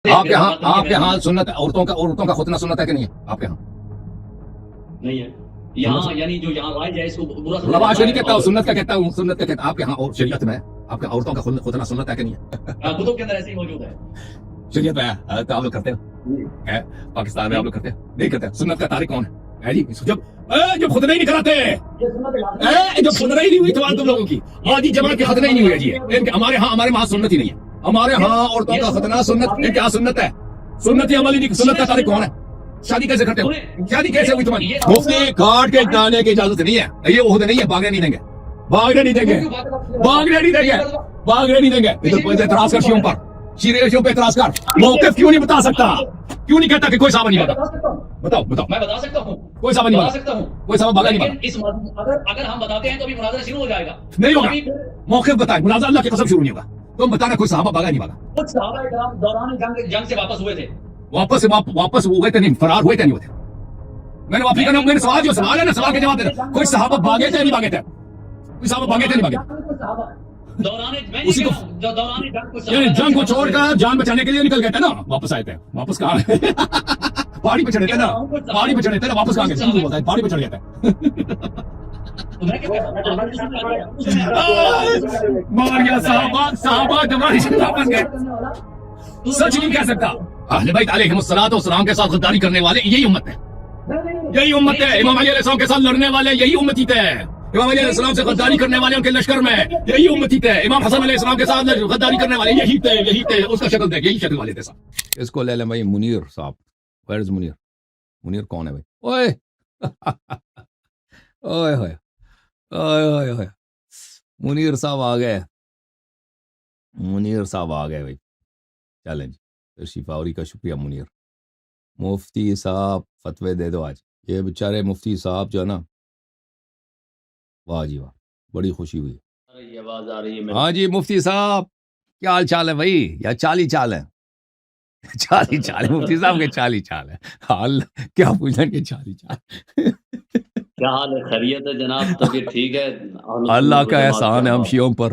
آپ کے ہاں سنت عورتوں کا ختنہ سنت ہے کہ نہیں ہے؟ آپ کے ہاں نہیں ہے یہاں، یعنی جو یہاں رائج ہے اس کو برا سمجھا رواج جاتا نہیں ہے کہتا ہوں، اور سنت کا کہتا ہوں، سنت کا کہتا ہوں۔ آپ کے ہاں اور شریعت میں آپ کے عورتوں کا ختنہ سنت ہے کہ نہیں ہے؟ کتب کے اندر ایسے ہی موجود ہے۔ شریعت میں ہے تو آپ لوگ کرتے ہیں، پاکستان میں آپ لوگ کرتے ہیں نہیں کرتے؟ سنت کا تاریخ کون ہے جی؟ جب ختنہ ہی نہیں کراتے، جب ختنہ ہی نہیں ہوئی تو تم لوگوں کی آدھی جماعت کے ختنہ ہی نہیں ہوئے جی۔ ہمارے وہاں سنت ہی نہیں ہے، ہمارے ہاں عورتوں کا ختنہ سنت، ان کے ہاں سنت ہے، سنت عملی نہیں۔ سنت کا تاریخ کون ہے؟ شادی کیسے کرتے ہو؟ شادی کیسے ہوئی تمہاری؟ مفتی کاٹ کے جانے کی اجازت نہیں ہے، یہ عہدے نہیں ہے، بھاگنے نہیں دیں گے، بھاگنے نہیں دیں گے، بھاگنے نہیں دیں گے، بھاگنے نہیں دیں گے۔ ادھر اعتراض کر شیعوں پر، شیعوں پہ اعتراض کر۔ موقف کیوں نہیں بتا سکتا؟ کیوں نہیں کہتا کہ کوئی صحابہ نہیں بھاگا؟ بتاؤ بتاؤ، میں بتا سکتا ہوں، کوئی صحابہ نہیں بتا بھاگا، سکتا ہوں، کوئی صحابہ بھاگا نہیں لیکن بھاگا؟ اس اگر ہم بتاتے ہیں تو ابھی مناظرہ شروع ہو جائے گا، نہیں ہوگا، ابھی موقف بتائے، مناظرہ اللہ کی قسم شروع نہیں ہوگا۔ تم بتانا کوئی صحابہ بھاگا نہیں بھاگا؟ کچھ صحابہ کرام دوران جنگ سے واپس ہوئے تھے، واپس ہوئے تھے نہیں، فرار ہوئے تھے نہیں ہوتے۔ میں نے واپس کرنا، میرے سوال جو سوال ہے نا، سوال کے جواب دینا۔ کوئی صحابہ بھاگے تھے نہیں بھاگے تھے؟ کوئی صحابہ بھاگے تھے نہیں بھاگے؟ اسی کو یعنی جنگ کو چھوڑ کر جان بچانے کے لیے نکل گئے تھے نا، واپس آئے تھے۔ واپس کہاں گئے؟ پہاڑی پہ چڑھے تھے نا، پہاڑی پہ چڑھے تھے نا، واپس کہاں گئے؟ پہاڑی پہ چڑھ گئے تھے۔ مار گیا صحابہ جماعت سے واپس گئے۔ سچ نہیں کہہ سکتا۔ اہل بیت علیہ الصلوۃ والسلام کے ساتھ غداری کرنے والے یہی امت ہے، یہی امت ہے۔ امام علی علیہ السلام کے ساتھ لڑنے والے یہی امتی تھے، امام علی علیہ السلام سے غداری کرنے والے ان کے لشکر میں یہی امتی تھے۔ امام حسن علیہ السلام کے ساتھ غداری کرنے والے یہی تھے۔ اس کا شکل دیکھ، یہی شکل والے تھے سب۔ اس کو لے لیں بھائی، منیر صاحب۔ Where is Munir? منیر کون ہے بھائی؟ اوئے اوئے ہوئے اوئے ہوئے، منیر صاحب آ گئے، منیر صاحب آ گئے بھائی۔ چلیں جی، تشریف آوری کا شکریہ منیر۔ مفتی صاحب فتوے دے دو آج۔ یہ بیچارے مفتی صاحب جو ہے نا، واہ جی واہ، بڑی خوشی ہوئی۔ یہ آواز آ رہی ہے؟ ہاں جی مفتی صاحب، کیا حال چال ہے بھائی؟ یا چال ہی چال ہے؟ چال ہی چال ہے مفتی صاحب کے، چال ہی چال ہے۔ حال کیا پوچھیں کہ چال ہی چال۔ کیا حال ہے؟ خیریت ہے جناب؟ طبیعت ٹھیک ہے؟ اللہ کا احسان ہے ہم شیعوں پر،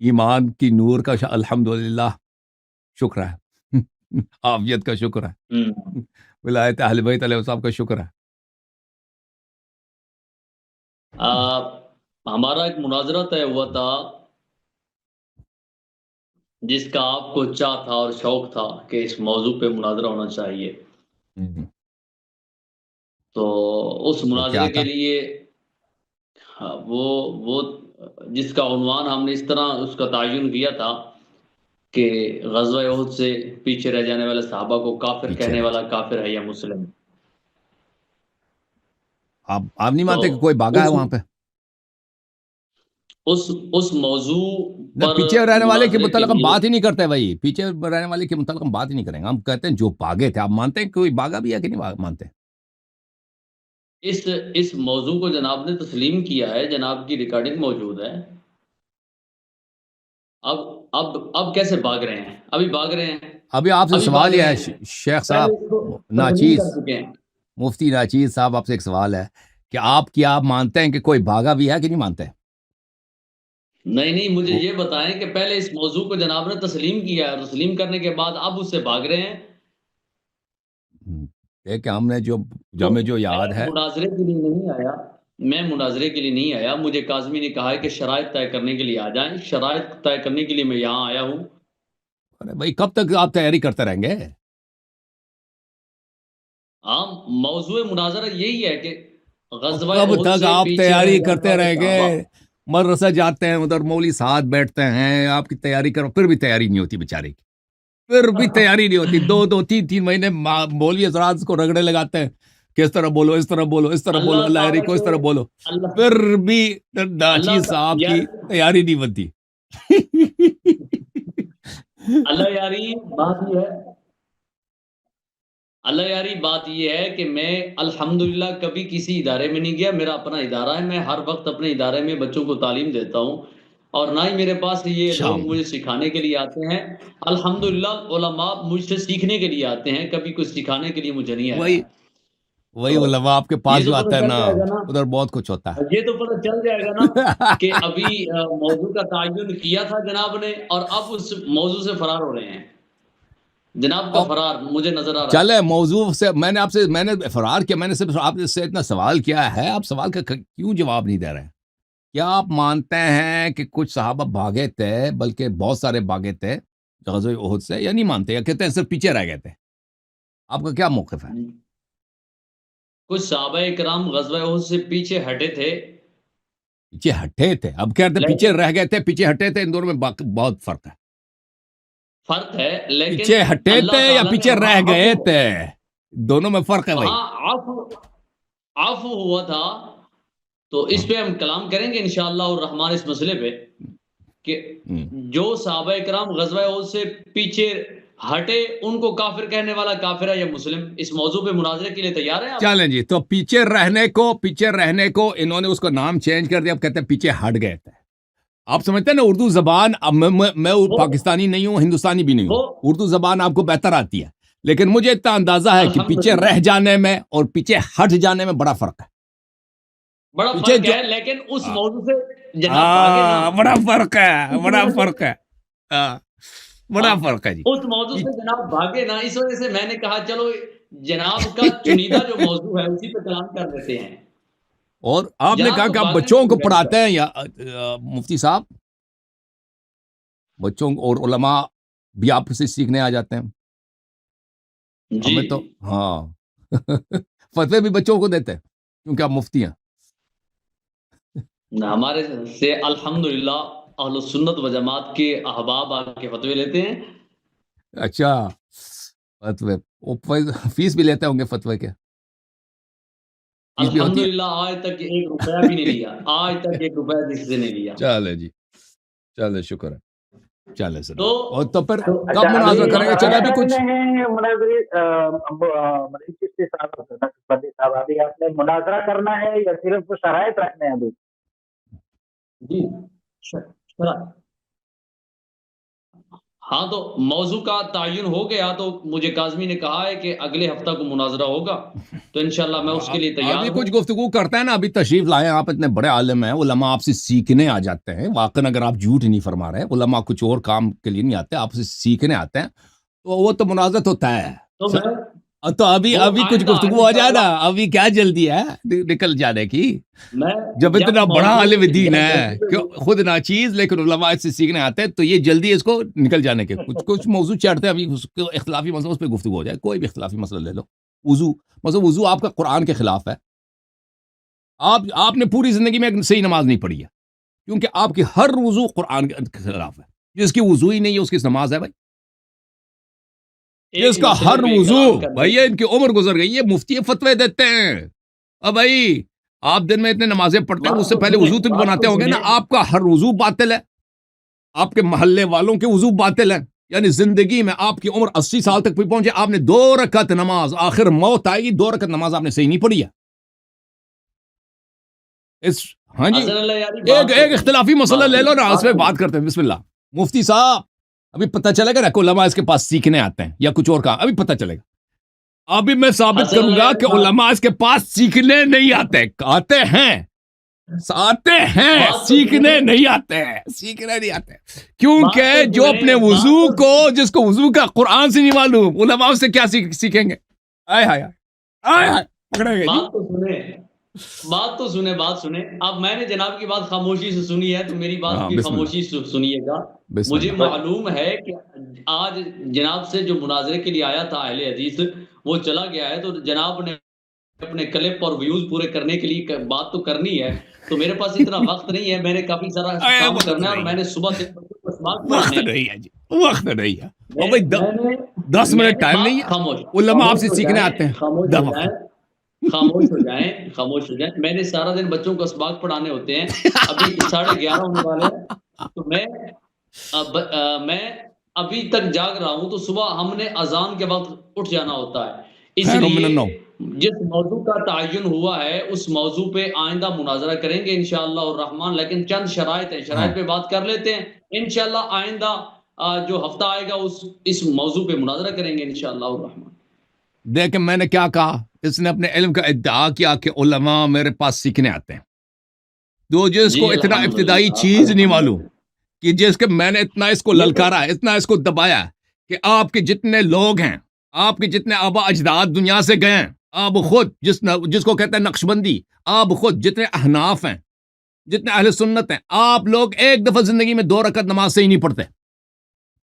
ایمان کی نور کا الحمدللہ شکر ہے، عافیت کا شکر ہے، ولایت اہل بیت علیہ السلام کا شکر ہے۔ ہمارا ایک مناظرہ طے ہوا تھا جس کا آپ کو چاہ تھا اور شوق تھا کہ اس موضوع پہ مناظرہ ہونا چاہیے، تو اس مناظرے کے لیے وہ جس کا عنوان ہم نے اس طرح اس کا تعین کیا تھا کہ غزوہ احد سے پیچھے رہ جانے والے صحابہ کو کافر کہنے والا کافر ہے یا مسلم۔ آپ نہیں مانتے کہ کوئی بھاگا ہے وہاں پہ؟ اس موضوع پر پیچھے رہنے والے کے متعلق ہم بات ہی نہیں کرتے بھائی، پیچھے رہنے والے کے متعلق ہم بات ہی نہیں کریں گے۔ ہم کہتے ہیں جو بھاگے تھے۔ آپ مانتے ہیں کہ کوئی بھاگا بھی ہے کہ نہیں مانتے؟ اس موضوع کو جناب نے تسلیم کیا ہے، جناب کی ریکارڈنگ موجود ہے۔ اب کیسے بھاگ رہے ہیں؟ ابھی بھاگ رہے ہیں۔ ابھی آپ سے سوال یہ ہے شیخ صاحب ناچیز، مفتی ناچیز صاحب، آپ سے ایک سوال ہے کہ آپ مانتے ہیں کہ کوئی بھاگا بھی ہے کہ نہیں مانتے؟ نہیں، مجھے یہ بتائیں کہ پہلے اس موضوع کو جناب نے تسلیم کیا ہے، تسلیم کرنے کے بعد اب اس سے بھاگ رہے ہیں۔ ایک ہم نے ہمیں جو یاد ہے، مناظرے کے لیے نہیں آیا، میں مناظرے کے لیے نہیں آیا۔ مجھے کاظمی نے کہا ہے کہ شرائط طے کرنے کے لیے آ جائیں، شرائط طے کرنے کے لیے میں یہاں آیا ہوں۔ ارے بھائی کب تک آپ تیاری کرتے رہیں گے؟ ہاں، موضوع مناظرہ یہی ہے کہ غزوہ کب احد تک سے آپ پیچھے تیاری رہ کرتے جانے رہیں والے گے؟ صحابہ۔ مدرسہ جاتے ہیں، ادھر مولوی ساتھ بیٹھتے ہیں، آپ کی تیاری کرو، پھر بھی تیاری نہیں ہوتی بیچارے کی، پھر بھی تیاری نہیں ہوتی۔ دو تین مہینے مولوی حضرات کو رگڑے لگاتے ہیں کہ اس طرح بولو، اس طرح بولو، اس طرح بولو، اللہ یاری کو اس طرح بولو، پھر بھی ناچیز صاحب کی تیاری نہیں بنتی۔ اللہ یاری بات یہ ہے، اللہ یاری بات یہ ہے کہ میں الحمدللہ کبھی کسی ادارے میں نہیں گیا، میرا اپنا ادارہ ہے، میں ہر وقت اپنے ادارے میں بچوں کو تعلیم دیتا ہوں، اور نہ ہی میرے پاس یہ لوگ مجھے سکھانے کے لیے آتے ہیں۔ الحمدللہ علماء مجھ سے سیکھنے کے لیے آتے ہیں، کبھی کچھ سکھانے کے لیے مجھے نہیں آیا۔ وہی علماء آپ کے پاس جو آتا ہے نا، ادھر بہت کچھ ہوتا ہے۔ یہ تو پتہ چل جائے گا نا کہ ابھی موضوع کا تعین کیا تھا جناب نے اور اب اس موضوع سے فرار ہو رہے ہیں۔ جناب کا فرار مجھے نظر آ رہا ہے. چلے موضوع سے میں نے فرار کیا، میں نے صرف آپ سے اتنا سوال کیا ہے، آپ سوال کا کیوں جواب نہیں دے رہے ہیں؟ کیا آپ مانتے ہیں کہ کچھ صحابہ بھاگے تھے، بلکہ بہت سارے بھاگے تھے غزوہ احد سے، یا نہیں مانتے، یا کہتے ہیں صرف پیچھے رہ گئے تھے؟ آپ کا کیا موقف ہے؟ کچھ صحابہ کرام غزوہ احد سے پیچھے ہٹے تھے، پیچھے ہٹے تھے، اب کہتے ہیں پیچھے رہ گئے تھے، پیچھے ہٹے تھے، ان دونوں میں بہت فرق ہے. فرق ہے، لیکن پیچھے ہٹے اللہ تھے یا تعالیٰ پیچھے نے رہ گئے تھے، دونوں میں فرق ہے بھائی. وہاں عفو ہوا تھا، تو اس پہ ہم کلام کریں گے انشاءاللہ الرحمن اس مسئلے پہ کہ جو صحابہ کرام غزوہ احد سے پیچھے ہٹے ان کو کافر کہنے والا کافر ہے یا مسلم؟ اس موضوع پہ مناظرے کے لیے تیار ہیں آپ؟ چلیں جی، تو پیچھے رہنے کو انہوں نے اس کا نام چینج کر دیا، اب کہتے ہیں پیچھے ہٹ گئے تھے. آپ سمجھتے ہیں نا اردو زبان، اب میں پاکستانی نہیں ہوں، ہندوستانی بھی نہیں ہوں، اردو زبان آپ کو بہتر آتی ہے، لیکن مجھے اتنا اندازہ ہے کہ پیچھے رہ جانے میں اور پیچھے ہٹ جانے میں بڑا فرق ہے. بڑا فرق ہے، لیکن اس موضوع سے جناب بھاگے نا، بڑا فرق ہے، بڑا فرق ہے جی. اس موضوع سے جناب بھاگے نا، اس وجہ سے میں نے کہا چلو جناب کا چنیدہ جو موضوع ہے اسی پہ کلام کر دیتے ہیں. اور آپ نے کہا کہ آپ بچوں کو پڑھاتے ہیں، یا مفتی صاحب بچوں اور علماء بھی آپ سے سیکھنے آ جاتے ہیں؟ ہمیں تو فتوے بھی بچوں کو دیتے ہیں کیونکہ آپ مفتی ہیں. ہمارے سے الحمدللہ اہل السنت و جماعت کے احباب آ کے فتوے لیتے ہیں. اچھا، فتوے فیس بھی لیتے ہوں گے فتوے کے؟ الحمدللہ آج تک 1 روپیہ بھی نہیں لیا، آج تک 1 روپیہ کسی سے نہیں لیا. چلے جی، چلے شکر ہے. چلے سر، تو تو پھر کب مناظرہ کریں گے؟ چلے ابھی کچھ ابھی آپ نے مناظرہ کرنا ہے یا صرف شرائط رکھنے ہیں؟ ابھی جی ہاں، تو موضوع کا تعین ہو گیا تو مجھے کاظمی نے کہا ہے کہ اگلے ہفتہ کو مناظرہ ہوگا، تو انشاءاللہ میں اس کے لیے تیار ابھی ہوں. کچھ گفتگو کرتے ہیں نا، ابھی تشریف لائیں، آپ اتنے بڑے عالم ہیں، علماء آپ سے سیکھنے آ جاتے ہیں. واقعا اگر آپ جھوٹ نہیں فرما رہے، علماء کچھ اور کام کے لیے نہیں آتے، آپ سے سیکھنے آتے ہیں، تو وہ تو مناظرت ہوتا ہے. تو ابھی کچھ گفتگو ہو جائے نا، ابھی کیا جلدی ہے نکل جانے کی؟ جب اتنا بڑا عالم دین ہے کہ خود ناچیز لیکن علماء سے سیکھنے آتے ہیں، تو یہ جلدی اس کو نکل جانے کے. کچھ موضوع چڑھتے ہیں، ابھی اختلافی مسئلہ، اس پہ گفتگو ہو جائے. کوئی بھی اختلافی مسئلہ لے لو. وضو آپ کا قرآن کے خلاف ہے. آپ نے پوری زندگی میں صحیح نماز نہیں پڑھی ہے، کیونکہ آپ کی ہر وضو قرآن کے خلاف ہے. جس کی وضو ہی نہیں ہے اس کی نماز ہے بھائی. جس کا ہر وضو، بھائی ان کی عمر گزر گئی ہے، مفتی فتوے دیتے ہیں. اب بھائی آپ دن میں اتنے نمازیں پڑھتے ہیں، اس سے پہلے وضو تو بناتے ہوں گے نا. آپ کا ہر وضو باطل ہے، آپ کے محلے والوں کے وضو باطل ہیں. یعنی زندگی میں آپ کی عمر 80 سال تک پہنچے، آپ نے 2 رکعت نماز، آخر موت آئی 2 رکعت نماز آپ نے صحیح نہیں پڑھی ہے. ہاں جی، ایک اختلافی مسئلہ لے لو نا، اس پہ بات کرتے ہیں. بسم اللہ مفتی صاحب، ابھی پتہ چلے گا نا کہ علماء اس کے پاس سیکھنے آتے ہیں یا کچھ اور کام، ابھی پتہ چلے گا. ابھی میں ثابت کروں گا کہ علماء اس کے پاس سیکھنے نہیں آتے، آتے ہیں سیکھنے نہیں آتے. کیونکہ جو اپنے وضو کو، جس کو وضو کا قرآن سے نہیں معلوم، علماء اس سے کیا سیکھیں گے؟ پکڑے گے. بات تو سنیں. اب میں نے جناب کی بات خاموشی سے سنی ہے، تو میری بات بھی خاموشی سے سنیے گا. مجھے معلوم ہے کہ آج جناب سے جو مناظرے کے لیے آیا تھا اہل حدیث، وہ چلا گیا ہے، تو جناب نے اپنے کلپ اور ویوز پورے کرنے کے لیے بات تو کرنی ہے. تو میرے پاس اتنا وقت نہیں ہے، میں نے کافی سارا کام کرنا ہے، اور میں نے صبح سے وقت نہیں ہے. 10 منٹ ٹائم نہیں ہے. علماء آپ سے سیکھنے آتے ہیں. خاموش ہو جائیں. میں نے سارا دن بچوں کو اسباق پڑھانے ہوتے ہیں، ابھی 11:30 ہونے والے ہیں، تو میں ابھی تک جاگ رہا ہوں. تو صبح ہم نے اذان کے وقت اٹھ جانا ہوتا ہے، اس لیے جس موضوع کا تعین ہوا ہے اس موضوع پہ آئندہ مناظرہ کریں گے انشاءاللہ الرحمن. لیکن چند شرائط پہ بات کر لیتے ہیں. انشاءاللہ آئندہ جو ہفتہ آئے گا اس موضوع پہ مناظرہ کریں گے انشاءاللہ الرحمن. دیکھیں میں نے کیا کہا، اس نے اپنے علم کا ادعا کیا کہ علماء میرے پاس سیکھنے آتے ہیں. جو جس کو اتنا ابتدائی چیز نہیں معلوم، کہ جس کے میں نے اتنا اس کو للکارا، اتنا اس کو دبایا کہ آپ کے جتنے لوگ ہیں، آپ کے جتنے آبا اجداد دنیا سے گئے ہیں، آپ خود جس کو کہتے ہیں نقشبندی، آپ خود جتنے احناف ہیں، جتنے اہل سنت ہیں، آپ لوگ ایک دفعہ زندگی میں 2 رکعت نماز سے ہی نہیں پڑھتے،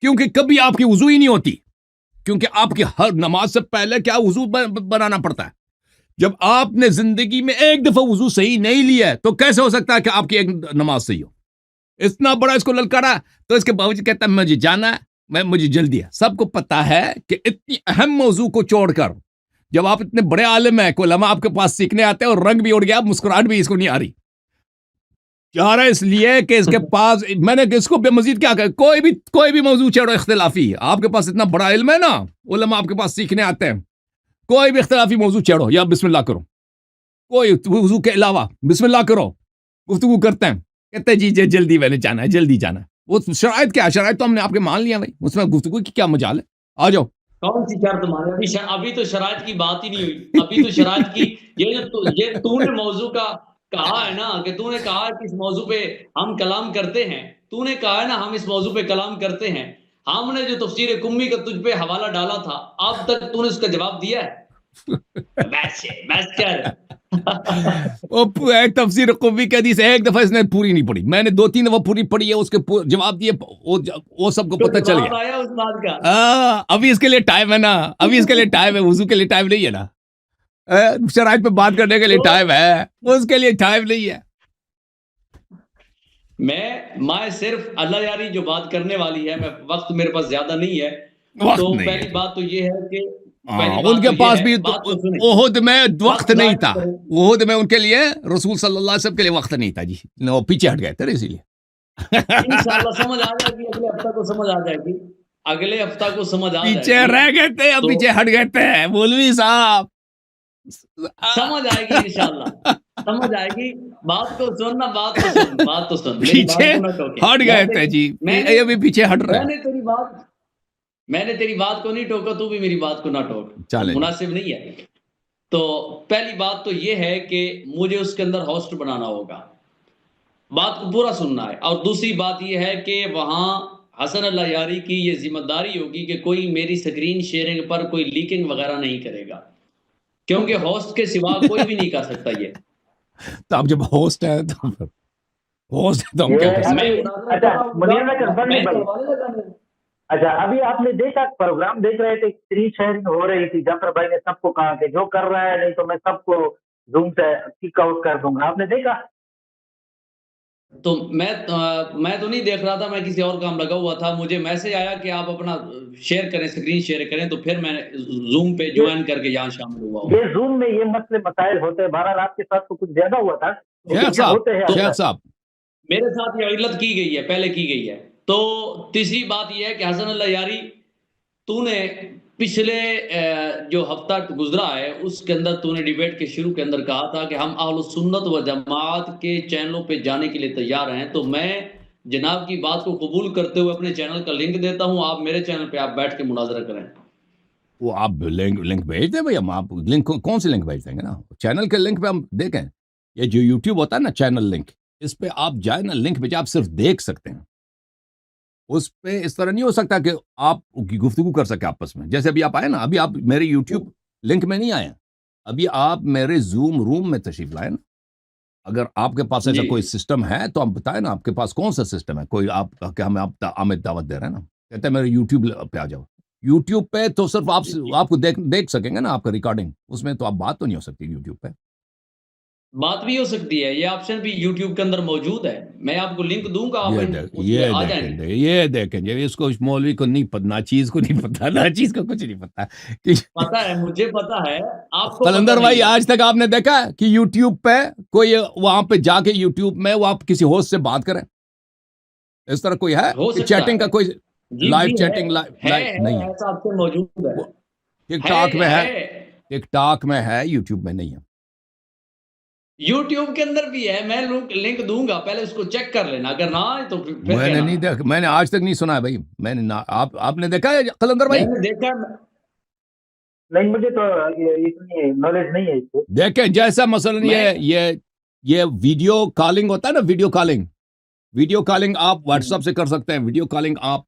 کیونکہ کبھی آپ کی وضو ہی نہیں ہوتی، کیونکہ آپ کی ہر نماز سے پہلے کیا وضو بنانا پڑتا ہے۔ جب آپ نے زندگی میں ایک دفعہ وضو صحیح نہیں لیا ہے تو کیسے ہو سکتا ہے کہ آپ کی ایک نماز صحیح ہو؟ اتنا بڑا اس کو للکارا، تو اس کے باوجود کہتا ہے مجھے جانا ہے، مجھے جلدی ہے۔ سب کو پتا ہے کہ اتنی اہم موضوع کو چھوڑ کر جب آپ اتنے بڑے عالم ہیں، کوئی علماء آپ کے پاس سیکھنے آتے ہیں اور رنگ بھی اڑ گیا، مسکراہٹ بھی اس کو نہیں آ رہی، چاہ رہا ہے اس لیے کہ اس کے پاس میں نے اس کو بے مزید کیا کہ کوئی بھی موضوع چھیڑو اختلافی، آپ کے پاس اتنا بڑا علم ہے نا، علماء آپ کے پاس سیکھنے آتے ہیں، کوئی بھی اختلافی موضوع چھیڑو یا بسم اللہ کرو، کوئی وضو کے علاوہ بسم اللہ کرو، گفتگو کرتے ہیں، کہتے ہیں جی جلدی میں نے جانا ہے، جلدی جانا ہے۔ وہ شرائط کیا ہے؟ شرائط تو ہم نے آپ کے مان لیا بھائی، اس میں گفتگو کی کیا مجال ہے؟ آ جاؤ۔ کون سی شرط مانی؟ ابھی تو شرائط کی بات ہی نہیں ہوئی، ابھی تو شرائط کی یہ تو نے موضوع کا کہا ہے نا، کہ تو نے کہا کہ اس موضوع پہ ہم کلام کرتے ہیں، تو نے کہا ہے نا ہم اس موضوع پہ کلام کرتے ہیں، ہم نے جو تفسیر کمی کا تجھ پہ حوالہ ڈالا تھا، اب تک تو نے اس کا جواب دیا ہے؟ بس کر تفسیر قوی کی حدیث ایک دفعہ اس نے پوری نہیں پڑھی، میں نے 2-3 دفعہ پوری پڑھی ہے، اس کے جواب دیے، وہ سب کو پتہ چل گیا۔ آیا اس بات کا؟ ابھی اس کے لیے ٹائم ہے نا، ابھی اس کے لیے ٹائم ہے، وضو کے لیے ٹائم نہیں ہے نا، شرائط پہ بات کرنے کے لیے ٹائم ہے، اس کے لیے ٹائم نہیں ہے۔ میں صرف اللہ یاری جو بات کرنے والی ہے، میں وقت میرے پاس زیادہ نہیں ہے، تو پہلی بات تو یہ ہے کہ ان کے پاس بھی احد میں وقت نہیں تھا، احد میں ان کے لیے رسول صلی اللہ علیہ وسلم کے لیے وقت نہیں تھا جی، وہ پیچھے ہٹ گئے تھے اسی لیے۔ انشاءاللہ سمجھ آ جائے گی، اگلے ہفتہ کو سمجھ آ جائے گی، اگلے ہفتہ کو سمجھ آ جائے گی، پیچھے رہ گئے تھے، اب پیچھے ہٹ گئے تھے مولوی صاحب، سمجھ آئے گی انشاءاللہ، سمجھ آئے گی، بات کو سننا، بات تو سن، پیچھے ہٹ گئے تھے جی، یہ بھی پیچھے ہٹ رہے ہیں۔ میں نے تیری بات کو نہیں ٹوکا، تو بھی میری بات کو نہ ٹوک، مناسب نہیں ہے۔ تو پہلی بات تو یہ ہے کہ مجھے اس کے اندر ہوسٹ بنانا ہوگا، بات کو پورا سننا ہے، اور دوسری بات یہ ہے کہ وہاں حسن اللہ یاری کی یہ ذمہ داری ہوگی کہ کوئی میری سکرین شیئرنگ پر کوئی لیکنگ وغیرہ نہیں کرے گا، کیونکہ ہوسٹ کے سوا کوئی بھی نہیں کر سکتا یہ۔ تو اب جب ہوسٹ ہے تو ہم کیا کر سکتے ہیں؟ اچھا، ابھی آپ نے دیکھا پروگرام دیکھ رہے تھے، اسکرین شیئرنگ ہو رہی تھی، جعفر بھائی نے سب کو کہا کہ جو کر رہا ہے نہیں تو میں سب کو زوم سے کک آؤٹ کر دوں گا، آپ نے دیکھا؟ تو میں تو نہیں دیکھ رہا تھا، میں کسی اور کام لگا ہوا تھا، مجھے میسج آیا کہ آپ اپنا شیئر کریں، اسکرین شیئر کریں، تو پھر میں زوم پہ جوائن کر کے یہاں شامل ہوا ہوں۔ یہ زوم میں یہ مسئلے مسائل ہوتے ہیں، بہرحال آپ کے ساتھ تو کچھ زیادہ ہوا تھا، شیخ صاحب میرے ساتھ یہ علت کی گئی ہے، پہلے کی گئی ہے۔ تو تیسری بات یہ ہے کہ حسن اللہ یاری، تو نے پچھلے جو ہفتہ گزرا ہے اس کے اندر تو نے ڈیبیٹ کے شروع کے اندر کہا تھا کہ ہم اہل سنت و جماعت کے چینلوں پہ جانے کے لیے تیار ہیں، تو میں جناب کی بات کو قبول کرتے ہوئے اپنے چینل کا لنک دیتا ہوں، آپ میرے چینل پہ آپ بیٹھ کے مناظرہ کریں۔ وہ آپ لنک بھیج دیں بھائی، ہم آپ لنک کون سے لنک بھیج دیں گے نا، چینل کے لنک پہ ہم دیکھیں، یہ جو یوٹیوب ہوتا ہے نا چینل لنک، اس پہ آپ جائیں نا، لنک پہ آپ صرف دیکھ سکتے ہیں، اس پہ اس طرح نہیں ہو سکتا کہ آپ گفتگو کر سکیں آپس میں، جیسے ابھی آپ آئے نا، ابھی آپ میرے یوٹیوب لنک میں نہیں آئے، ابھی آپ میرے زوم روم میں تشریف لائیں نا، اگر آپ کے پاس ایسا کوئی سسٹم ہے تو آپ بتائیں نا، آپ کے پاس کون سا سسٹم ہے، کوئی آپ کہ ہمیں آپ آمد دعوت دے رہے ہیں نا، کہتے ہیں میرے یوٹیوب پہ آ جاؤ، یوٹیوب پہ تو صرف آپ کو دیکھ سکیں گے نا، آپ کا ریکارڈنگ، اس میں تو آپ بات تو نہیں ہو سکتی یوٹیوب پہ، بات بھی ہو سکتی ہے، یہ آپشن بھی یوٹیوب کے اندر موجود ہے، میں آپ کو لنک دوں گا، یہ دیکھیں گے، اس کو مولوی کو نہیں پتا، نہ چیز کو نہیں پتا، نہ چیز کو کچھ نہیں پتا، پتا ہے مجھے، پتا ہے آپ کو۔ قلندر بھائی آج تک آپ نے دیکھا کہ یوٹیوب پہ کوئی وہاں پہ جا کے یوٹیوب میں وہ آپ کسی ہوسٹ سے بات کریں، اس طرح کوئی ہے چیٹنگ کا، کوئی لائیو چیٹنگ نہیں ہے، ایسا آپشن موجود ہے، ٹک ٹاک میں ہے، ٹک ٹاک میں ہے، یوٹیوب میں نہیں ہے، یوٹیوب کے اندر بھی ہے، میں لنک دوں گا، پہلے اس کو چیک کر لینا، اگر نہ آئے تو میں نے نہیں دیکھا، میں نے آج تک نہیں سنا ہے بھائی، میں نے آپ نے دیکھا ہے قلندر بھائی؟ میں نے دیکھا نہیں، مجھے تو اتنی نالج نہیں ہے اس کو۔ دیکھیں جیسا مثلا یہ ویڈیو کالنگ ہوتا ہے نا، ویڈیو کالنگ آپ واٹس ایپ سے کر سکتے ہیں، ویڈیو کالنگ آپ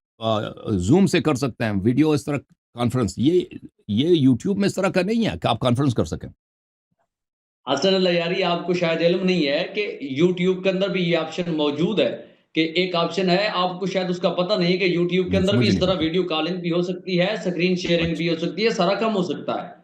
زوم سے کر سکتے ہیں ویڈیو اس طرح کانفرنس. یہ یوٹیوب میں اس طرح کا نہیں ہے کہ آپ کانفرنس کر سکیں. حسن اللہ یاری آپ کو شاید علم نہیں ہے کہ یوٹیوب کے اندر بھی یہ آپشن موجود ہے کہ ایک آپشن ہے, آپ کو شاید اس کا پتہ نہیں ہے کہ یوٹیوب کے اندر بھی اس طرح ویڈیو کالنگ بھی ہو سکتی ہے, اسکرین شیئرنگ بھی ہو سکتی ہے, سارا کام ہو سکتا ہے.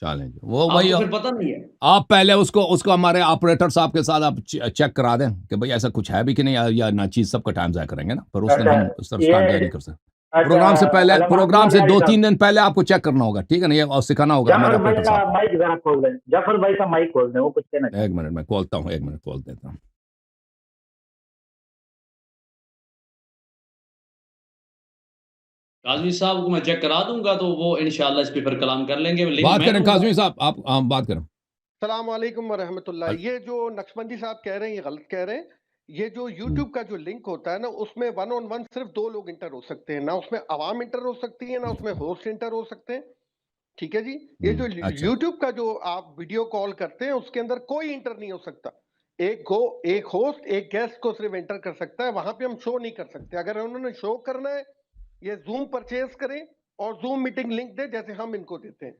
چلیں جی, وہ آپ وہی کو پھر پتہ نہیں ہے. آپ پہلے اس کو ہمارے آپریٹر صاحب کے ساتھ آپ چیک کرا دیں کہ بھئی ایسا کچھ ہے بھی کہ نہیں, یا نہ چیز سب کا ٹائم ضائع کریں گے نا, پر اس دن ہم اس طرح اسٹارٹ نہیں کر سکتے. پروگرام سے پہلے, پروگرام سے 2-3 دن پہلے آپ کو چیک کرنا ہوگا, ٹھیک ہے نا, یہ سکھانا ہوگا ہمارے آپریٹر صاحب. مائک ذرا کھول دیں, جعفر بھائی کا مائک کھول دیں, وہ کچھ کہنا. ایک منٹ میں کھولتا ہوں, 1 منٹ کھول دیتا ہوں. کاظمی صاحب کو میں چیک کرا دوں گا تو وہ انشاءاللہ اس پہ پھر کلام کر لیں گے. بات کریں کاظمی صاحب, آپ بات کریں. السلام علیکم ورحمۃ اللہ. یہ جو نقشبندی صاحب کہہ رہے ہیں یہ غلط کہہ رہے ہیں. یہ جو یوٹیوب کا جو لنک ہوتا ہے نا, اس میں 1 on 1 صرف 2 لوگ انٹر ہو سکتے ہیں, نہ اس میں عوام انٹر ہو سکتی ہے, نہ اس میں ہوسٹ انٹر ہو سکتے ہیں. ٹھیک ہے جی. یہ جو یوٹیوب کا جو آپ ویڈیو کال کرتے ہیں اس کے اندر کوئی انٹر نہیں ہو سکتا. ایک ہوسٹ ایک گیسٹ کو صرف انٹر کر سکتا ہے, وہاں پہ ہم شو نہیں کر سکتے. اگر انہوں نے شو کرنا ہے یہ زوم پرچیز کریں اور زوم میٹنگ لنک دے جیسے ہم ان کو دیتے ہیں.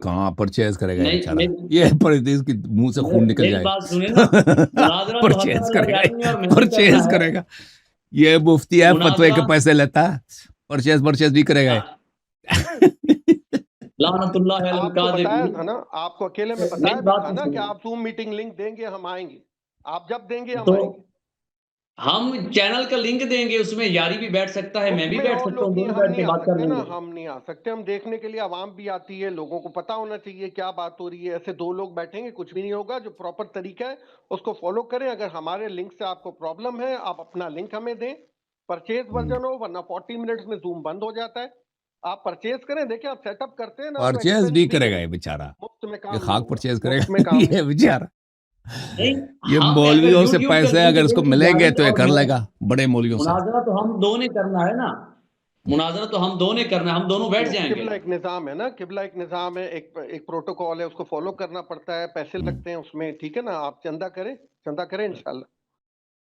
کہاں پرچیز کرے گا بیچارہ, یہ پردیس کی منہ سے خون نکل جائے گا. پرچیز کرے گا, یہ مفتی ہے فتوے کے پیسے لیتا ہے, پرچیز نہیں کرے گا. لعنت اللہ علیہ بتایا تھا نا آپ کو, اکیلے میں بتایا تھا نا کہ آپ زوم میٹنگ لنک دیں گے ہم آئیں گے, آپ جب دیں گے ہم آئیں گے. ہم چینل کا لنک دیں گے, اس میں یاری بھی بیٹھ سکتا ہے, میں بھی بیٹھ سکتا ہوں, دونوں بیٹھ کے بات کر لیں گے. ہم نہیں آ سکتے, ہم دیکھنے کے لیے عوام بھی آتی ہے, لوگوں کو پتا ہونا چاہیے کیا بات ہو رہی ہے. ایسے 2 لوگ بیٹھیں گے کچھ بھی نہیں ہوگا. جو پراپر طریقہ ہے اس کو فالو کریں. اگر ہمارے لنک سے آپ کو پرابلم ہے آپ اپنا لنک ہمیں دیں, پرچیز ورژن ہو, ورنہ 40 منٹس میں زوم بند ہو جاتا ہے. آپ پرچیز کریں, دیکھیں آپ سیٹ اپ کرتے ہیں نا, پرچیز نہیں کرے گا یہ بیچارہ, یہ خاک پرچیز کرے گا یہ بیچارہ. یہ مولویوں سے پیسے اگر اس کو ملیں گے تو یہ کر لے گا, بڑے مولویوں سے. مناظرہ تو ہم دو نے کرنا ہے نا, مناظرہ تو ہم دو نے کرنا ہے, ہم دونوں بیٹھ جائیں گے. قبلہ ایک نظام ہے نا, قبلہ ایک نظام ہے, ایک پروٹوکول ہے, اس کو فالو کرنا پڑتا ہے, پیسے لگتے ہیں اس میں. ٹھیک ہے نا, آپ چندہ کریں انشاءاللہ.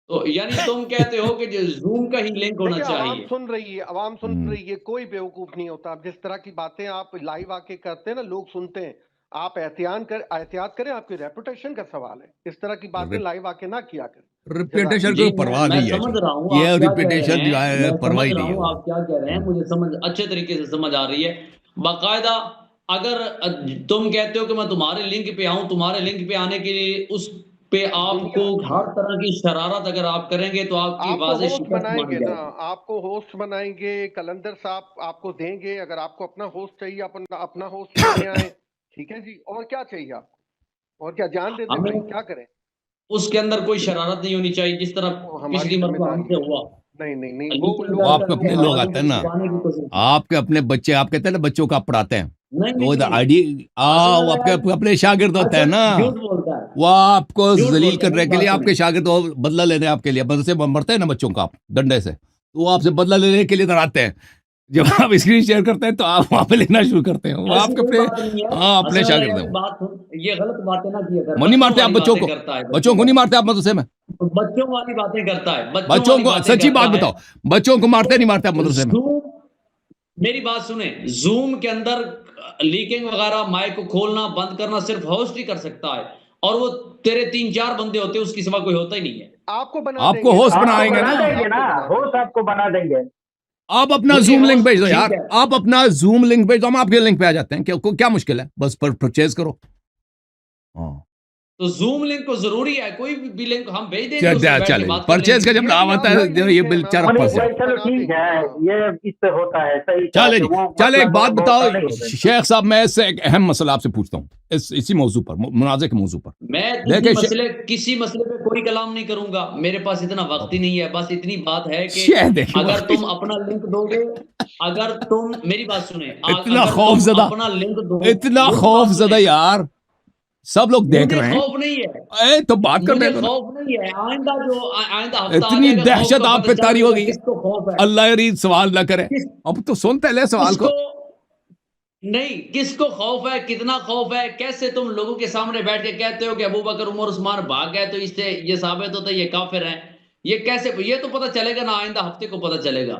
تو یعنی تم کہتے ہو کہ زوم کا ہی لنک ہونا چاہیے. عوام سن رہی ہے, کوئی بیوقوف نہیں ہوتا. جس طرح کی باتیں آپ لائیو آ کے کرتے ہیں نا, لوگ سنتے ہیں. آپ احتیاط کریں, آپ کی ریپوٹیشن کا سوال ہے. اس طرح کی باتیں لائیو آ کے نہ کیا کریں. ریپیٹیشن کو پرواہ نہیں ہے, سمجھ رہا ہوں یہ ریپیٹیشن جو ہے پرواہ نہیں ہے. آپ کیا کہہ رہے ہیں مجھے سمجھ اچھے طریقے سے سمجھ آ رہی ہے. باقاعدہ اگر تم کہتے ہو کہ میں تمہارے لنک پہ آؤں, تمہارے لنک پہ آنے کے لیے اس پہ آپ کو ہر طرح کی شرارت اگر آپ کریں گے تو آپ کی واضح شکست مانی جائے گی. آپ کو ہوسٹ بنائیں گے, کلندر صاحب آپ کو دیں گے. اگر آپ کو اپنا ہوسٹ چاہیے اپنا ہوسٹ لے آئیں. ٹھیک ہے جی, اور کیا چاہیے آپ کو, اور کیا جان دے دیں, کیا کریں. اس کے اندر کوئی شرارت نہیں ہونی چاہیے جس طرح پچھلی مرتبہ ہم سے ہوا. نہیں وہ آپ کے اپنے لوگ آتے ہیں نا, آپ کے اپنے بچے, آپ کہتے ہیں نا بچوں کو آپ پڑھاتے ہیں, آپ کے اپنے شاگرد ہوتے ہیں نا, وہ آپ کو ذلیل کرنے کے لیے آپ کے شاگرد بدلہ لینے آپ کے لیے مدرسے مرتے ہیں نا بچوں کا آپ ڈنڈے سے, تو وہ آپ سے بدلہ لینے کے لیے ڈراتے ہیں. جب آپ اسکرین شیئر کرتے ہیں تو آپ وہاں پہ لینا شروع کرتے ہیں. وہ آپ کے اپنے شاگرد ہیں. یہ غلط باتیں نہ کیا کریں. نہیں مارتے آپ بچوں کو نہیں مارتے آپ مدرسے میں, بچوں والی باتیں کرتا ہے. بچوں کو سچی بات بتاؤ, بچوں کو مارتے نہیں مارتے آپ مدرسے میں. میری بات سنیں, زوم کے اندر لیکنگ وغیرہ, مائک کو کھولنا بند کرنا صرف ہوسٹ ہی کر سکتا ہے, اور وہ تیرے 3-4 بندے ہوتے ہیں, اس کی سوا کوئی ہوتا ہی نہیں ہے. آپ کو ہوسٹ بنائیں گے نا, ہوسٹ آپ کو بنا دیں گے. آپ اپنا زوم لنک بھیج دو یار, آپ اپنا زوم لنک بھیج دو, ہم آپ کے لنک پہ آ جاتے ہیں. کیا مشکل ہے, بس پرچیز کرو. تو زوم لنک کو ضروری ہے, کوئی بھی لنک ہم بھیج دیں گے. پرچیز کا جب نام آتا ہے یہ بیچارہ پھنس جائے. چلو ٹھیک ہے, یہ اس سے ہوتا ہے صحیح. چلے ایک بات بتاؤ شیخ صاحب, میں اس سے ایک اہم مسئلہ آپ سے پوچھتا ہوں, اسی موضوع پر, منازع کے موضوع پر. میں کسی مسئلے پہ کوئی کلام نہیں کروں گا, میرے پاس اتنا وقت ہی نہیں ہے. بس اتنی بات ہے کہ اگر تم اپنا لنک دو گے, اگر تم میری بات سنیں, اتنا خوف زدہ, اتنا خوف زدہ یار, سب لوگ دیکھ رہے ہیں. خوف نہیں ہے تو بات کرنے دو, خوف نہیں ہے. آئندہ اتنی دہشت آپ پہ طاری ہو گئی, اللہ یرید سوال نہ کرے. اب تو سن پہلے سوال کو. نہیں, کس کو خوف ہے, کتنا خوف ہے, کیسے تم لوگوں کے سامنے بیٹھ کے کہتے ہو کہ ابو بکر عمر عثمان بھاگ گئے تو اس سے یہ ثابت ہوتا ہے یہ کافر ہیں. یہ کیسے, یہ تو پتہ چلے گا نا, آئندہ ہفتے کو پتہ چلے گا.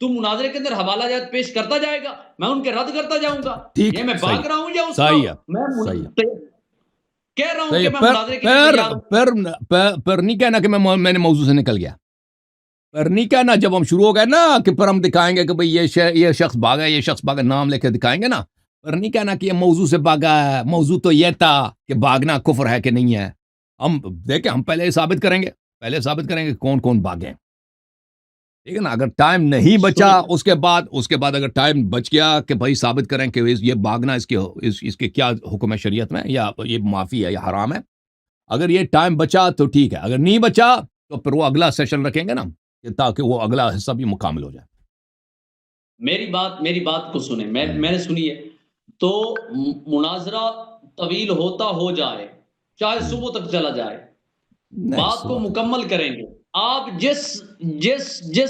تو مناظرے کے اندر حوالہ جات پیش کرتا جائے گا, میں ان کے رد کرتا جاؤں گا. ٹھیک یہ میں بھاگ رہا ہوں یا اس صحیح ہے, میں کہہ رہا ہوں کہ میں مناظرے کے لیے تیار ہوں. پر نہیں کہنا کہ میں نے موضوع سے نکل گیا, پر نہیں کہنا جب ہم شروع ہو گئے نا کہ پھر ہم دکھائیں گے کہ بھئی یہ شخص بھاگا, یہ شخص بھاگا, نام لے کے دکھائیں گے نا, پر نہیں کہنا کہ یہ موضوع سے بھاگا ہے. موضوع تو یہ تھا کہ بھاگنا کفر ہے کہ نہیں ہے. ہم دیکھیں, ہم پہلے ثابت کریں گے کون کون بھاگے, ٹھیک ہے نا. اگر ٹائم نہیں بچا اس کے بعد اگر ٹائم بچ گیا کہ بھائی ثابت کریں کہ یہ بھاگنا اس کے کیا حکم ہے شریعت میں, یا یہ معافی ہے یا حرام ہے, اگر یہ ٹائم بچا تو ٹھیک ہے, اگر نہیں بچا تو پھر وہ اگلا سیشن رکھیں گے نا, تاکہ وہ اگلا حصہ بھی مکمل ہو جائے. میری بات کو سنیں, میں نے سنی ہے. تو مناظرہ طویل ہوتا ہو جائے, چاہے صبح تک چلا جائے, بات کو مکمل کریں گے. آپ جس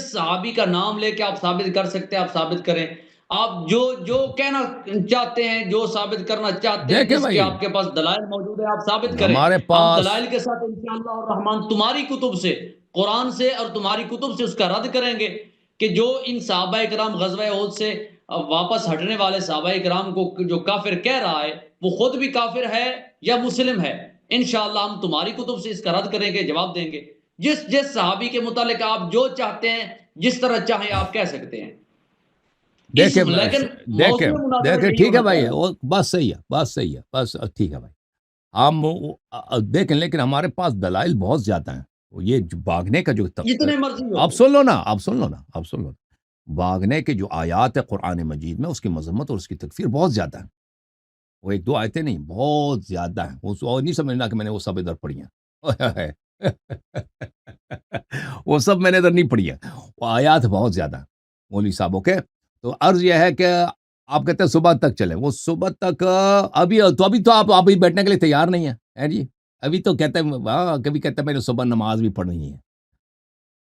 صحابی کا نام لے کے آپ ثابت کر سکتے ہیں آپ ثابت کریں. آپ جو کہنا چاہتے ہیں, جو ثابت کرنا چاہتے ہیں, جس کے آپ کے پاس دلائل موجود ہے آپ ثابت کریں. ہم دلائل کے ساتھ انشاءاللہ الرحمن تمہاری کتب سے, قرآن سے اور تمہاری کتب سے اس کا رد کریں گے کہ جو ان صحابہ کرام غزوہ احد سے واپس ہٹنے والے صحابہ کرام کو جو کافر کہہ رہا ہے وہ خود بھی کافر ہے یا مسلم ہے. انشاءاللہ ہم تمہاری کتب سے اس کا رد کریں گے, جواب دیں گے. جس صحابی کے متعلق آپ جو چاہتے ہیں جس طرح چاہیں آپ کہہ سکتے ہیں. دیکھیں ٹھیک ہے بھائی, بات صحیح ہے, بس ٹھیک ہے بھائی, ہم دیکھیں, لیکن ہمارے پاس دلائل بہت زیادہ ہیں. یہ بھاگنے کا جو آپ سن لو نا, بھاگنے کے جو آیات ہے قرآن مجید میں, اس کی مذمت اور اس کی تکفیر بہت زیادہ ہے. وہ ایک دو آیتیں نہیں, بہت زیادہ ہیں. وہ نہیں سمجھنا کہ میں نے وہ سب ادھر پڑھی ہیں, وہ سب میں نے ادھر نہیں پڑھی ہیں. وہ آیات بہت زیادہ ہیں مولوی صاحبوں کے. تو عرض یہ ہے کہ آپ کہتے ہیں صبح تک چلیں, وہ صبح تک ابھی تو آپ بیٹھنے کے لیے تیار نہیں ہیں جی. ابھی تو کہتے ہیں, کبھی کہتے ہیں میں نے صبح نماز بھی پڑھنی ہے.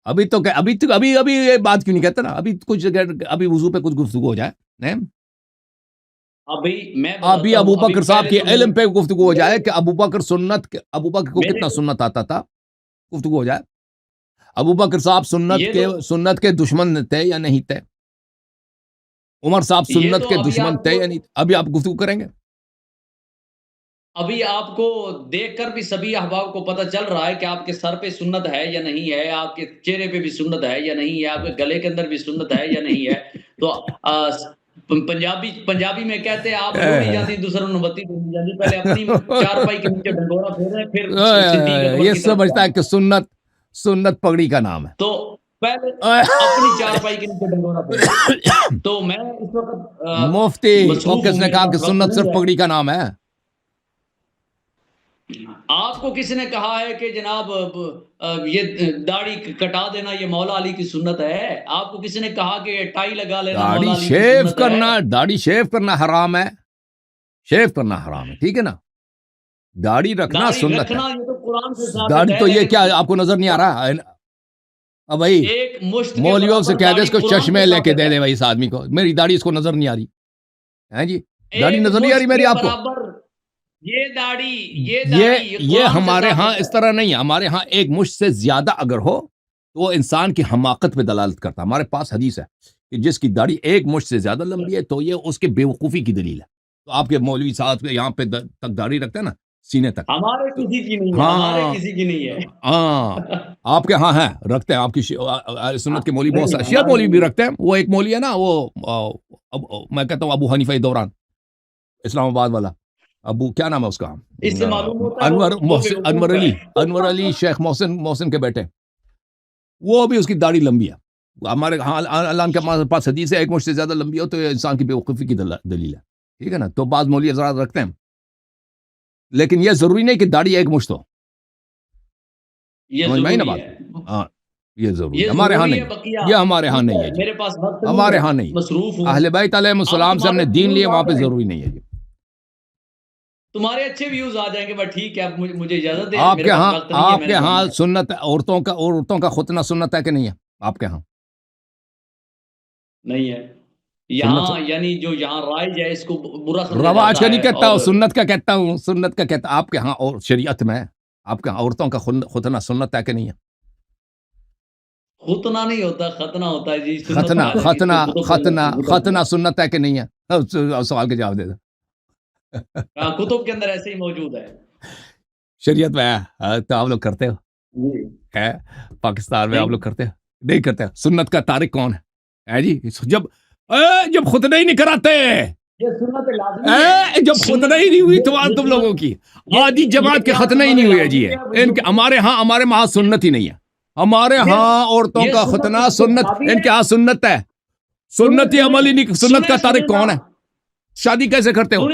ابھی یہ بات کیوں نہیں کہتے نا, ابھی وضو پہ کچھ گفتگو ہو جائے. ابھی ابو بکر صاحب کے علم پہ گفتگو ہو جائے کہ ابو بکر کو کتنا سنت آتا تھا, گفتگو ہو جائے. ابو بکر صاحب سنت کے دشمن تھے یا نہیں تھے, عمر صاحب سنت کے دشمن تھے یا نہیں, ابھی آپ گفتگو کریں گے. ابھی آپ کو دیکھ کر بھی سبھی احباب کو پتہ چل رہا ہے کہ آپ کے سر پہ سنت ہے یا نہیں ہے, آپ کے چہرے پہ بھی سنت ہے یا نہیں ہے, آپ کے گلے کے اندر بھی سنت ہے یا نہیں ہے. تو پنجابی میں کہتے ہیں آپ روڑی جاتی دوسروں نے بتی نہیں جاتی, پہلے اپنی چارپائی کے نیچے ڈنڈورا پھیرے پھر یہ سمجھتا ہے کہ سنت پگڑی کا نام ہے. تو پہلے اپنی چارپائی کے نیچے ڈنڈورا پھیرے. تو میں اس وقت مفتی کو کس نے کہا کہ سنت صرف پگڑی کا نام ہے؟ آپ کو کس نے کہا ہے کہ جناب یہ داڑھی کٹا دینا یہ مولا علی کی سنت ہے؟ آپ کو کس نے کہا کہ ٹائی لگا لینا مولا علی کی سنت ہے؟ داڑھی شیو کرنا حرام ہے, شیو کرنا حرام ہے, ٹھیک ہے نا. داڑھی رکھنا سنت ہے. داڑھی تو یہ کیا آپ کو نظر نہیں آ رہا ہے؟ اب بھائی مولویوں سے کہہ دے اس کو چشمے لے کے دے دے بھائی اس آدمی کو, میری داڑھی اس کو نظر نہیں آ رہی ہے جی, داڑھی نظر نہیں آ رہی میری آپ کو. یہ ہمارے ہاں اس طرح نہیں ہے. ہمارے ہاں ایک مشت سے زیادہ اگر ہو تو وہ انسان کی حماقت پہ دلالت کرتا ہے. ہمارے پاس حدیث ہے کہ جس کی داڑھی ایک مشت سے زیادہ لمبی ہے تو یہ اس کے بے وقوفی کی دلیل ہے. تو آپ کے مولوی صاحب یہاں پہ تک داڑھی رکھتے ہیں نا, سینے تک. ہمارے کسی کی نہیں ہے, ہمارے کسی کی نہیں ہے. ہاں آپ کے ہاں ہیں, رکھتے ہیں. آپ کی سنت کے مولوی بہت سارے شیعہ مولوی بھی رکھتے ہیں. وہ ایک مولوی ہے نا, وہ میں کہتا ہوں ابو حنیفہ دوران, اسلام آباد والا. ابو کیا نام ہے اس کا, انور علی شیخ محسن کے بیٹے, وہ بھی اس کی داڑھی لمبی ہے. ہمارے اللہ کے پاس حدیث ہے ایک مشت سے زیادہ لمبی ہو تو یہ انسان کی بے وقوفی کی دلیل ہے, ٹھیک ہے نا. تو بعض مولوی حضرات رکھتے ہیں, لیکن یہ ضروری نہیں کہ داڑھی ایک مشت ہو. سمجھ میں نا بات, ہاں یہ ضروری ہے. ہمارے ہاں نہیں, یہ ہمارے ہاں نہیں ہے جی, ہمارے ہاں نہیں. اہل بیت علیہ السلام سے ہم نے دین لیے, وہاں پہ ضروری نہیں ہے جی. تمہارے اچھے ویوز آ جائیں گے, بٹ ٹھیک ہے, مجھے اجازت دیں. آپ کے ہاں سنت عورتوں کا ختنہ سنت ہے کہ نہیں ہے آپ کے ہاں؟ نہیں ہے یہاں, یعنی جو یہاں رائج ہے اس کو برا سمجھا رواج کا جاتا نہیں ہے. کہتا ہوں, سنت کا کہتا ہوں, سنت کا کہتا. آپ کے ہاں اور شریعت میں آپ کے ہاں عورتوں کا ختنہ سنت ہے کہ نہیں ہے؟ خطنا نہیں ہوتا، ختنا ہوتا ہے جی. سنت ختنہ ہے، ختنہ اس کو ختنہ کتب ختنہ سنت ہے کہ نہیں ہے؟ سوال کے جواب دے دو. ہاں، کتب کے اندر ایسے ہی موجود ہے. شریعت میں ہے تو آپ لوگ کرتے ہو؟ جی ہے پاکستان میں آپ نہیں لوگ کرتے ہو؟ نہیں کرتے. سنت کا تارک کون ہے جی؟ جب خطبہ ہی نہیں کراتے، یہ سنت لازمی ہے. جب خطبہ ہی نہیں ہوئی تو آج تم لوگوں کی آدھی جماعت کے ختنہ ہی نہیں ہوئی ہے جی. ان کے ہمارے ہاں سنت ہی نہیں ہے. ہمارے ہاں عورتوں کا ختنہ سنت، ان کے ہاں سنت ہے. سنت ہی عمل ہی نہیں. سنت کا تارک کون ہے؟ شادی کیسے کرتے ہو؟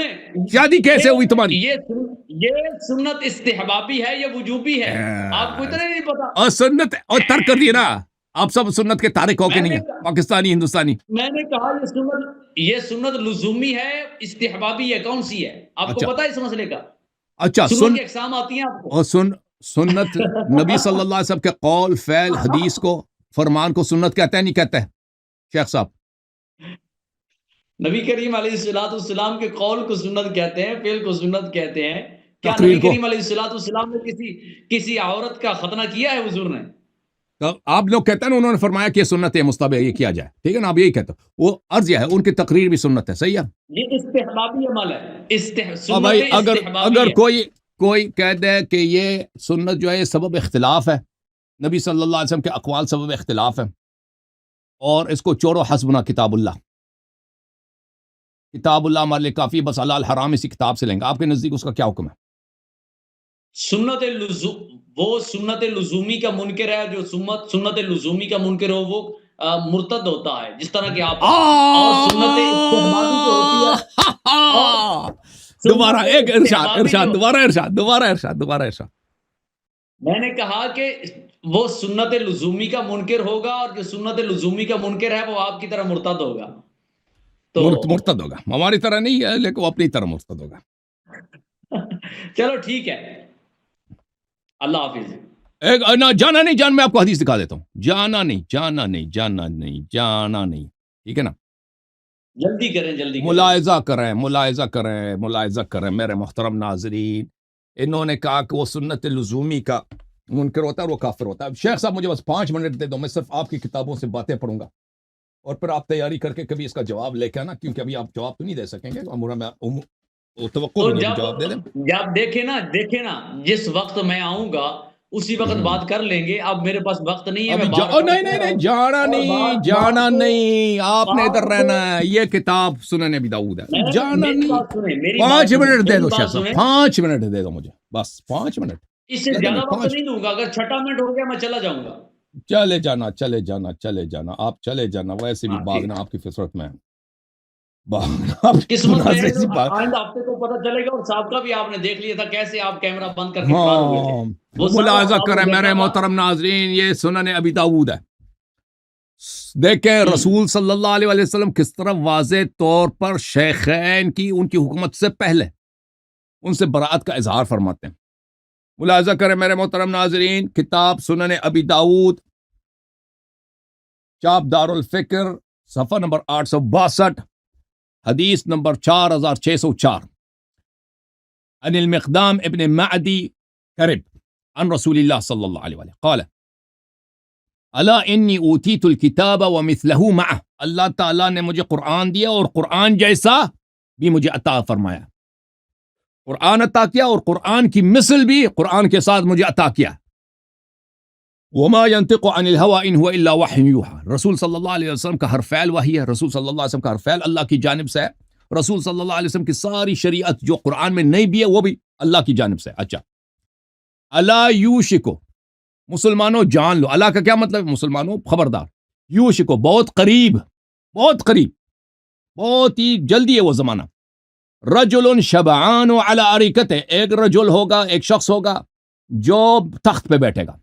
شادی کیسے ہوئی تمہاری؟ یہ سنت استحبابی ہے، یہ وجوبی ہے. آپ کو اتنا ہی نہیں پتا. اور سنت اور ترک کر دیے نا. آپ سب سنت کے تارک ہو کے نہیں ہے، پاکستانی ہندوستانی. میں نے کہا یہ سنت لزومی ہے، استحبابی ہے. کون سی ہے آپ کو پتا ہے اس مسئلے کا؟ اچھا سنت کی اقسام آتی ہیں آپ کو. اور سنت نبی صلی اللہ علیہ وسلم کے قول، فعل، حدیث کو، فرمان کو سنت کہتے ہیں نہیں کہتے ہیں شیخ صاحب؟ نبی کریم علیہ الصلوۃ والسلام کے قول کو سنت کہتے ہیں، فعل کو سنت کہتے ہیں. کیا تقریر نبی کو کریم علیہ الصلوۃ والسلام نے کسی عورت کا ختنہ کیا ہے حضور نے؟ تو آپ لوگ کہتے ہیں نا انہوں نے فرمایا کہ یہ سنت ہے، مستحب ہے، یہ کیا جائے. ٹھیک ہے نا، آپ یہی کہتے ہو. وہ عرض یہ ہے ان کی تقریر بھی سنت ہے. صحیح ہے. یہ استحبابی عمل ہے. اور بھائی سنت اگر استحبابی ہے. کوئی کہہ دے کہ یہ سنت جو ہے یہ سبب اختلاف ہے، نبی صلی اللہ علیہ وسلم کے اقوال سبب اختلاف ہے، اور اس کو چور و حسبنا کتاب اللہ ہمارے لیے کافی، بس حلال حرام اسی کتاب سے لیں گے. آپ کے نزدیک اس کا کیا حکم ہے؟ وہ سنت لزومی کا منکر ہے. جو سنت لزومی کا منکر ہو وہ مرتد ہوتا ہے، جس طرح کہ آپ. اور سنت استحبابی جو ہوتی ہے، دوبارہ ایک ارشاد. میں نے کہا کہ وہ سنت لزومی کا منکر ہوگا، اور جو سنت لزومی کا منکر ہے وہ آپ کی طرح مرتد ہوگا. تو مرتد ہوگا. ہماری طرح نہیں ہے، لیکن وہ اپنی طرح مرتد ہوگا. چلو ٹھیک ہے، اللہ حافظ. جانا نہیں، میں آپ کو حدیث دکھا دیتا ہوں. جانا نہیں. ٹھیک ہے نا. جلدی کریں. ملاحظہ کریں میرے محترم ناظرین. انہوں نے کہا کہ وہ سنت لزومی کا منکر ہوتا ہے اور وہ کافر ہوتا ہے. شیخ صاحب مجھے بس 5 منٹ دے دو، میں صرف آپ کی کتابوں سے باتیں پڑھوں گا، اور پھر آپ تیاری کر کے کبھی اس کا جواب لے کے آنا، کیونکہ ابھی آپ جواب تو نہیں دے سکیں گے. میں توقع بھی نہیں جواب دے دیں. جب دیکھیں نا جس وقت میں آؤں گا اسی وقت بات کر لیں گے. اب میرے پاس وقت نہیں ہے. نہیں، جانا نہیں. آپ نے ادھر رہنا ہے. یہ کتاب سنن ابی داؤد ہے. جانا نہیں. 5 منٹ دے دو شیخ صاحب، 5 منٹ دے دو مجھے، بس 5 منٹ. اس سے زیادہ وقت نہیں دوں گا. اگر 6 منٹ ہو گیا میں چلا جاؤں گا. چلے جانا. آپ چلے جانا. ویسے بھی بھاگنا آپ کی فطرت میں ہے. قسمت آئندہ ہفتے کو پتہ چلے گا. اور صاحب کا بھی آپ نے دیکھ لیا تھا کیسے آپ کیمرہ بند کر کے فرار ہوئے تھے. ملاحظہ کریں میرے محترم ناظرین، یہ سنن ابی داؤد ہے. دیکھیں رسول صلی اللہ علیہ وسلم کس طرح واضح طور پر شیخین کی ان کی حکومت سے پہلے ان سے برات کا اظہار فرماتے ہیں. ملاحظہ کریں میرے محترم ناظرین، کتاب سنن ابی داؤد، چاپ دار الفکر، صفحہ نمبر 862، حدیث نمبر 4604. عن المقدام ابن معدی کرب عن رسول اللہ صلی اللہ علیہ وسلم قال الا انی اوتیت الکتاب ومثلہ معہ. اللہ تعالیٰ نے مجھے قرآن دیا اور قرآن جیسا بھی مجھے عطا فرمایا. قرآن عطا کیا اور قرآن کی مثل بھی قرآن کے ساتھ مجھے عطا کیا. وما ينطق عن الهوى ان هو الا وحی یوحى. رسول صلی اللہ علیہ وسلم کا ہر فعل وحی ہے. رسول صلی اللہ علیہ وسلم کا ہر فعل اللہ کی جانب سے ہے. رسول صلی اللہ علیہ وسلم کی ساری شریعت جو قرآن میں نہیں بھی ہے وہ بھی اللہ کی جانب سے. اچھا، الا یوشکو، مسلمانوں جان لو. اللہ کا کیا مطلب ہے؟ مسلمانوں خبردار. یوشکو بہت قریب، بہت ہی جلدی ہے وہ زمانہ. رجل شبعان علی ارکتہ، ایک رجل ہوگا، ایک شخص ہوگا جو تخت پہ بیٹھے گا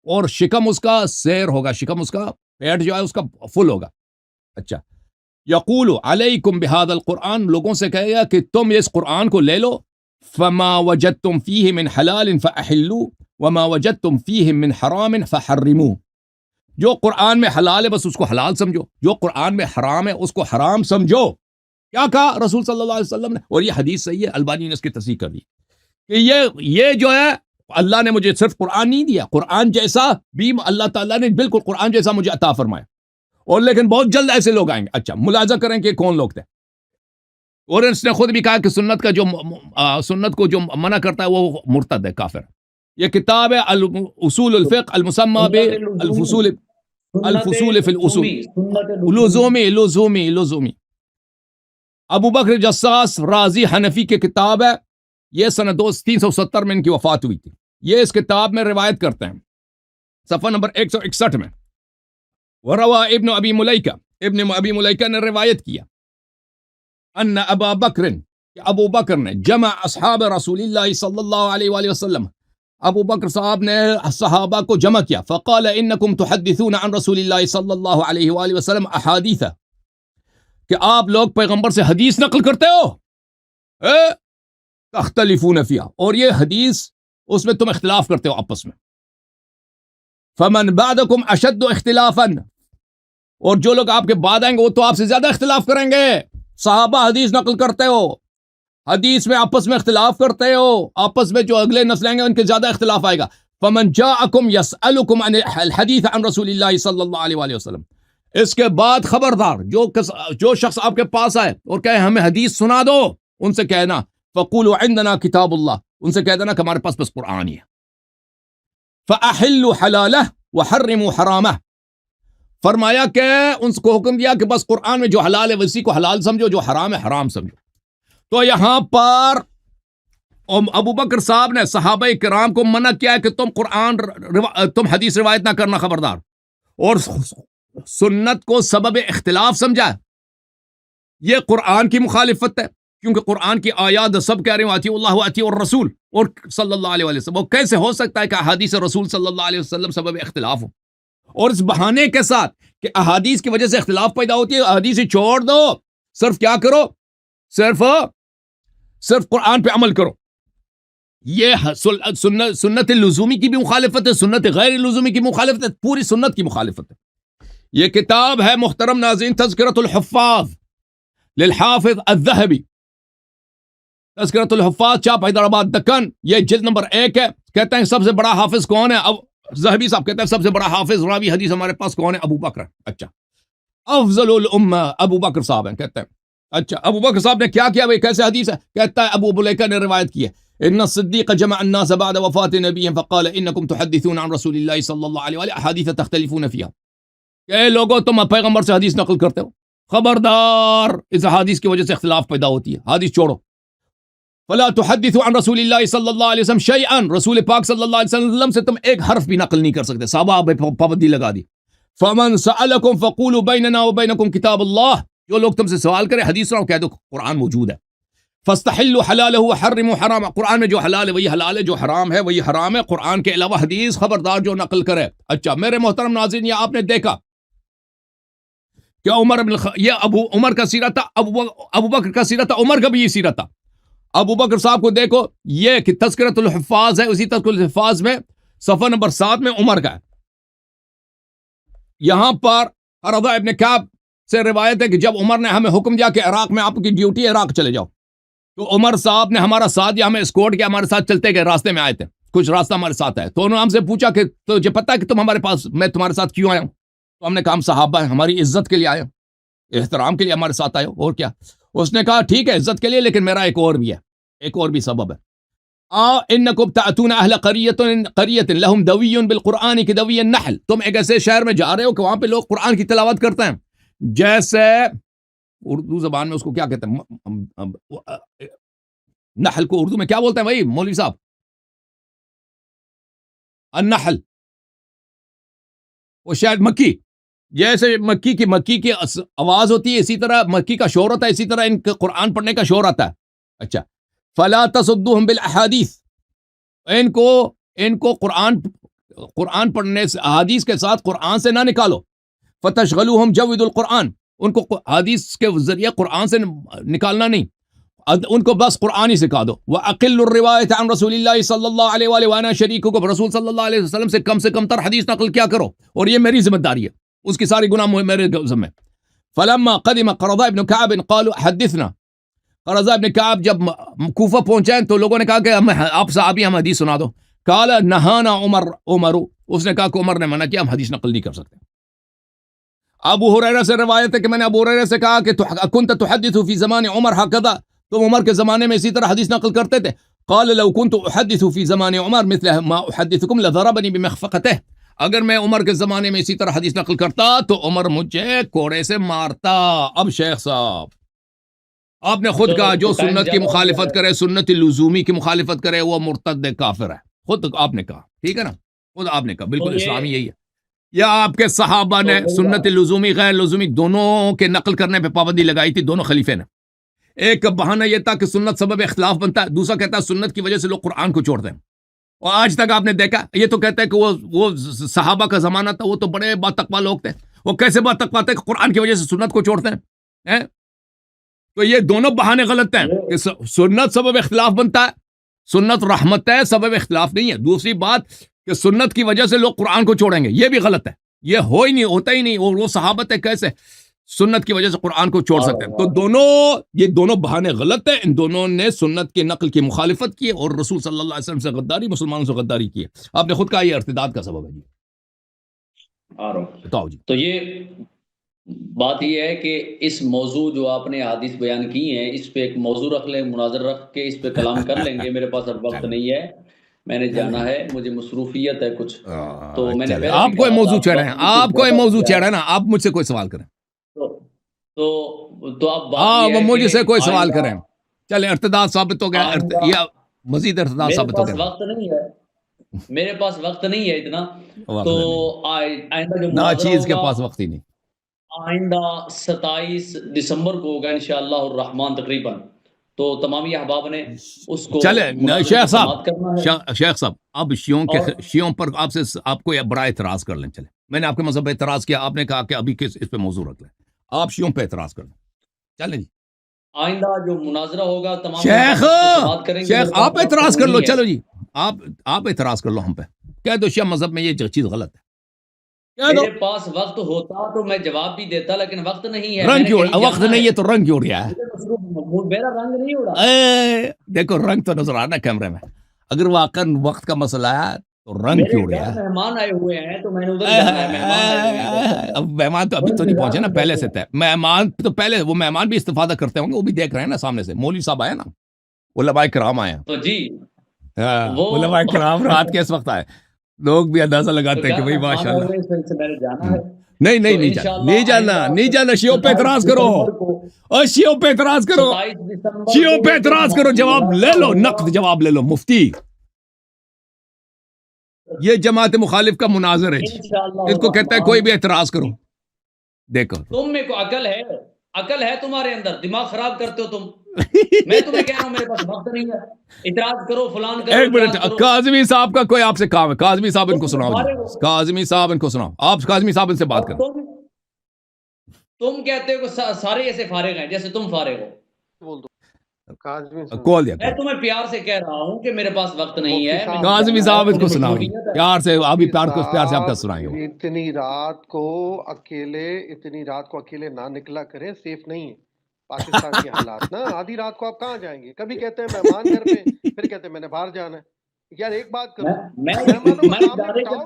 اور شکم اس کا سیر ہوگا، شکم اس کا پیٹ جو ہے اس کا فل ہوگا. اچھا، یقول علیکم بہذا القرآن، لوگوں سے کہے گا کہ تم اس قرآن کو لے لو. فما وجدتم فیہ من حلال فاحلوا وما وجدتم فیہ من حرام فحرموا. جو قرآن میں حلال ہے بس اس کو حلال سمجھو، جو قرآن میں حرام ہے اس کو حرام سمجھو. کیا کہا رسول صلی اللہ علیہ وسلم نے؟ اور یہ حدیث صحیح ہے، البانی نے اس کی تصحیح کر دی کہ یہ جو ہے اللہ نے مجھے صرف قرآن نہیں دیا, قرآن جیسا بھی اللہ تعالیٰ نے بالکل قرآن جیسا مجھے عطا فرمایا. اور لیکن بہت جلد ایسے لوگ آئیں گے. اچھا ملاحظہ کریں کہ کون لوگ تھے. اور اس نے خود بھی کہا کہ سنت کا جو سنت کو جو منع کرتا ہے وہ مرتد ہے, کافر. یہ کتاب ہے اصول الفقہ المسمى بالفصول الفصول فی الاصول, لزومی. ابو بکر جساس رازی حنفی کی کتاب ہے, یہ سنہ 370 میں ان کی وفات ہوئی تھی. یہ اس کتاب میں روایت کرتے ہیں صفحہ نمبر 161 میں. وروا ابن ابی ملیکہ نے روایت کیا ان ابا بکر, ابو بکر نے جمع اصحاب رسول اللہ صلی اللہ علیہ وآلہ وسلم, ابو بکر صاحب نے صحابہ کو جمع کیا. فقال انکم تحدثون عن رسول اللہ صلی اللہ علیہ وآلہ وسلم احادیث, کہ آپ لوگ پیغمبر سے حدیث نقل کرتے ہو, تختلفون فیہا, اور یہ حدیث اس میں تم اختلاف کرتے ہو آپس میں. فمن بعدکم اشد اختلافا, اور جو لوگ آپ کے بعد آئیں گے وہ تو آپ سے زیادہ اختلاف کریں گے. صحابہ حدیث نقل کرتے ہو, حدیث میں آپس میں اختلاف کرتے ہو, آپس میں جو اگلے نسل آئیں گے ان کے زیادہ اختلاف آئے گا. فمن جاءکم یسألکم عن الحدیث عن رسول اللہ صلی اللہ علیہ وآلہ وسلم, اس کے بعد خبردار جو شخص آپ کے پاس آئے اور کہے ہمیں حدیث سنا دو, ان سے کہنا فقولوا عندنا کتاب اللہ, ان سے کہہ دینا کہ ہمارے پاس بس قرآن ہی ہے. فأحلوا حلالہ وحرموا حرامہ, فرمایا کہ ان کو حکم دیا کہ بس قرآن میں جو حلال ہے اسی کو حلال سمجھو, جو حرام ہے حرام سمجھو. تو یہاں پر ابو بکر صاحب نے صحابہ کرام کو منع کیا ہے کہ تم حدیث روایت نہ کرنا, خبردار. اور سنت کو سبب اختلاف سمجھا, یہ قرآن کی مخالفت ہے, کیونکہ قرآن کی آیات سب کہہ رہے ہیں اطیعوا اللہ واطیعوا الرسول اور صلی اللہ علیہ وسلم. وہ کیسے ہو سکتا ہے کہ احادیث رسول صلی اللہ علیہ وسلم سبب اختلاف ہو, اور اس بہانے کے ساتھ کہ احادیث کی وجہ سے اختلاف پیدا ہوتی ہے, احادیث چھوڑ دو, صرف کیا کرو, صرف قرآن پہ عمل کرو. یہ سنت لزومی کی بھی مخالفت ہے, سنت غیر لزومی کی مخالفت ہے, پوری سنت کی مخالفت ہے. یہ کتاب ہے محترم ناظرین تذکرۃ الحفاظ للحافظ الذہبی, تذکرۃ الحفاظ, چھاپ حیدرآباد دکن, یہ جلد نمبر 1 ہے. کہتے ہیں سب سے بڑا حافظ کون ہے, ذہبی صاحب کہتے ہیں سب سے بڑا حافظ راوی حدیث ہمارے پاس کون ہے, ابو بکر. اچھا افضل الامہ ابو بکر صاحب ہیں, کہتے ہیں. اچھا ابو بکر صاحب نے کیا کیا بھائی, کیسے حدیث ہے, کہتا ہے ابو ملیکہ نے روایت کی ہے ان الصدیق جمع الناس بعد وفات نبیهم فقال انکم تحدثون عن رسول اللہ صلی اللہ علیہ وآلہ احادیث تختلفون فیہا, کہ لوگوں تم پیغمبر سے حدیث نقل کرتے ہو, خبردار اس حدیث کی وجہ سے اختلاف پیدا ہوتی ہے, حدیث چھوڑو. فلا تحدثوا عن رسول اللہ صلی اللہ علیہ وسلم شیئا, رسول پاک صلی اللہ علیہ وسلم سے تم ایک حرف بھی نقل نہیں کر سکتے. صحابہ پابندی لگا دی. فمن سألکم فقولوا بیننا وبینکم کتاب اللہ, جو لوگ تم سے سوال کرے حدیث سناؤ, کہہ دو قرآن موجود ہے. فاستحلوا حلالہ وحرموا حرامہ, قرآن میں جو حلال ہے وہی حلال ہے, جو حرام ہے وہی حرام ہے, قرآن کے علاوہ حدیث خبردار جو نقل کرے. اچھا میرے محترم ناظرین, یہ آپ نے دیکھا کہ عمر یہ ابو عمر کا سیرت تھا, ابو بکر کا سیرت تھا, عمر کا بھی یہ سیرت تھا. ابو بکر صاحب کو دیکھو, یہ کہ تذکرۃ الحفاظ ہے, اسی تذکرۃ الحفاظ میں صفحہ نمبر 7 میں عمر کا ہے. یہاں پر قرظہ ابن کعب سے روایت ہے کہ جب عمر نے ہمیں حکم دیا کہ عراق میں آپ کی ڈیوٹی ہے, عراق چلے جاؤ, تو عمر صاحب نے ہمارا ساتھ دیا, ہمیں اسکورٹ کیا, ہمارے ساتھ چلتے گئے, راستے میں آئے تھے, کچھ راستہ ہمارے ساتھ ہے. تو انہوں نے ہم سے پوچھا کہ تجھے پتہ ہے کہ تم ہمارے پاس, میں تمہارے ساتھ کیوں آیا ہوں؟ تو ہم نے کہا ہم صحابہ ہیں, ہماری عزت کے لیے آئے, احترام کے لیے ہمارے ساتھ آئے, اور کیا. اس نے کہا ٹھیک ہے عزت کے لیے, لیکن میرا ایک اور بھی ہے, ایک اور بھی سبب ہے. انکم تأتون اہل قریۃ لہم دوی بالقرآن کدوی النحل, تم ایک ایسے شہر میں جا رہے ہو کہ وہاں پہ لوگ قرآن کی تلاوت کرتے ہیں, جیسے اردو زبان میں اس کو کیا کہتے ہیں, نحل کو اردو میں کیا بولتے ہیں بھائی مولوی صاحب, النحل, وہ شاید مکی, جیسے مکی کی آواز ہوتی ہے اسی طرح مکی کا شور ہوتا ہے, اسی طرح ان کے قرآن پڑھنے کا شور آتا ہے. اچھا فلا تصدوهم بالاحادیث, ان کو قرآن پڑھنے سے, احادیث کے ساتھ قرآن سے نہ نکالو. فتشغلوهم جود القرآن, ان کو حدیث کے ذریعے قرآن سے نکالنا نہیں, ان کو بس قرآن ہی سکھا دو. وَأَقِلُّ الرِّوَایَةَ عَنْ رَسُولِ اللَّهِ صلی اللہ علیہ وآلہ وَأَنَا شَرِيكُكُمْ, رسول صلی اللہ علیہ وسلم سے کم تر حدیث نقل کیا کرو, اور یہ میری ذمہ داری ہے, اس کی ساری گناہ میرے ذمہ. فلما قدم قرظہ ابن کعب قالوا حدثنا, قرظہ ابن کعب جب کوفہ پہنچے تو لوگوں نے کہا کہ آپ صحابی ہم حدیث سنا دو. قال نہانا عمر اس نے کہا کہ عمر نے منع کیا، ہم حدیث نقل نہیں کر سکتے. ابو ہریرہ سے روایت ہے کہ میں نے ابو ہریرہ سے کہا کہ كنت تحدث في زمان عمر هكذا، تم عمر کے زمانے میں اسی طرح حدیث نقل کرتے تھے. قال لو كنت احدث في زمان عمر مثل ما احدثكم لضربني بمخفقته، اگر میں عمر کے زمانے میں اسی طرح حدیث نقل کرتا تو عمر مجھے کوڑے سے مارتا. اب شیخ صاحب آپ نے خود کہا جو سنت کی مخالفت کرے، سنت لزومی کی مخالفت کرے، وہ مرتد کافر ہے. خود آپ نے کہا، ٹھیک ہے نا، خود آپ نے کہا، بالکل اسلامی یہی ہے. یا آپ کے صحابہ نے سنت لزومی غیر لزومی دونوں کے نقل کرنے پہ پابندی لگائی تھی، دونوں خلیفے نے. ایک بہانہ یہ تھا کہ سنت سبب اختلاف بنتا ہے، دوسرا کہتا ہے سنت کی وجہ سے لوگ قرآن کو چھوڑتے ہیں. اور آج تک آپ نے دیکھا، یہ تو کہتا ہے کہ وہ صحابہ کا زمانہ تھا، وہ تو بڑے با تقویٰ لوگ تھے، وہ کیسے با تقویٰ تھے کہ قرآن کی وجہ سے سنت کو چھوڑتے ہیں. تو یہ دونوں بہانے غلط ہیں کہ سنت سبب اختلاف بنتا ہے، سنت رحمت ہے، سبب اختلاف نہیں ہے. دوسری بات کہ سنت کی وجہ سے لوگ قرآن کو چھوڑیں گے، یہ بھی غلط ہے، یہ ہوتا ہی نہیں. اور وہ صحابت ہے، کیسے سنت کی وجہ سے قرآن کو چھوڑ سکتے ہیں؟ تو یہ دونوں بہانے غلط ہیں. ان دونوں نے سنت کے نقل کی مخالفت کی اور رسول صلی اللہ علیہ وسلم سے غداری، مسلمانوں سے غداری کی ہے. آپ نے خود کہا یہ ارتداد کا سبب ہے. جی بتاؤ جی. تو یہ بات یہ ہے کہ اس موضوع جو آپ نے حدیث بیان کی ہیں، اس پہ ایک موضوع رکھ لیں، مناظر رکھ کے اس پہ کلام کر لیں گے. میرے پاس اب وقت نہیں ہے، میں نے جانا ہے، مجھے مصروفیت ہے کچھ. تو میں نے آپ کوئی موضوع چھیڑے ہیں، آپ کوئی موضوع چھیڑے نا، آپ مجھ سے کوئی سوال کریں. تو اب مجھے سے کوئی سوال کریں. چلیں ارتداد ثابت ہو گیا، یا مزید ارتداد ثابت ہو گیا. وقت نہیں ہے، میرے پاس وقت نہیں ہے اتنا. تو آئندہ جو ناچیز کے پاس وقت ہی نہیں. آئندہ 27 دسمبر کو ہوگا انشاءاللہ الرحمن تقریباً. تو تمامی احباب نے اس کو چلے. شیخ صاحب اب شیعوں پر آپ کو بڑا اعتراض کر لیں. چلے میں نے آپ کے مذہب پہ اعتراض کیا، آپ نے کہا کہ ابھی اس پہ موضوع رکھ لیں، آپ شیعوں پہ اعتراض کر لیں. چلیں جی، آئندہ جو مناظرہ ہوگا تمام شیخ آپ اعتراض کر لو. چلو جی آپ اعتراض کر لو ہم پہ، کہہ دو شیعہ مذہب میں یہ چیز غلط ہے. میرے پاس وقت ہوتا تو میں جواب بھی دیتا، لیکن وقت نہیں ہے. رنگ کیوں وقت نہیں ہے تو رنگ کیوں اڑ گیا ہے؟ میرا رنگ نہیں اڑا. دیکھو رنگ تو نظر آنا کیمرے میں. اگر واقعا وقت کا مسئلہ ہے تو رنگ کیوں اڑ گیا؟ مہمان آئے ہوئے ہیں تو میں نے ادھر جانا ہے. اب مہمان تو ابھی تو نہیں پہنچے نا، پہلے سے تھے مہمان. تو پہلے وہ مہمان بھی استفادہ کرتے ہوں گے، وہ بھی دیکھ رہے ہیں نا سامنے سے. مولوی صاحب آئے نا، علماء کرام آئے ہیں. تو جی علماء کرام رات کے اس وقت آئے، لوگ بھی اندازہ لگاتے ہیں کہ بھائی ماشاء اللہ. نہیں جانا. شیعوں پہ اعتراض کرو، اور شیعوں پہ اعتراض کرو، شیعوں پہ اعتراض کرو. جواب لے لو، نقد جواب لے لو. مفتی یہ جماعت مخالف کا مناظر ہے، اس کو کہتا ہے کوئی بھی اعتراض کرو. دیکھو تم میں کو عقل ہے تمہارے اندر، دماغ خراب کرتے ہو تم. میں تمہیں کہہ رہا ہوں میرے پاس وقت نہیں ہے. اعتراض کرو، فلان کرو. ایک منٹ، کاظمی صاحب کا کوئی آپ سے کام ہے. کاظمی صاحب ان کو سناؤ. کاظمی صاحب ان کو سناؤ. آپ کاظمی صاحب ان سے بات کریں. تم کہتے ہو کہ سارے ایسے فارغ ہیں جیسے تم فارغ ہو. کال دیا. میں تمہیں پیار سے کہہ رہا ہوں کہ میرے پاس وقت نہیں ہے. کاظمی صاحب ان کو سناؤ پیار سے. ابھی پیار سے آپ کا سنائیں گے. اتنی رات کو اکیلے نہ نکلا کریں، سیف نہیں ہے پاکستان کے حالات نا. آدھی رات کو آپ کہاں جائیں گے؟ کبھی کہتے ہیں مہمان گھر پہ، پھر کہتے ہیں میں نے باہر جانا ہے. یار ایک بات کرو،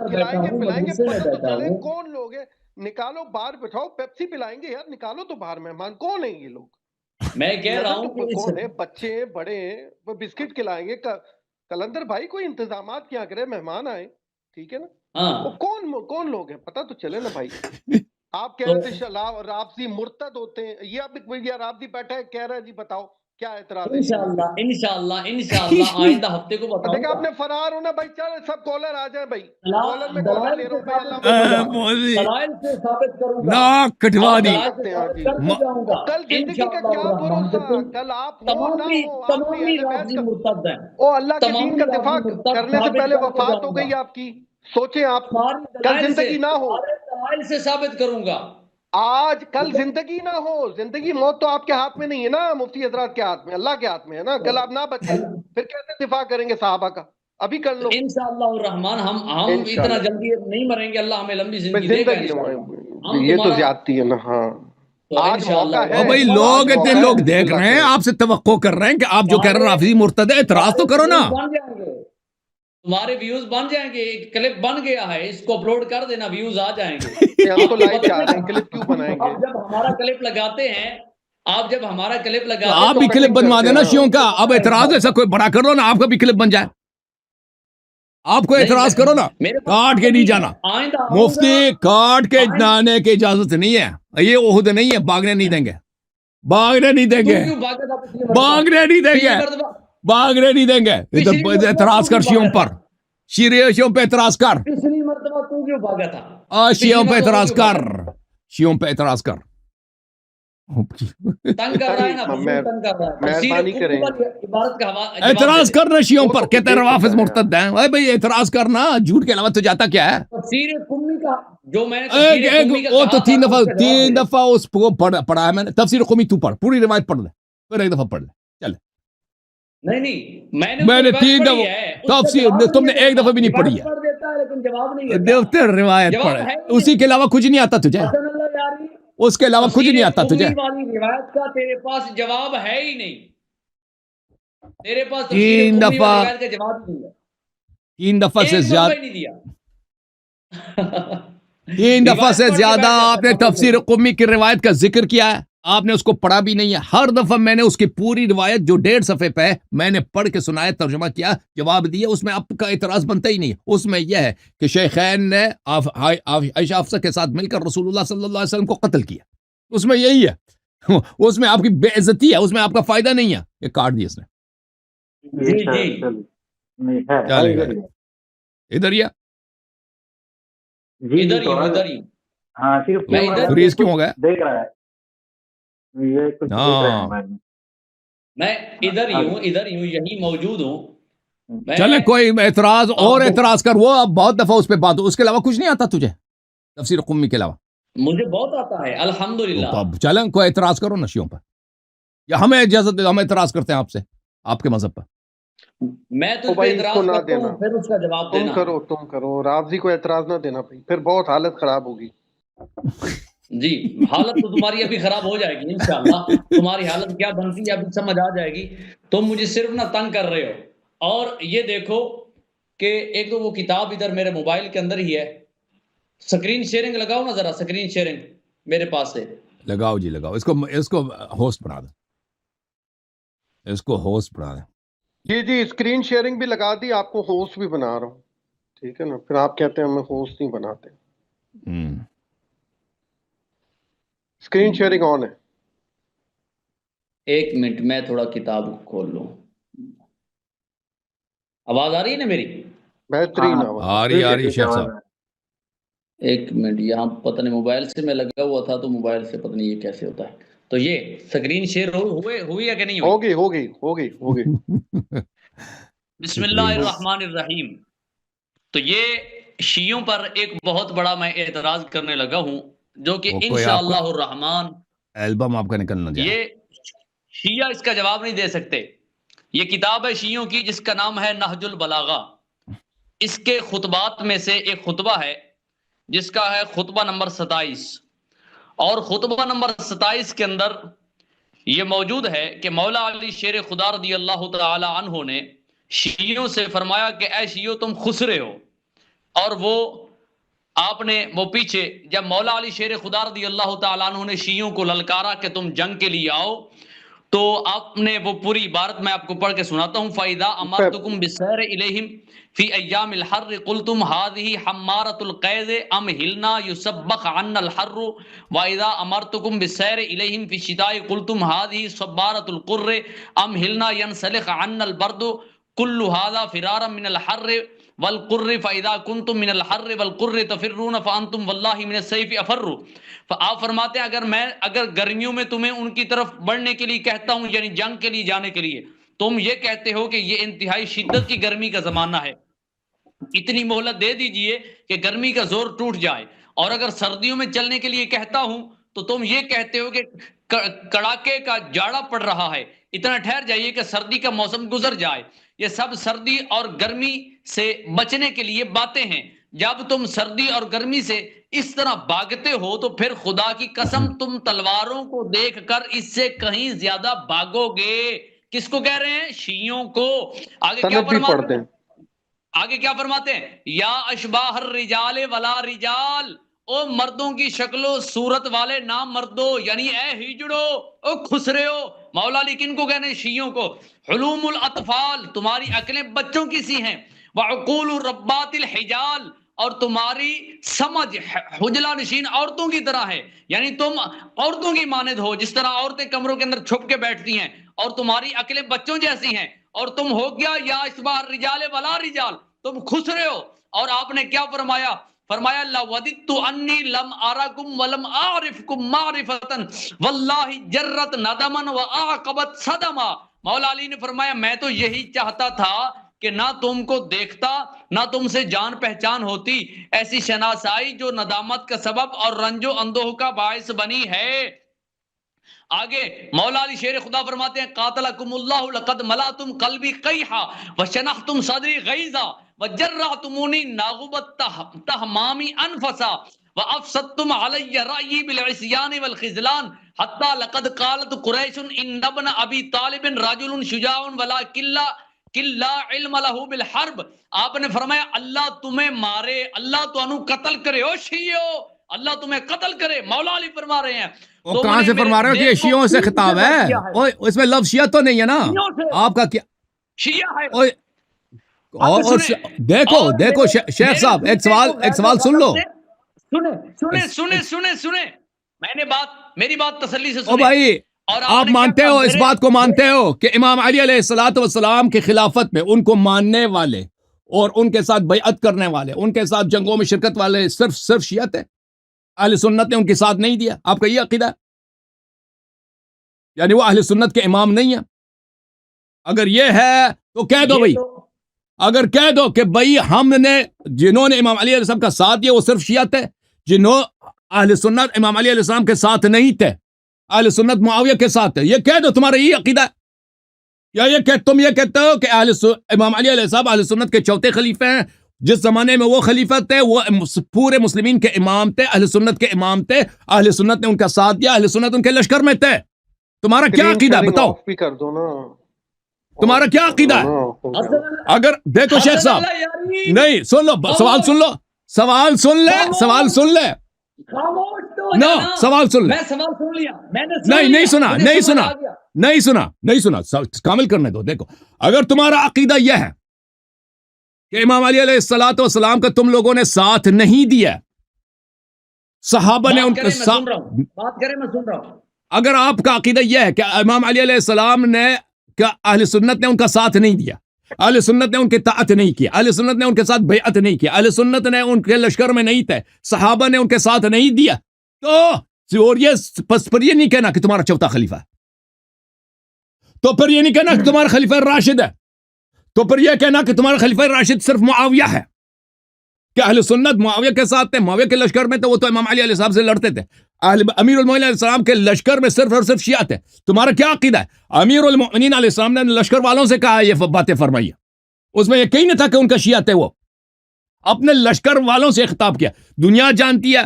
کھلائیں گے پلائیں گے، پتہ تو چلے کون لوگ ہیں. نکالو باہر بٹھاؤ، پیپسی پلائیں گے یار، نکالو تو باہر. مہمان کون ہیں یہ لوگ؟ میں کہہ رہا ہوں کون ہے؟ بچے ہیں، بڑے ہیں، وہ بسکٹ کھلائیں گے. کلندر بھائی کوئی انتظامات کیا کرے، مہمان آئے، ٹھیک ہے نا. وہ کون لوگ ہیں پتہ تو چلے نا بھائی. آپ کہہ رہے تھے رابضی مرتد ہوتے ہیں، یہ اب رابضی بیٹھا ہے کہہ رہا ہے. جی بتاؤ کیا اعتراض ہے؟ انشاءاللہ آئندہ ہفتے کو بتاؤں. دیکھا آپ نے فرار ہونا بھائی. چل سب کالر آ جائیں بھائی. کالر میں کالر لے رہا ہوں بھائی. دلائل سے ثابت کروں گا. نا کٹوا دی. کل زندگی کا کیا بھروسہ، کل آپ تمامی رابضی مرتد ہیں. او اللہ کے دین کا دفاع کرنے سے پہلے وفات ہو گئی آپ کی. سوچیں آپ، کل زندگی نہ ہو. دلائل سے ثابت کروں گا. آج کل زندگی نہ ہو. زندگی موت تو آپ کے ہاتھ میں نہیں ہے نا، مفتی حضرات کے ہاتھ میں، اللہ کے ہاتھ میں ہے نا. کل آپ نہ بچیں پھر کیسے دفاع کریں گے صحابہ کا؟ ابھی کر لو انشاءاللہ الرحمن. ہم اتنا جلدی نہیں مریں گے، اللہ ہمیں لمبی زندگی دے گا. یہ تو زیادتی ہے نا. ہاں آج موقع ہے بھائی. لوگ اتنے لوگ دیکھ رہے ہیں، آپ سے توقع کر رہے ہیں کہ آپ جو کہہ رہے ہیں رافضی مرتد ہے، اعتراض تو کرو نا. تمہارے ویوز بن جائیں گے, ایک کلپ بن گیا ہے, اس کو اپلوڈ کر دینا, ویوز آ جائیں گے. ہم تو لائک چاہ رہے ہیں, کلپ کیوں بنائیں گے؟ اب جب ہمارا کلپ لگاتے ہیں, آپ جب ہمارا کلپ تو لگاتے ہیں آپ تو بھی کلپ بنوا دینا شیوں کا. آپ اب اعتراض ایسا کوئی بڑا کر لو نا, آپ کا بھی کلپ بن جائے. آپ کو اعتراض کرو نا, کاٹ کے نہیں جانا. مفتی کاٹ کے جانے کی اجازت نہیں ہے, یہ عہد نہیں ہے, بھاگنے نہیں دیں گے, بھاگنے نہیں دیں گے, بھاگنے نہیں دیں گے, بھاگنے نہیں دیں گے. ادھر اعتراض کر شیوں پر, شیوں پہ اعتراض کر, پچھلی مرتبہ تو کیوں بھاگا تھا؟ شیوں پہ اعتراض کر, شیوں پہ اعتراض کر. تنگ کر رہا ہے نا, تنگ کر رہا ہے. مہربانی کریں, عبارت کا حوالہ اعتراض کرنا شیوں پر, وہ تو کہتے ہیں دیکھ روافظ چکا ہے مرتد ہیں. اے بھائی اعتراض کرنا, جھوٹ کے علاوہ تو جاتا کیا ہے؟ تفسیر قمی کا جو میں نے تفسیر قمی کا وہ تو کہا تھا, اس کا جواب تین دے. دفعہ اس کو پڑھا ہے میں نے. تفسیر قمی تو پڑھ, پوری روایت پڑھ لے, پھر ایک دفعہ پڑھ لے. چل نہیں, میں میں نے نے تین پڑھی دفعہ ہے, اس کا تفسیر, جواب تم نے نہیں ایک دفعہ بھی نہیں دیتا. پڑھی ہے. روایت پڑھ دیتا ہے لیکن جواب نہیں دیتا. دیکھتے روایت جواب پڑھے, ہے ہی اسی نہیں. کے علاوہ کچھ نہیں آتا تجھے, حسن اللہ یاری, اس کے علاوہ کچھ نہیں آتا تجھے. تفسیر قمی والی روایت کا تیرے پاس جواب ہے ہی نہیں. تیرے پاس تفسیر تین قمی والی دفعہ, روایت کا جواب نہیں ہے. تین دفعہ سے ایک زیادہ, مرتبہ ہی نہیں دیا. تین دفعہ روایت سے پڑھ کے زیادہ بیٹھ جاتا آپ نے ہے. تفسیر قمی کی روایت کا ذکر کیا ہے, آپ نے اس کو پڑھا بھی نہیں ہے. ہر دفعہ میں نے اس کی پوری روایت جو 1.5 صفحے پہ ہے میں نے پڑھ کے سنایا, ترجمہ کیا, جواب دیا. اس میں آپ کا اعتراض بنتا ہی نہیں. اس میں یہ ہے کہ شیخین نے عائشہ حفصہ کے ساتھ مل کر رسول اللہ صلی اللہ علیہ وسلم کو قتل کیا. اس میں یہی ہے, اس میں آپ کی بے عزتی ہے, اس میں آپ کا فائدہ نہیں ہے. یہ کاٹ دیا اس نے. چلے گا ادھر ہی, ادھر ہی ادھر ہی. ہاں صرف میں ادھر فریز کیوں ہو گیا؟ دیکھ رہا ہے, یہ کچھ دیکھ رہے ہیں. میں ادھر ہی ہوں, ادھر ہی ہوں, یہی موجود ہوں. چلے کوئی اعتراض اور اعتراض کر, وہ اب بہت دفعہ اس پہ بات ہو, اس کے علاوہ کچھ نہیں آتا تجھے تفسیر قمی کے علاوہ؟ مجھے بہت آتا ہے الحمدللہ. اب چلیں کوئی اعتراض کرو نشیوں پر, یا ہمیں اجازت دے, ہم اعتراض کرتے ہیں آپ سے, آپ کے مذہب پر. میں تجھ پہ اعتراض کرتا ہوں, پھر اس کا جواب دینا. تم کرو, رافضی کو اعتراض نہ دینا بھائی, پھر بہت حالت خراب ہوگی. جی, حالت تو تمہاری ابھی خراب ہو جائے گی انشاءاللہ. تمہاری حالت کیا بنتی ہے ابھی سمجھ آ جائے گی. تم مجھے صرف نہ تنگ کر رہے ہو. اور یہ دیکھو کہ ایک تو وہ کتاب ادھر میرے موبائل کے اندر ہی ہے. سکرین شیئرنگ لگاؤ نا ذرا, سکرین شیئرنگ میرے پاس سے لگاؤ جی لگاؤ, اس کو ہوسٹ بنا دیں, اس کو ہوسٹ بنا دیں. جی اسکرین شیئرنگ بھی لگا دی, آپ کو ہوسٹ بھی بنا رہا ہوں, ٹھیک ہے نا. پھر آپ کہتے ہیں ہمیں ہوسٹ نہیں بناتے. اسکرین شیئرنگ آن ہے. ایک منٹ میں تھوڑا کتاب کھول لوں. آواز آ رہی ہے نا میری؟ بہترین آ رہی شیخ صاحب. ایک منٹ, یہاں پتہ نہیں موبائل سے میں لگا ہوا تھا تو موبائل سے پتہ نہیں یہ کیسے ہوتا ہے. تو یہ سکرین شیئر ہوئی ہے کہ نہیں ہو گئی. بسم اللہ الرحمن الرحیم. تو یہ شیعوں پر ایک بہت بڑا میں اعتراض کرنے لگا ہوں, جو کہ انشاءاللہ الرحمن البم آپ کا نکلنا جائے. یہ شیعہ اس کا جواب نہیں دے سکتے. یہ کتاب ہے شیعوں کی جس کا نام ہے نہج البلاغہ. اس کے خطبات میں سے ایک خطبہ ہے جس کا ہے خطبہ نمبر 27, اور خطبہ نمبر 27 کے اندر یہ موجود ہے کہ مولا علی شیر خدا رضی اللہ تعالی عنہ نے شیعوں سے فرمایا کہ اے شیعوں تم خسرے ہو. اور وہ آپ نے وہ پیچھے جب مولا علی شیر خدا رضی اللہ تعالیٰ عنہ نے شیعوں کو للکارا کہ تم جنگ کے لیے آؤ, تو آپ نے وہ پوری عبارت میں آپ کو پڑھ کے سناتا ہوں. فَإِذَا أَمَرْتُكُمْ بِالسَّيْرِ إِلَيْهِمْ فِي أَيَّامِ الْحَرِّ قُلْتُمْ هَذِهِ حَمَّارَةُ الْقَيْدِ أَمْ هِلْنَا يُسَبَّخْ عَنَّا الْحَرُّ وَإِذَا أَمَرْتُكُمْ بِالسَّيْرِ إِلَيْهِمْ فِي الشِّتَاءِ قُلْتُمْ هَذِهِ صَبَّارَةُ الْقُرِّ أَمْ هِلْنَا يَنْسَلِخْ عَنَّا الْبَرْدُ كُلُّ هَذَا فِرَارًا مِنَ الْحَرِّ والقر فاذا کنتم من الحر والقر تفرون فانتم والله من السيف افر. آپ فرماتے ہیں اگر گرمیوں میں تمہیں ان کی طرف بڑھنے کے لیے کہتا ہوں, یعنی جنگ کے لیے جانے کے لیے, تم یہ کہتے ہو کہ یہ انتہائی شدت کی گرمی کا زمانہ ہے, اتنی مہلت دے دیجئے کہ گرمی کا زور ٹوٹ جائے. اور اگر سردیوں میں چلنے کے لیے کہتا ہوں تو تم یہ کہتے ہو کہ کڑاکے کا جاڑا پڑ رہا ہے, اتنا ٹھہر جائیے کہ سردی کا موسم گزر جائے. یہ سب سردی اور گرمی سے بچنے کے لیے باتیں ہیں. جب تم سردی اور گرمی سے اس طرح بھاگتے ہو تو پھر خدا کی قسم تم تلواروں کو دیکھ کر اس سے کہیں زیادہ بھاگو گے. کس کو کہہ رہے ہیں؟ شیعوں کو. آگے کیا فرماتے ہیں؟ آگے کیا فرماتے ہیں؟ یا اشباہ الرجال ولا رجال، او مردوں کی شکل و صورت والے نام مردو، یعنی اے ہجڑو، او خسرے ہو۔ مولا علی کن کو کہنے ہیں؟ شیعوں کو۔ حلوم الاطفال، تمہاری عقلیں بچوں کی سی ہیں۔ وعقول ربات الحجال، اور تمہاری سمجھ حجلہ نشین عورتوں کی طرح ہے، یعنی تم عورتوں کی مانند ہو، جس طرح عورتیں کمروں کے اندر چھپ کے بیٹھتی ہیں، اور تمہاری عقلیں بچوں جیسی ہیں، اور تم ہو گیا یا اشباہ الرجال ولا رجال، تم خسرے ہو۔ اور آپ نے کیا فرمایا؟ فرمایا لَوَدِدْتُ أَنِّي لَمْ أَرَكُمْ وَلَمْ أَعْرِفْكُمْ مَعْرِفَةً وَاللَّهِ جَرَّتْ نَدَمًا وَأَعْقَبَتْ صَدَمًا۔ مولا علی نے فرمایا میں تو یہی چاہتا تھا کہ نہ تم کو دیکھتا، نہ تم سے جان پہچان ہوتی، ایسی شناسائی جو ندامت کا سبب اور رنج و اندوہ کا باعث بنی ہے۔ آگے مولا علی شیر خدا فرماتے ہیں قاتلکم اللہ لقد ملاتم قلبی قیحا وشنحتم صدری غیظا وجرعتمونی ناغبت تہمامی انفسا وافسدتم علی رأیی بالعصیان والخذلان حتی لقد قالت قریش ان ابن ابی طالب رجل شجاع ولکن لا علم له بالحرب۔ آپ نے فرمایا اللہ تمہیں مارے، اللہ تو انو قتل کرے، او شیعو اللہ تمہیں قتل کرے۔ مولا علی فرما رہے ہیں وہ کہاں سے فرما رہے ہو کہ یہ شیعوں سے خطاب ہے؟ اس میں لفظ شیعہ تو نہیں ہے نا، آپ کا کیا شیعہ ہے؟ اور دیکھو شیخ صاحب ایک سوال سن لو۔ سنیں میں نے میری بات تسلی سے او بھائی آپ مانتے ہو، اس بات کو مانتے ہو کہ امام علی علیہ السلام کی خلافت میں ان کو ماننے والے اور ان کے ساتھ بیعت کرنے والے، ان کے ساتھ جنگوں میں شرکت والے صرف شیعہ تھے، اہل سنت نے ان کے ساتھ نہیں دیا؟ آپ کا یہ عقیدہ ہے؟ یعنی وہ اہل سنت کے امام نہیں ہیں؟ اگر یہ ہے تو کہہ دو بھائی، اگر کہہ دو کہ بھائی ہم نے جنہوں نے امام علی علیہ السلام کا ساتھ دیا وہ صرف شیعہ تھے، جنہوں اہل سنت امام علی علیہ السلام کے ساتھ نہیں تھے، اہل سنت معاویہ کے ساتھ تھے، یہ کہہ دو تمہارا یہ عقیدہ ہے؟ یا تم یہ کہتے ہو کہ امام علی علیہ السلام اہل سنت کے چوتھے خلیفہ ہیں، جس زمانے میں وہ خلیفہ تھے وہ پورے مسلمین کے امام تھے، اہل سنت کے امام تھے، اہل سنت نے ان کا ساتھ دیا، اہل سنت ان کے لشکر میں تھے؟ تمہارا کیا عقیدہ ہے بتاؤ؟ تمہارا کیا عقیدہ ہے؟ اگر دیکھو شیخ صاحب، نہیں سن لو سوال سن لو، سوال سن لے سوال سن لے نہیں سنا کامل کرنے دو۔ دیکھو اگر تمہارا عقیدہ یہ ہے کہ امام علی علیہ السلام کا تم لوگوں نے ساتھ نہیں دیا، صحابہ نے ان کے ساتھ، بات کریں میں سن رہا ہوں، اگر آپ کا عقیدہ یہ ہے کہ امام علی علیہ السلام نے کہ اہل سنت نے ان کا ساتھ نہیں دیا، اہل سنت نے ان کی طاعت نہیں کی، اہل سنت نے ان کے ساتھ بیعت نہیں کی، اہل سنت نے ان کے لشکر میں نہیں تھے، صحابہ نے ان کے ساتھ نہیں دیا، تو اور یہ پس پر یہ نہیں کہنا کہ تمہارا چوتھا خلیفہ ہے، تو پھر یہ نہیں کہنا کہ تمہارا خلیفہ راشد ہے، تو پھر یہ کہنا کہ تمہارا خلیفہ راشد صرف معاویہ ہے، کہ اہل سنت معاویہ کے ساتھ تھے، معاویہ کے لشکر میں تو وہ تو امام علی علیہ السلام سے لڑتے تھے، امیر المومنین علیہ السلام کے لشکر میں صرف اور صرف شیعہ تھے۔ تمہارا کیا عقیدہ ہے؟ امیر المومنین علیہ السلام نے لشکر والوں سے کہا یہ باتیں فرمائی، اس میں یہ کہیں نہ تھا کہ ان کا شیعہ تھے، وہ اپنے لشکر والوں سے خطاب کیا۔ دنیا جانتی ہے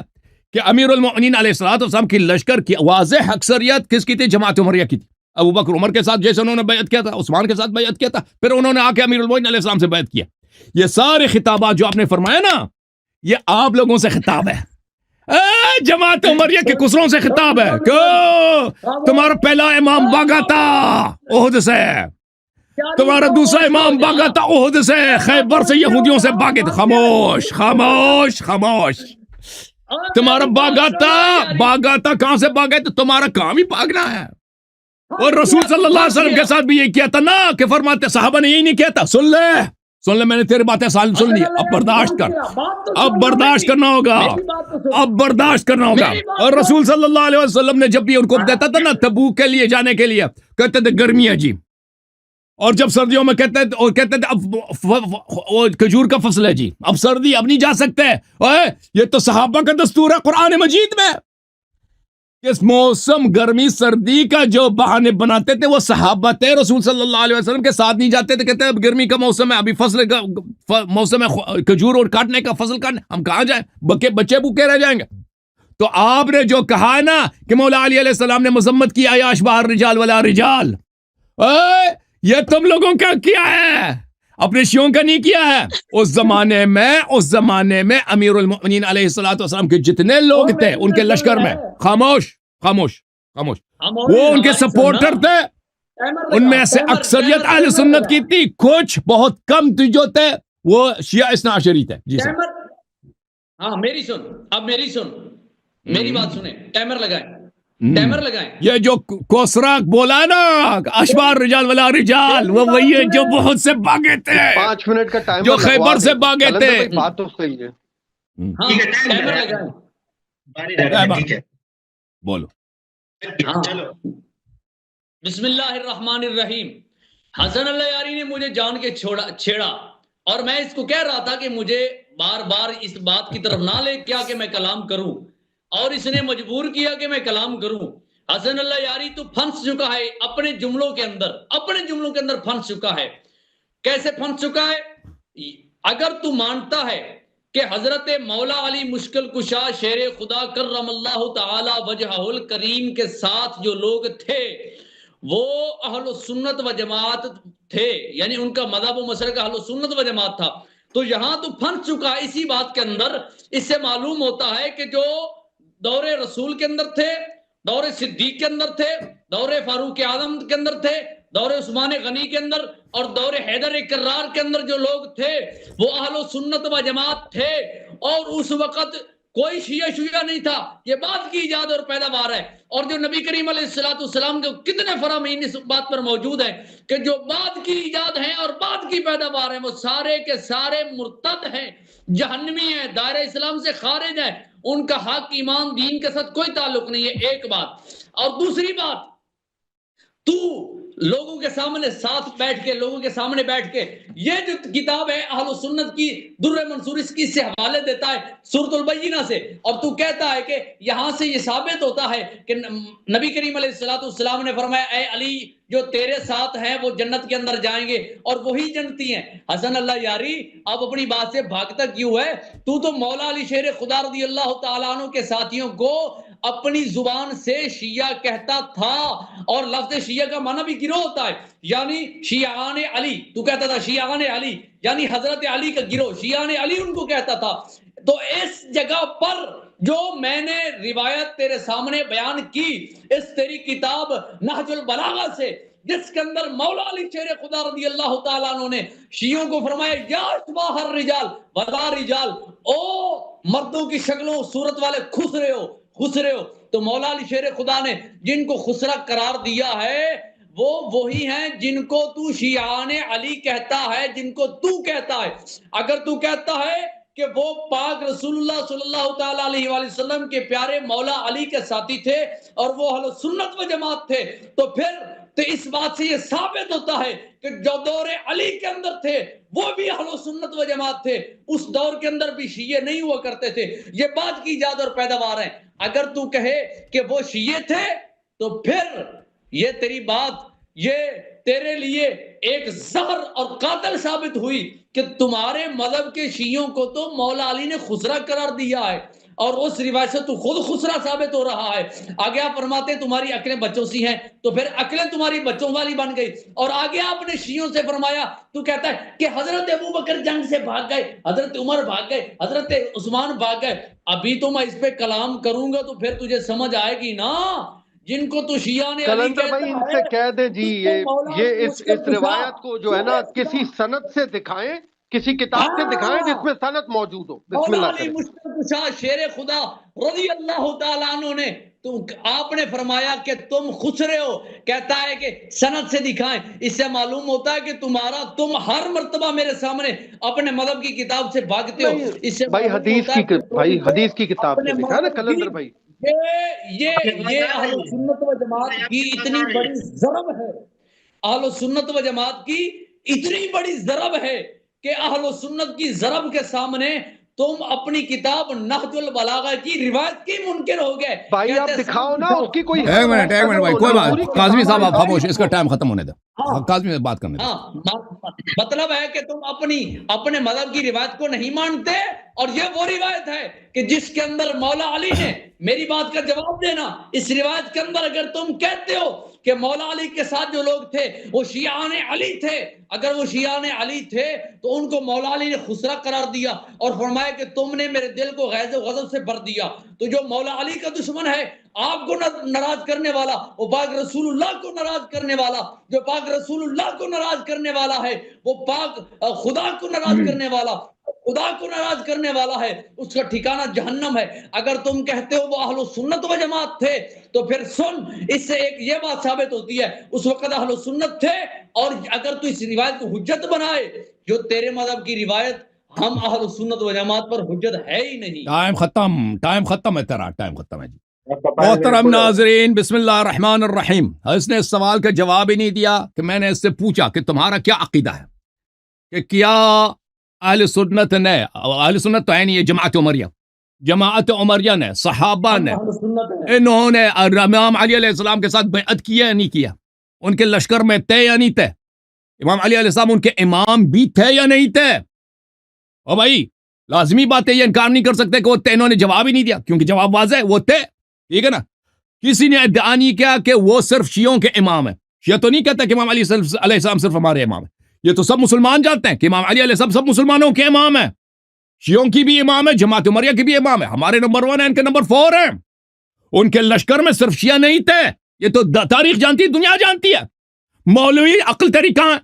کہ امیر المومنین علیہ السلام کی لشکر کی واضح اکثریت کس کی تھی؟ جماعت عمریہ کی تھی، ابو بکر عمر کے ساتھ جیسے انہوں نے بیعت کیا تھا، عثمان کے ساتھ بیعت کیا تھا، پھر انہوں نے آ کے امیر المومنین علیہ السلام سے بیعت کیا۔ یہ سارے خطابات جو آپ نے فرمایا نا، یہ آپ لوگوں سے خطاب ہے، جماعت عمریہ کے کسروں سے خطاب ہے۔ کیوں؟ تمہارا پہلا امام بھاگا تھا احد سے، تمہارا دوسرا امام بھاگا تھا احد سے، خیبر سے یہودیوں سے بھاگے تھے۔ خاموش خاموش خاموش، تمہارا بھاگا تھا کہاں سے بھاگے؟ تو تمہارا کام ہی بھاگنا ہے، اور رسول صلی اللہ علیہ وسلم کے ساتھ بھی یہی کیا تھا نا، کہ فرماتے صحابہ نے یہی نہیں کیا تھا۔ سن لے میں نے تیری باتیں سن لی، اب برداشت کر، اب برداشت کرنا ہوگا، اب برداشت کرنا ہوگا۔ اور رسول صلی اللہ علیہ وسلم نے جب بھی ان کو دیتا تھا نا تبوک کے لیے جانے کے لیے، کہتے تھے گرمی ہے جی، اور جب سردیوں میں کہتے تھے اب کھجور کا فصل ہے جی، اب سردی، اب نہیں جا سکتے۔ یہ تو صحابہ کا دستور ہے قرآن مجید میں، اس موسم گرمی سردی کا جو بہانے بناتے تھے وہ صحابہ تھے، رسول صلی اللہ علیہ وسلم کے ساتھ نہیں جاتے تھے، کہتے ہیں اب گرمی کا موسم ہے، ابھی فصل کا موسم ہے کھجور اور کاٹنے کا، فصل کاٹنے، ہم کہاں جائیں، بچے بھوکے رہ جائیں گے۔ تو آپ نے جو کہا ہے نا کہ مولا علی علیہ السلام نے مذمت کیا یا اشباہ الرجال ولا رجال، یہ تم لوگوں کا کیا ہے؟ اپنے شیعوں کا نہیں کیا ہے. اس زمانے میں امیر المؤمنین علیہ الصلوۃ والسلام کے جتنے لوگ تھے ان کے لشکر میں خاموش وہ ان کے سپورٹر تھے. ان میں سے اکثریت اہل سنت کی تھی, کچھ بہت کم جو تھے وہ شیعہ اثنا عشری تھے. جی سر. ہاں میری سن میری بات سنیں. ٹائمر لگائیں. یہ جو کوسرا بولا نا اشبار رجال ولا رجال, وہ وہی ہے جو بہت سے بھاگے تھے, 5 منٹ کا ٹائم جو خیبر سے بھاگے تھے. بات تو صحیح ہے. ٹائمر لگائیں. ٹھیک ہے بولو. چلو بسم اللہ الرحمن الرحیم. حسن اللہ یاری نے مجھے جان کے چھیڑا اور میں اس کو کہہ رہا تھا کہ مجھے بار بار اس بات کی طرف نہ لے کیا کہ میں کلام کروں, اور اس نے مجبور کیا کہ میں کلام کروں. حسن اللہ یاری تو پھنس چکا ہے اپنے جملوں کے اندر پھنس چکا ہے. کیسے پھنس چکا ہے؟ اگر تو مانتا ہے کہ حضرت مولا علی مشکل کشا شیر خدا کرم اللہ تعالی وجہہ الکریم کے ساتھ جو لوگ تھے وہ اہل سنت و جماعت تھے, یعنی ان کا مذہب و مسلک اہل سنت و جماعت تھا, تو یہاں تو پھنس چکا ہے اسی بات کے اندر. اس سے معلوم ہوتا ہے کہ جو دور رسول کے اندر تھے, دور صدیق کے اندر تھے, دور فاروق اعظم کے اندر تھے, دور عثمان غنی کے اندر اور دور حیدر کرار کے اندر جو لوگ تھے وہ اہل سنت و جماعت تھے. اور اس وقت کوئی شیعہ نہیں تھا. یہ بات کی ایجاد اور پیداوار ہے. اور جو نبی کریم علیہ السلام کے کتنے فرامین اس بات پر موجود ہیں کہ جو بات کی ایجاد ہیں اور بات کی پیداوار ہیں وہ سارے کے سارے مرتد ہیں, جہنمی ہیں, دائرہ اسلام سے خارج ہیں. ان کا حق ایمان دین کے ساتھ کوئی تعلق نہیں ہے. ایک بات. اور دوسری بات, تو لوگوں کے سامنے لوگوں کے سامنے بیٹھ کے یہ جو کتاب ہے اہل سنت کی در منصور اس کی سے حوالے دیتا ہے سورۃ البینہ سے, اور تو کہتا ہے کہ یہاں سے یہ ثابت ہوتا ہے کہ نبی کریم علیہ السلام نے فرمایا اے علی جو تیرے ساتھ ہیں وہ جنت کے اندر جائیں گے اور وہی جنتی ہیں. حسن اللہ یاری اب اپنی بات سے بھاگتا کیوں ہے؟ تو مولا علی شیر خدا رضی اللہ تعالیٰ عنہ کے ساتھیوں کو اپنی زبان سے شیعہ کہتا تھا, اور لفظ شیعہ کا معنی بھی گروہ ہوتا ہے, یعنی شیعان علی. تو کہتا تھا شیعان علی یعنی حضرت علی کا گروہ, شیعان علی ان کو کہتا تھا. تو اس جگہ پر جو میں نے روایت تیرے سامنے بیان کی اس تیری کتاب نہج البلاغہ سے, جس کے اندر مولا علی شیر خدا رضی اللہ تعالیٰ عنہ نے شیعوں کو فرمایا یا اشباہ الرجال ولا رجال, او مردوں کی شکلوں صورت والے خس رہے ہو. تو مولا علی شیر خدا نے جن کو خسرا قرار دیا ہے وہ وہی ہیں جن کو تو شیعان علی کہتا ہے, جن کو تو کہتا ہے. اگر تو کہتا ہے کہ وہ پاک رسول اللہ صلی اللہ تعالیٰ علیہ وآلہ وسلم کے پیارے مولا علی کے ساتھی تھے اور وہ اہل سنت و جماعت تھے, تو پھر تو اس بات سے یہ ثابت ہوتا ہے کہ جو دور علی کے اندر تھے وہ بھی اہل سنت و جماعت تھے. اس دور کے اندر بھی شیعہ نہیں ہوا کرتے تھے. یہ بات کی ایجاد اور پیداوار ہے. اگر تو کہے کہ وہ شیعہ تھے تو پھر یہ تیری بات یہ تیرے لیے ایک زہر اور قاتل ثابت ہوئی کہ تمہارے مذہب کے شیعوں کو تو مولا علی نے خسرا قرار دیا ہے, اور اس روایت سے تو خود خسرا ثابت ہو رہا ہے. آگے آپ فرماتے ہیں تمہاری عقلیں بچوں سی ہیں, تو پھر عقلیں تمہاری بچوں والی بن گئی. اور آگے آپ نے شیعوں سے فرمایا, تو کہتا ہے کہ حضرت ابوبکر جنگ سے بھاگ گئے, حضرت عمر بھاگ گئے, حضرت عثمان بھاگ گئے. ابھی تو میں اس پہ کلام کروں گا تو پھر تجھے سمجھ آئے گی نا. جن کو تو شیعہ نے علی کلندر بھائی ان سے کہہ دیں جی یہ اس روایت کو جو ہے نا کسی سند سے دکھائیں, کسی کتاب سے دکھائیں جس میں سند موجود ہو. بسم اللہ کریں. مشکل کشا شیر خدا رضی اللہ تعالیٰ عنہ نے آپ نے فرمایا کہ تم خسرے ہو, کہتا ہے کہ سند سے دکھائیں. اس سے معلوم ہوتا ہے کہ تم ہر مرتبہ میرے سامنے اپنے مذہب کی کتاب سے بھاگتے ہو. اس سے بھائی حدیث کی کتاب سے دکھائیں نا کلندر بھائی. یہ اہل سنت و جماعت کی اتنی بڑی ضرب ہے, اہل سنت و جماعت کی اتنی بڑی ضرب ہے کہ اہل سنت کی ضرب کے سامنے تم اپنی کتاب نہج البلاغہ کی روایت کی منکر ہو گئے. بھائی آپ دکھاؤ نا اس کی کوئی ایک منٹ بھائی, کوئی بات, قاضمی صاحب آپ خاموش, اس کا ٹائم ختم ہونے دو, قاضمی سے بات کرنے دو. مطلب ہے کہ تم اپنے مذہب کی روایت کو نہیں مانتے, اور یہ وہ روایت ہے کہ جس کے اندر مولا علی نے میری بات کا جواب دینا، اس روایت کے اندر اگر تم کہتے ہو کہ مولا علی کے ساتھ جو لوگ تھے وہ شیعان علی تھے، اگر وہ شیعان علی تھے تو ان کو مولا علی نے خسرہ قرار دیا اور فرمایا کہ تم نے میرے دل کو غیظ و غضب سے بھر دیا. تو جو مولا علی کا دشمن ہے، آپ کو ناراض کرنے والا، وہ پاک رسول اللہ کو ناراض کرنے والا، جو پاک رسول اللہ کو ناراض کرنے والا ہے، وہ پاک خدا کو ناراض کرنے والا، خدا کو ناراض کرنے والا ہے، اس کا ٹھکانہ جہنم ہے. اگر تم کہتے ہو وہ اہل سنت و جماعت تھے تو پھر سن، اس سے ایک یہ بات ثابت ہوتی ہے اس وقت اہل سنت تھے. اور اگر تو اس روایت کو حجت بنائے، جو تیرے مذہب کی روایت، ہم اہل سنت و جماعت پر حجت ہے ہی نہیں. ٹائم ختم ہے تیرا، ٹائم ختم ہے جی. محترم ناظرین، بسم اللہ الرحمن الرحیم. اس نے اس سوال کا جواب ہی نہیں دیا کہ میں نے اس سے پوچھا کہ تمہارا کیا عقیدہ ہے، کہ کیا اہل سنت نے، اہل سنت تو ہے نہیں، جماعت عمریہ، جماعت عمریہ نے، صحابہ نے، اہل سنت ہے. انہوں نے امام علی علیہ السلام کے ساتھ بیعت کیا یا نہیں کیا؟ ان کے لشکر میں تھے یا نہیں تھے؟ امام علی علیہ السلام ان کے امام بھی تھے یا نہیں تھے؟ او بھائی لازمی بات ہے، یہ انکار نہیں کر سکتے کہ وہ تھے. انہوں نے جواب ہی نہیں دیا کیونکہ جواب واضح ہے، وہ تھے. ٹھیک ہے نا. کسی نے ادعا نہیں کیا کہ وہ صرف شیعوں کے امام ہیں. شیعہ تو نہیں کہتا کہ امام علی علیہ السلام صرف ہمارے امام ہیں. یہ تو سب مسلمان جانتے ہیں کہ امام علی علیہ السلام سب مسلمانوں کے امام ہیں. شیعوں کی بھی امام ہے، جماعت عمریہ کی بھی امام ہے. ہمارے نمبر 1 ہیں، ان کے نمبر 4 ہیں. ان کے لشکر میں صرف شیعہ نہیں تھے. یہ تو تاریخ جانتی ہے، دنیا جانتی ہے. مولوی عقل تیری کہاں؟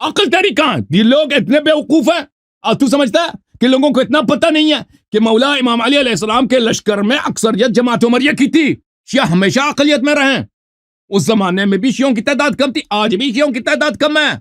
عقل تیری کہاں؟ یہ لوگ اتنے بیوقوف ہیں. تو سمجھتا ہے کہ لوگوں کو اتنا پتہ نہیں ہے کہ مولا امام علی علیہ السلام کے لشکر میں اکثریت جماعت عمریہ کی تھی. شیعہ ہمیشہ اقلیت میں رہے. اس زمانے میں بھی شیعوں کی تعداد کم تھی، آج بھی شیعوں کی تعداد کم ہے.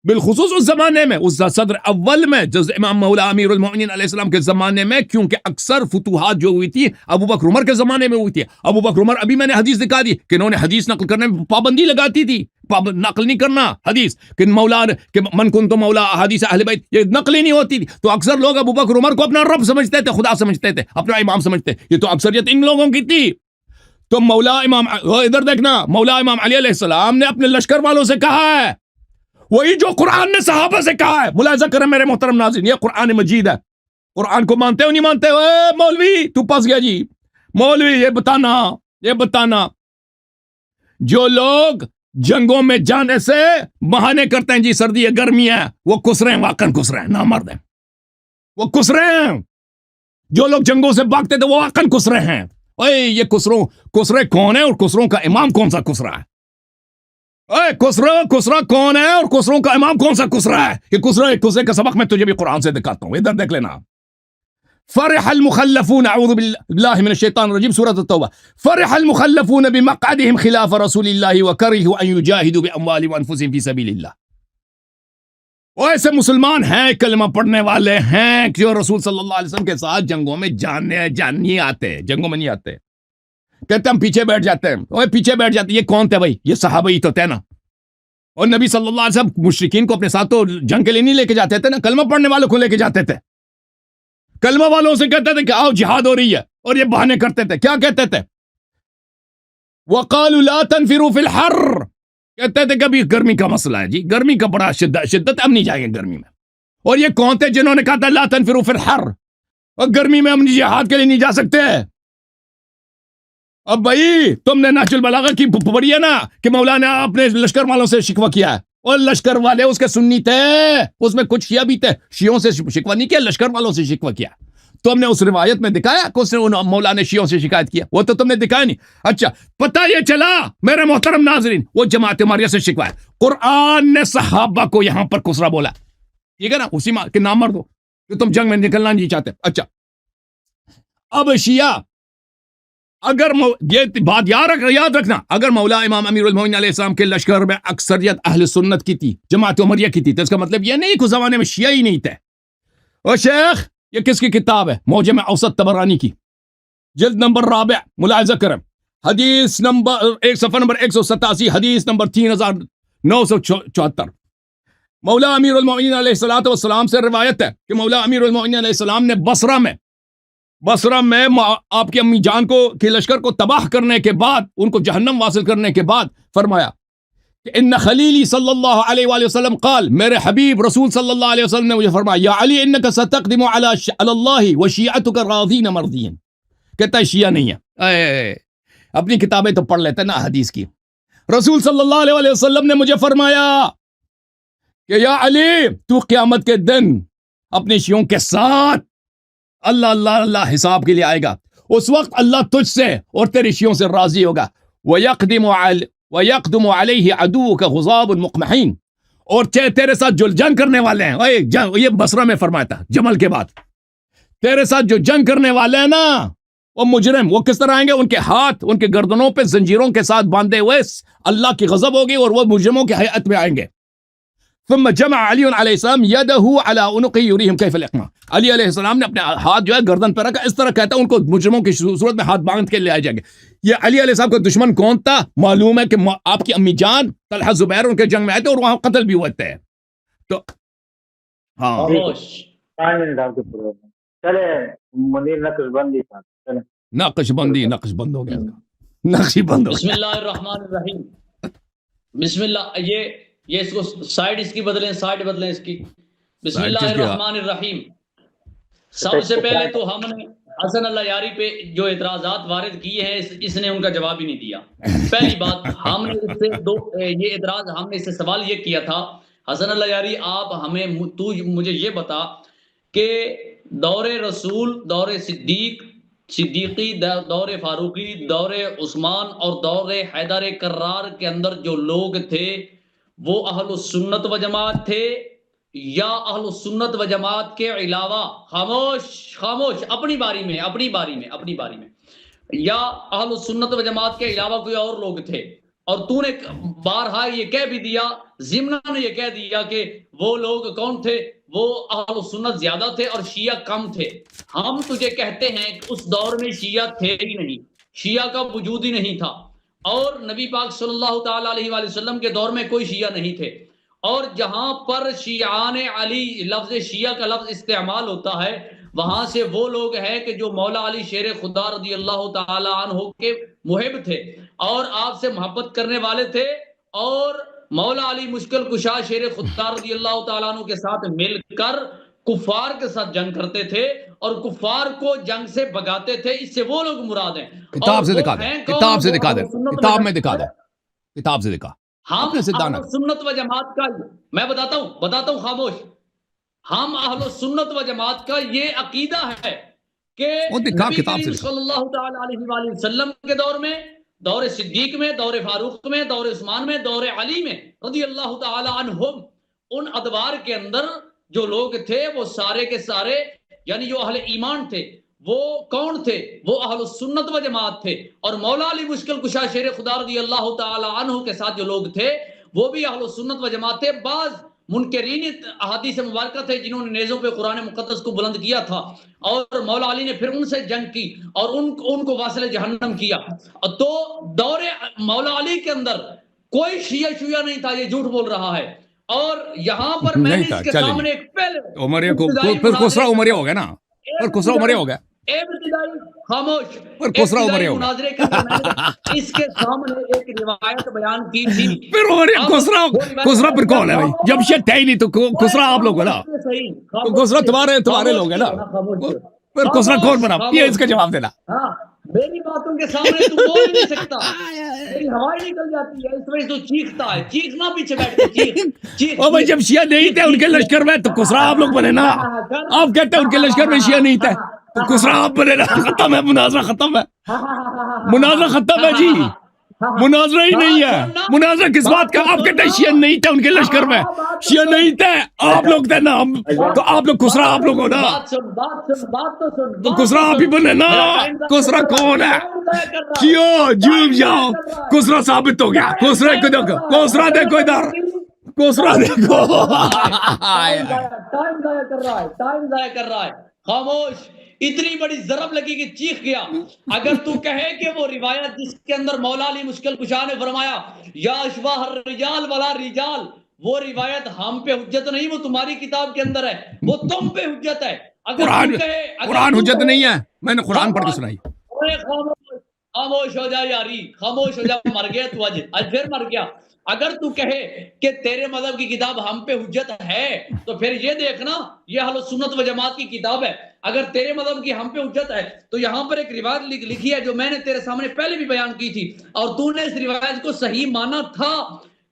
بالخصوص اس زمانے میں، اس صدر اول میں، جو امام مولا امیر المؤمنین علیہ السلام کے زمانے میں، کیونکہ اکثر فتوحات جو ہوئی تھی ابو بکر عمر کے زمانے میں ہوئی تھی. ابو بکر عمر، ابھی میں نے حدیث دکھا دی کہ انہوں نے حدیث نقل کرنے میں پابندی لگاتی تھی. نقل نہیں کرنا حدیث، کہ مولا کہ من کنت مولا حدیث اہل بیت، یہ نقل ہی نہیں ہوتی تھی. تو اکثر لوگ ابو بکر عمر کو اپنا رب سمجھتے تھے، خدا سمجھتے تھے، اپنا امام سمجھتے. یہ تو اکثریت ان لوگوں کی تھی. تو مولا امام، ادھر دیکھنا، مولا امام علی علیہ السلام نے اپنے لشکر والوں سے کہا ہے وہی جو قرآن نے صحابہ سے کہا ہے. ملاحظہ کریں میرے محترم ناظرین، یہ قرآن مجید ہے. قرآن کو مانتے ہو نہیں مانتے ہو؟ اے مولوی تو پس گیا جی. مولوی یہ بتانا جو لوگ جنگوں میں جانے سے بہانے کرتے ہیں، جی سردی ہے گرمی ہے، وہ کس رہے ہیں، واقعاً کس رہے ہیں، نامرد ہیں، وہ کس رہے ہیں. جو لوگ جنگوں سے بھاگتے تھے وہ واقعاً کس رہے ہیں. اوے یہ کسرے کون ہے اور کسروں کا امام کون سا کسرا ہے؟ اے کسرا کون ہے اور کسروں کا امام کون سا کسرا ہے؟ یہ کسرے کا سبق میں تجھے بھی قرآن سے دکھاتا ہوں، ادھر دیکھ لینا. فرح المخلفون، اعوذ باللہ من الشیطان الرجیم، سورۃ التوبہ. فرح المخلفون بمقعدهم خلاف رسول اللہ وکرہوا ان یجاہدوا باموالہم وانفسہم فی سبیل اللہ. وہ ایسے مسلمان ہیں، کلمہ پڑھنے والے ہیں، جو رسول صلی اللہ علیہ وسلم کے ساتھ جنگوں میں نہیں آتے، جنگوں میں نہیں آتے. کہتے ہم پیچھے بیٹھ جاتے ہیں. وہ پیچھے بیٹھ جاتے، یہ کون تھے بھائی؟ یہ صحابہ ہی تو تھے نا. اور نبی صلی اللہ علیہ وسلم مشرکین کو اپنے ساتھ تو جنگ کے لیے نہیں لے کے جاتے تھے نا، کلمہ پڑھنے والوں کو لے کے جاتے تھے. کلمہ والوں سے کہتے تھے کہ آؤ جہاد ہو رہی ہے، اور یہ بہانے کرتے تھے. کیا کہتے تھے؟ وَقَالُوا لَا تَنْفِرُوا فِي الْحَرِّ، کہتے تھے کبھی گرمی کا مسئلہ ہے جی، گرمی کا بڑا شدت، ہم نہیں جائیں گے گرمی میں. اور یہ کون تھے جنہوں نے کہا تھا لَا تَنْفِرُوا فِي الْحَرِّ، اور گرمی میں ہم جہاد کے لیے نہیں جا سکتے. اب بھائی تم نے نہج البلاغہ کی پڑھی ہے نا کہ مولانا اپنے لشکر والوں سے شکوہ کیا ہے، اور لشکر والے اس کے سنی تھے، اس میں کچھ شیعہ بھی تھے. شیعوں سے شکوہ نہیں کیا، لشکر والوں سے شکوہ کیا. تو ہم نے اس روایت میں دکھایا کہ اس نے مولانا شیعوں سے شکایت کیا، وہ تو تم نے دکھایا نہیں. اچھا پتہ یہ چلا میرے محترم ناظرین، وہ جماعت عمریہ سے شکوہ ہے. قرآن نے صحابہ کو یہاں پر کسرا بولا، ٹھیک ہے نا، اسی کے نام مرد ہو کہ تم جنگ میں نکلنا نہیں چاہتے. اچھا اب شیعہ، اگر یہ بات یاد رکھنا، اگر مولا امام امیر المومنین علیہ السلام کے لشکر میں اکثریت اہل سنت کی تھی، جماعت عمریہ کی تھی، تو اس کا مطلب یہ نہیں کہ زمانے میں شیعہ ہی نہیں تھے. اور شیخ یہ کس کی کتاب ہے؟ معجم اوسط طبرانی کی، جلد نمبر 4، ملاحظہ کریں، حدیث نمبر صفحہ نمبر 187، حدیث نمبر 3974. مولا امیر المومنین علیہ السلام سے روایت ہے کہ مولا امیر المومنین علیہ السلام نے بصرہ میں آپ کی امی جان کو کے لشکر کو تباہ کرنے کے بعد، ان کو جہنم واصل کرنے کے بعد فرمایا کہ ان خلیلی صلی اللہ علیہ وآلہ وسلم قال، میرے حبیب رسول صلی اللہ علیہ وسلم نے مجھے فرمایا، یا علی انک ستقدم علی اللہ وشیعتک راضین مرضین، کہتا ہے شیعہ نہیں ہے۔ اپنی کتابیں تو پڑھ لیتے نا حدیث کی۔ رسول صلی اللہ علیہ وآلہ وسلم نے مجھے فرمایا کہ یا علی تو قیامت کے دن اپنے شیعوں کے ساتھ اللہ اللہ اللہ حساب کے لیے آئے گا، اس وقت اللہ تجھ سے اور تیرے شیعوں سے راضی ہوگا۔ وَيَقْدُمُ عَلَيْهِ عَدُوُّكَ غُضَابٌ مُقْمَحِينٌ، اور تیرے ساتھ جو جنگ کرنے والے ہیں، یہ بصرہ میں فرمایا تھا جمل کے بعد، تیرے ساتھ جو جنگ کرنے والے ہیں نا وہ مجرم، وہ کس طرح آئیں گے؟ ان کے ہاتھ ان کے گردنوں پہ زنجیروں کے ساتھ باندھے ہوئے، اللہ کی غضب ہوگی اور وہ مجرموں کی ہیئت میں آئیں گے۔ ثم جمع علی علیہ السلام یدہ علی عنقہ یریہم کیف الاقماع، علی علیہ السلام نے اپنے ہاتھ جو ہے گردن پہ رکھا، اس طرح کہتا ہے ان کو مجرموں کی صورت میں ہاتھ باندھ کے لے آئے جائیں گے۔ یہ علی علیہ السلام کا دشمن کون تھا؟ معلوم ہے کہ آپ کی امی جان طلحہ زبیر ان کے جنگ میں آئے تھے اور وہاں قتل بھی ہوئے تھے۔ تو ہاں چلے منیر نقش بندی تھا، نقش بندی نقش بند ہو گیا، نقش بند ہو بسم گیا۔ اللہ الرحمن الرحیم، بسم اللہ، یہ اس کو سائیڈ اس کی بدلیں، سائیڈ بدلیں اس کی۔ بسم سائیڈ اللہ کس کی؟ الرحمن الرحیم۔ سب سے پہلے تو ہم نے حسن اللہ یاری پہ جو اعتراضات وارد کیے ہیں اس نے ان کا جواب ہی نہیں دیا۔ پہلی بات، ہم نے اس سے یہ اعتراض، ہم نے اس سے سوال یہ کیا تھا، حسن اللہ یاری آپ ہمیں تو مجھے یہ بتا کہ دور رسول، دور صدیقی، دور فاروقی، دور عثمان اور دور حیدر کرار کے اندر جو لوگ تھے وہ اہل السنت و جماعت تھے یا اہل السنت و جماعت کے علاوہ، خاموش اپنی باری میں یا اہل السنت و جماعت کے علاوہ کوئی اور لوگ تھے؟ اور تو نے بارہا یہ کہہ بھی دیا، ضمناً یہ کہہ دیا کہ وہ لوگ کون تھے؟ وہ اہل السنت زیادہ تھے اور شیعہ کم تھے۔ ہم تجھے کہتے ہیں کہ اس دور میں شیعہ تھے ہی نہیں، شیعہ کا وجود ہی نہیں تھا، اور نبی پاک صلی اللہ تعالی علیہ وآلہ وسلم کے دور میں کوئی شیعہ نہیں تھے۔ اور جہاں پر شیعان علی، لفظ شیعہ کا لفظ استعمال ہوتا ہے، وہاں سے وہ لوگ ہیں کہ جو مولا علی شیر خدا رضی اللہ تعالی عنہ کے محب تھے اور آپ سے محبت کرنے والے تھے، اور مولا علی مشکل کشا شیر خدا رضی اللہ تعالیٰ عنہ کے ساتھ مل کر کفار کے ساتھ جنگ کرتے تھے اور کفار کو جنگ سے بگاتے تھے۔ اس سے وہ لوگ مراد ہیں۔ کتاب سے دکھا دے، کتاب سے دکھا دے، کتاب میں دکھا دے، کتاب سے دکھا۔ ہم اہل سنت و جماعت کا، میں بتاتا ہوں خاموش، ہم اہل سنت و جماعت کا یہ عقیدہ ہے کہ نبی کریم صلی اللہ تعالی علیہ وآلہ وسلم کے دور میں، دور صدیق میں، دور فاروق میں، دور عثمان میں، دور علی میں رضی اللہ تعالی عنہم، ان ادوار کے اندر جو لوگ تھے وہ سارے کے سارے، یعنی جو اہل ایمان تھے وہ کون تھے؟ وہ اہل السنت و جماعت تھے۔ اور مولا علی مشکل کشا شیر خدا رضی اللہ تعالی عنہ کے ساتھ جو لوگ تھے وہ بھی اہل السنت و جماعت تھے۔ بعض منکرین احادیث مبارکہ تھے جنہوں نے نیزوں پہ قرآن مقدس کو بلند کیا تھا، اور مولا علی نے پھر ان سے جنگ کی اور ان کو واصل جہنم کیا۔ تو دور مولا علی کے اندر کوئی شیعہ نہیں تھا، یہ جھوٹ بول رہا ہے۔ اور یہاں پر میں نے اس کے سامنے ایک پہلے پھر خسرا عمریہ ہو گیا نا، پھر خسرا عمریہ ہو گیا، خاموش، پھر خسرا عمریہ ہو گیا، مناظرے کے اندر میں نے اس کے سامنے ایک روایت بیان کی تھی۔ پھر خسرا پھر کون ہے بھائی؟ جب شیعہ ہے ہی نہیں تو خسرا آپ لوگ ہو نا، تو خسرا تمہارے لوگ ہیں نا، پھر خسرا کون بنا؟ یہ اس کا جواب دینا۔ ہاں، میری باتوں کے سامنے تو بول نہیں سکتا، میری ہوائیں نکل جاتی ہے، اس وجہ سے تو چیختا ہے، چیخنا پیچھے بیٹھ کے چیخ۔ او بھائی جب شیعہ نہیں تھے ان کے لشکر میں تو خسرا آپ لوگ بنے نا، آپ کہتے ہیں ان کے لشکر میں شیعہ نہیں تھے تو خسرا آپ بنے نا۔ ختم ہے مناظرہ، ختم ہے مناظرہ، ختم ہے جی، مناظرہ ہی نہیں ہے۔ مناظرہ کس بات کا؟ آپ کہتے ہیں شیعہ نہیں تھے ان کے لشکر میں، شیعہ نہیں تھے، آپ لوگ تھے نا، تو آپ لوگ خسرا آپ لوگ ہو نا، تو خسرا آپ ہی بنے نا۔ خسرا کون ہے؟ کیوں جھوم جاؤ؟ خسرا ثابت ہو گیا، خسرا کو دیکھو، خسرا دیکھو ادھر، خسرا دیکھو۔ ٹائم ضائع کر رہا ہے، خاموش۔ اتنی بڑی ضرب لگی کہ چیخ گیا۔ اگر تو کہے کہ وہ روایت جس کے اندر مولا علی مشکل کشا نے فرمایا یا اشباہ الرجال ولا رجال، وہ روایت ہم پہ حجت نہیں، وہ تمہاری کتاب کے اندر ہے، وہ تم پہ حجت ہے۔ قرآن حجت نہیں ہے، میں نے قرآن پڑھ کے سنائی۔ خاموش ہو جا یاری، خاموش ہو جا، مر گیا تو آج پھر مر گیا. اگر تو کہے کہ تیرے مذہب کی کتاب ہم پہ حجت ہے تو پھر یہ دیکھنا یہ اہل سنت و جماعت کی کتاب ہے. اگر تیرے مذہب کی ہم پہ حجت ہے تو یہاں پر ایک روایت لکھی ہے جو میں نے تیرے سامنے پہلے بھی بیان کی تھی اور تو نے اس روایت کو صحیح مانا تھا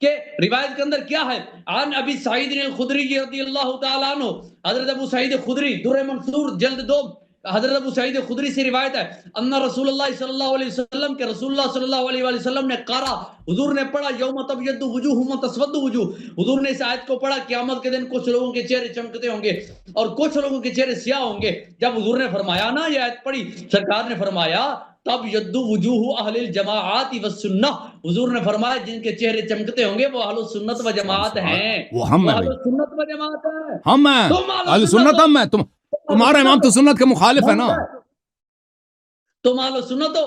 کہ روایت کے اندر کیا ہے. عن ابی سعید الخدری رضی اللہ تعالیٰ عنہ، حضرت ابو سعید خدری در منصور جلد 2، حضرت ابو سعید خدری سے روایت ہے ان رسول اللہ صلی اللہ علیہ وسلم کہ رسول اللہ صلی اللہ علیہ وسلم نے قرأ، حضور نے پڑھا یوم تبیض وجوہ و تسود وجوہ. حضور نے اس آیت کو پڑھا قیامت کے دن کچھ لوگوں کے چہرے چمکتے ہوں گے اور کچھ لوگوں کے چہرے سیاہ ہوں گے. جب حضور نے فرمایا نا یہ آیت پڑھی، سرکار نے فرمایا تب یدو وجوہ اہل الجماعات والسنہ، حضور نے فرمایا جن کے چہرے چمکتے ہوں گے وہ اہل سنت و جماعت ہیں. وہ ہم ہیں، اہل سنت و جماعت ہیں، ہم ہیں اہل سنت، ہم ہیں. تمہارا امام تو سنت کے مخالف ہے نا. تم اہل سنت ہو.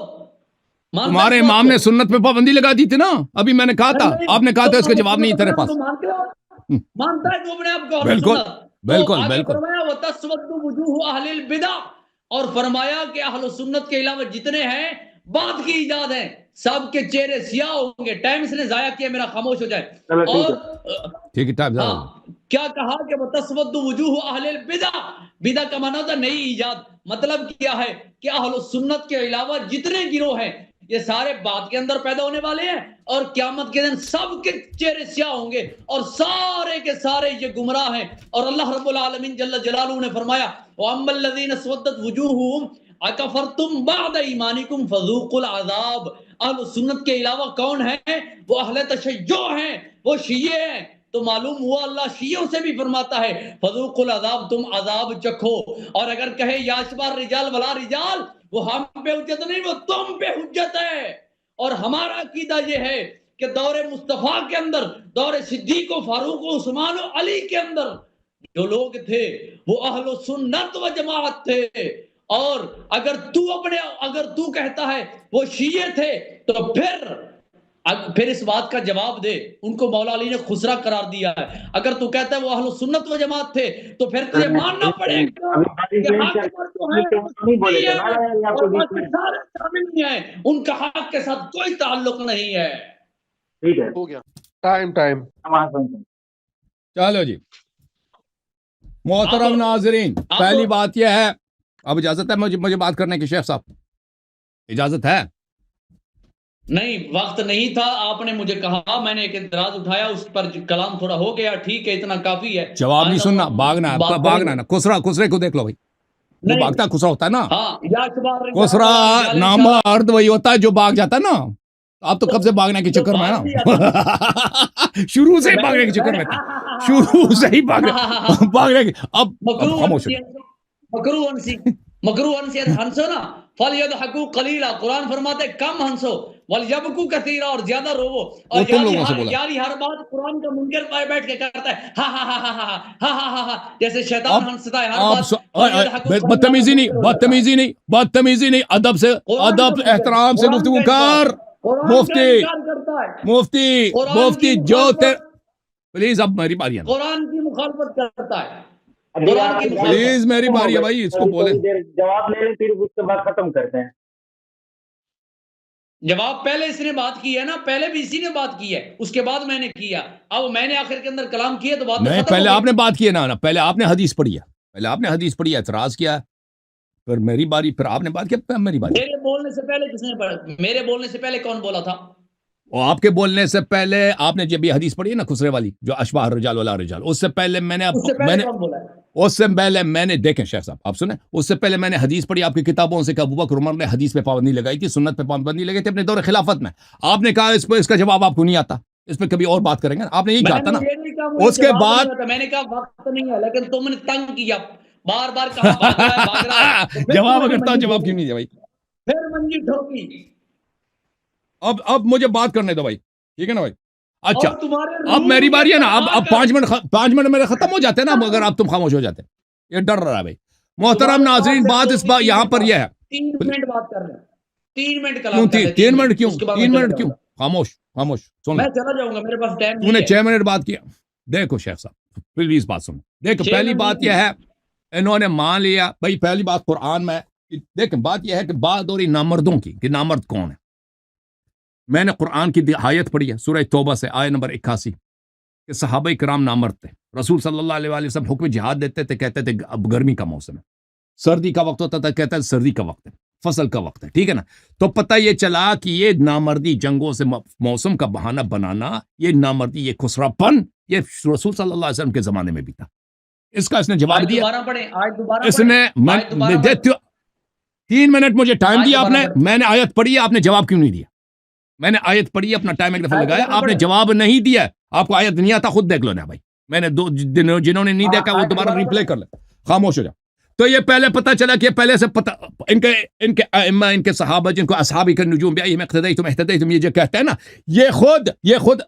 تمہارے امام نے سنت پہ پابندی لگا دی تھی نا. ابھی میں نے کہا تھا، آپ نے کہا تھا اس کا جواب نہیں تیرے پاس. مانتا ہے تو اپنے آپ کو بالکل بالکل بالکل. فرمایا وتسود وجوہ اہل البدع، اور فرمایا کہ اہل سنت کے علاوہ جتنے ہیں بعد کی ایجاد ہیں سب کے چہرے سیاہ ہوں گے. ٹائم اس نے ضائع کیا، میرا خاموش ہو جائے. اور ٹھیک ہے ٹائم کیا کہا کہ وتسود وجوہ اہل البدع، بدع کا معنی تھا نئی ایجاد. مطلب کیا ہے کہ اہل سنت کے علاوہ جتنے گروہ ہیں یہ سارے بعد کے اندر پیدا ہونے والے ہیں اور قیامت کے دن سب کے چہرے سیاہ ہوں گے اور سارے کے سارے یہ گمراہ ہیں. اور اللہ رب العالمین جل جلالہ نے فرمایا وَأَمَّا الَّذِينَ اسْوَدَّتْ وُجُوهُهُمْ أَكَفَرْتُمْ بَعْدَ إِيمَانِكُمْ فَذُوقُوا الْعَذَابَ. اہل سنت کے علاوہ کون ہیں؟ وہ اہل تشیع ہیں، وہ شیعہ ہیں. تو معلوم ہوا اللہ شیعوں سے بھی فرماتا ہے فذوقوا العذاب، تم عذاب چکھو. اور اگر کہے یا اشبار رجال ولا رجال، وہ ہم پہ حجت نہیں، وہ تم پہ حجت ہے. اور ہمارا عقیدہ یہ ہے کہ دور مصطفیٰ کے اندر، دور صدیق و فاروق و عثمان و علی کے اندر جو لوگ تھے وہ اہل سنت و جماعت تھے. اور اگر تو کہتا ہے وہ شیعہ تھے تو پھر اس بات کا جواب دے. ان کو مولا علی نے خسرہ قرار دیا ہے. اگر تو کہتا ہے وہ اہل سنت و جماعت تھے تو پھر تجھے ماننا پڑے گا کہ حق پر جو ہے سارے شامل نہیں ہیں، ان کا حق کے ساتھ کوئی تعلق نہیں ہے. ٹھیک ہے، ہو گیا ٹائم. چلو جی محترم ناظرین، پہلی بات یہ ہے، اب اجازت ہے مجھے بات کرنے کی؟ شیخ صاحب اجازت ہے؟ نہیں، وقت نہیں تھا. آپ نے مجھے کہا، میں نے ایک اعتراض اٹھایا، اس پر کلام تھوڑا ہو گیا. ٹھیک ہے، اتنا کافی ہے. جواب نہیں سننا، بھاگنا نا. خسرے کو دیکھ لو بھائی، جو بھاگتا ہے خسرا ہوتا ہے نا. خسرا نامرد وہی ہوتا ہے جو بھاگ جاتا ہے نا. آپ تو کب سے بھاگنے کے چکر میں نا شروع سے ہی بھاگنے کے چکر میں تھا، شروع سے ہی بھاگنے کے. اب خاموش مکرو ہنسو نا فَلْيَضْحَكُوا قَلِيلًا. قرآن فرماتے ہیں کم ہنسو، وَلْيَبْكُوا كَثِيرًا، اور زیادہ روو. اور یاری ہر بات قرآن کا منکر پائے بیٹھ کے کرتا ہے ہا ہا ہا ہا ہا ہا ہا، جیسے شیطان ہنستا ہے ہر بات. بدتمیزی نہیں، ادب سے، ادب احترام سے گفتگو کر. مفتی جو پلیز اب میری باری ہے، قرآن کی مخالفت کرتا ہے. پلیز میری باری ہے بھائی، اس کو بولے جواب لے لیں پھر اس کے بعد ختم کرتے ہیں. جواب پہلے اس نے بات کی ہے نا، پہلے بھی اسی نے بات کی ہے، اس کے بعد میں نے کیا. اب میں نے آخر کے اندر کلام کیا تو بات نہیں، پہلے آپ نے بات کی ہے نا، پہلے آپ نے حدیث پڑھی ہے، اعتراض کیا، پھر میری باری، پھر آپ نے بات کیا، پھر میری باری. میرے بولنے سے پہلے کس نے پڑھا؟ میرے بولنے سے پہلے کون بولا تھا؟ اور آپ کے بولنے سے پہلے آپ نے جب یہ حدیث پڑھی ہے نا خسرے والی، جو اشباہ رجال ولا رجال، اس سے پہلے میں نے دیکھیں شیخ صاحب آپ سنیں، اس سے پہلے میں نے حدیث پڑھی آپ کی کتابوں سے کہ ابوبکر عمر نے حدیث پہ پابندی لگائی تھی، سنت پہ پابندی لگائی تھی اپنے دور خلافت میں. آپ نے کہا اس کا جواب آپ کو نہیں آتا، اس پہ کبھی اور بات کریں گے. آپ نے یہی کہا تھا نا. اس کے بعد میں نے کہا وقت نہیں ہے، لیکن تم نے تنگ کیا، بار بار کہا جواب اگر تھا، جواب کیوں نہیں دیا بھائی؟ پھر منجی ٹھوکی. اب مجھے بات کرنے دو بھائی، ٹھیک ہے نا بھائی. اچھا اب میری باری ہے نا. اب 5 منٹ میرے ختم ہو جاتے ہیں نا اگر آپ تم خاموش ہو جاتے. یہ ڈر رہا ہے بھائی. محترم ناظرین، بات اس بات یہاں پر یہ ہے، 3 منٹ بات کر رہے ہیں، 3 منٹ کیوں 3 منٹ کیوں 3 منٹ کیوں؟ خاموش سن. میں چلا جاؤں گا، میرے پاس ٹائم نہیں تو نے ہے. 6 منٹ بات کیا. دیکھو شیخ صاحب پلیز بات سنو. دیکھو پہلی بات یہ ہے، انہوں نے مان لیا بھائی. پہلی بات قرآن میں دیکھیں بات یہ ہے کہ بات ہو رہی نامردوں کی کہ نامرد کون ہے. میں نے قرآن کی آیت پڑھی ہے سورہ توبہ سے آیت نمبر 81 کہ صحابہ کرام نامرد تھے. رسول صلی اللہ علیہ وآلہ وسلم حکم جہاد دیتے تھے, کہتے تھے اب گرمی کا موسم ہے, سردی کا وقت ہوتا تھا کہتا ہے سردی کا وقت ہے, فصل کا وقت ہے, ٹھیک ہے نا. تو پتہ یہ چلا کہ یہ نامردی, جنگوں سے موسم کا بہانہ بنانا, یہ نامردی, یہ خسرا پن, یہ رسول صلی اللہ علیہ وسلم کے زمانے میں بھی تھا. اس کا اس نے جواب دیا, اس نے 3 منٹ مجھے ٹائم دیا آپ نے, میں نے آیت پڑھی ہے, آپ نے جواب کیوں نہیں دیا؟ میں نے آیت پڑھی ہے, اپنا ٹائم ایک دفعہ لگایا, آپ نے جواب نہیں دیا. آپ کو آیت نہیں آتا, خود دیکھ لو نا بھائی. میں نے جنہوں نے نہیں دیکھا وہ دوبارہ ریپلے کر لیں, خاموش ہو جاؤ. تو یہ پہلے پتہ چلا کہ پہلے سے پتہ ان کے ائمہ, ان کے صحابہ جن کو اصحاب النجوم بیئہم اقتدیتم اہتدیتم یہ جو کہتے ہیں نا, یہ خود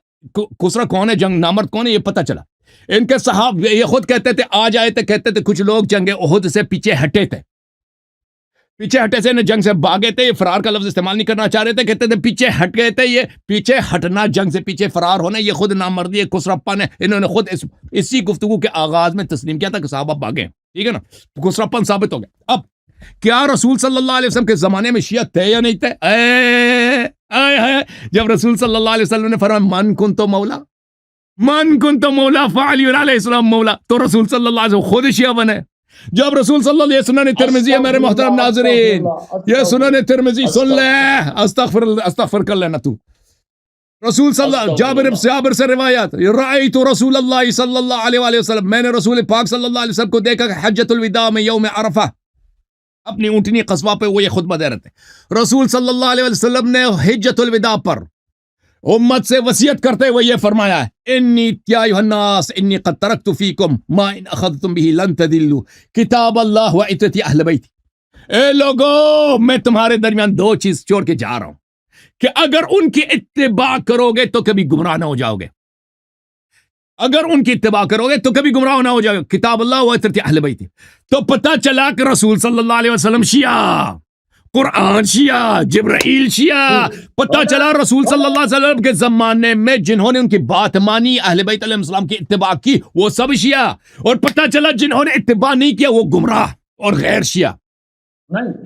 خسرا کون ہے, جنگ نامرد کون ہے, یہ پتہ چلا. ان کے صحابہ یہ خود کہتے تھے, آج آئے تھے, کہتے تھے کچھ لوگ جنگ احد سے پیچھے ہٹے تھے, پیچھے ہٹے سے جنگ سے بھاگے تھے. یہ فرار کا لفظ استعمال نہیں کرنا چاہ رہے تھے, کہتے تھے پیچھے ہٹ گئے تھے. یہ پیچھے ہٹنا, جنگ سے پیچھے فرار ہونا, یہ خود نامردی, خسراپن ہے. انہوں نے خود اسی گفتگو کے آغاز میں تسلیم کیا تھا کہ صحابہ بھاگے, ٹھیک ہے نا, خسراپن ثابت ہو گیا. اب کیا رسول صلی اللہ علیہ وسلم کے زمانے میں شیعہ تھے یا نہیں تھے؟ جب رسول صلی اللہ علیہ وسلم نے فرمایا من کنت مولا فعلی علیہ السلام مولا, تو رسول صلی اللہ علیہ وسلم خود شیعہ بنے. جب رسول صلی اللہ علیہ وسلم سنن ترمذی ہے میرے محترم ناظرین, یہ سنن ترمذی سن لے, استغفر کر لینا تو. رسول صلی اللہ جابر سے روایت, رأیت رسول اللہ صلی اللہ علیہ وآلہ وسلم, میں نے رسول پاک صلی اللہ علیہ وسلم کو دیکھا کہ حجۃ الوداع میں یوم عرفہ اپنی اونٹنی قصبہ پہ وہ یہ خطبہ دے رہے تھے. رسول صلی اللہ علیہ وسلم نے حجۃ الوداع پر امت سے وصیت کرتے ہوئے یہ فرمایا ہے, انی یا ایھا الناس انی قد ترکت فیکم ما ان اخذتم به لن تضلوا کتاب اللہ و عترتی اہل بیتی. اے لوگو, میں تمہارے درمیان 2 چیز چھوڑ کے جا رہا ہوں کہ اگر ان کی اتباع کرو گے تو کبھی گمراہ نہ ہو جاؤ گے. اگر ان کی اتباع کرو گے تو کبھی گمراہ نہ ہو جاؤ گے. کتاب اللہ و عترتی اہل بیتی. تو پتہ چلا کہ رسول صلی اللہ علیہ وسلم شیعہ, قرآن شیعہ, جبرائیل شیعہ. پتہ چلا رسول صلی اللہ علیہ وسلم کے زمانے میں جنہوں نے ان کی بات مانی, اہل بیت علیہ السلام کی اتباع کی, وہ سب شیعہ. اور پتہ چلا جنہوں نے اتباع نہیں کیا وہ گمراہ اور غیر شیعہ.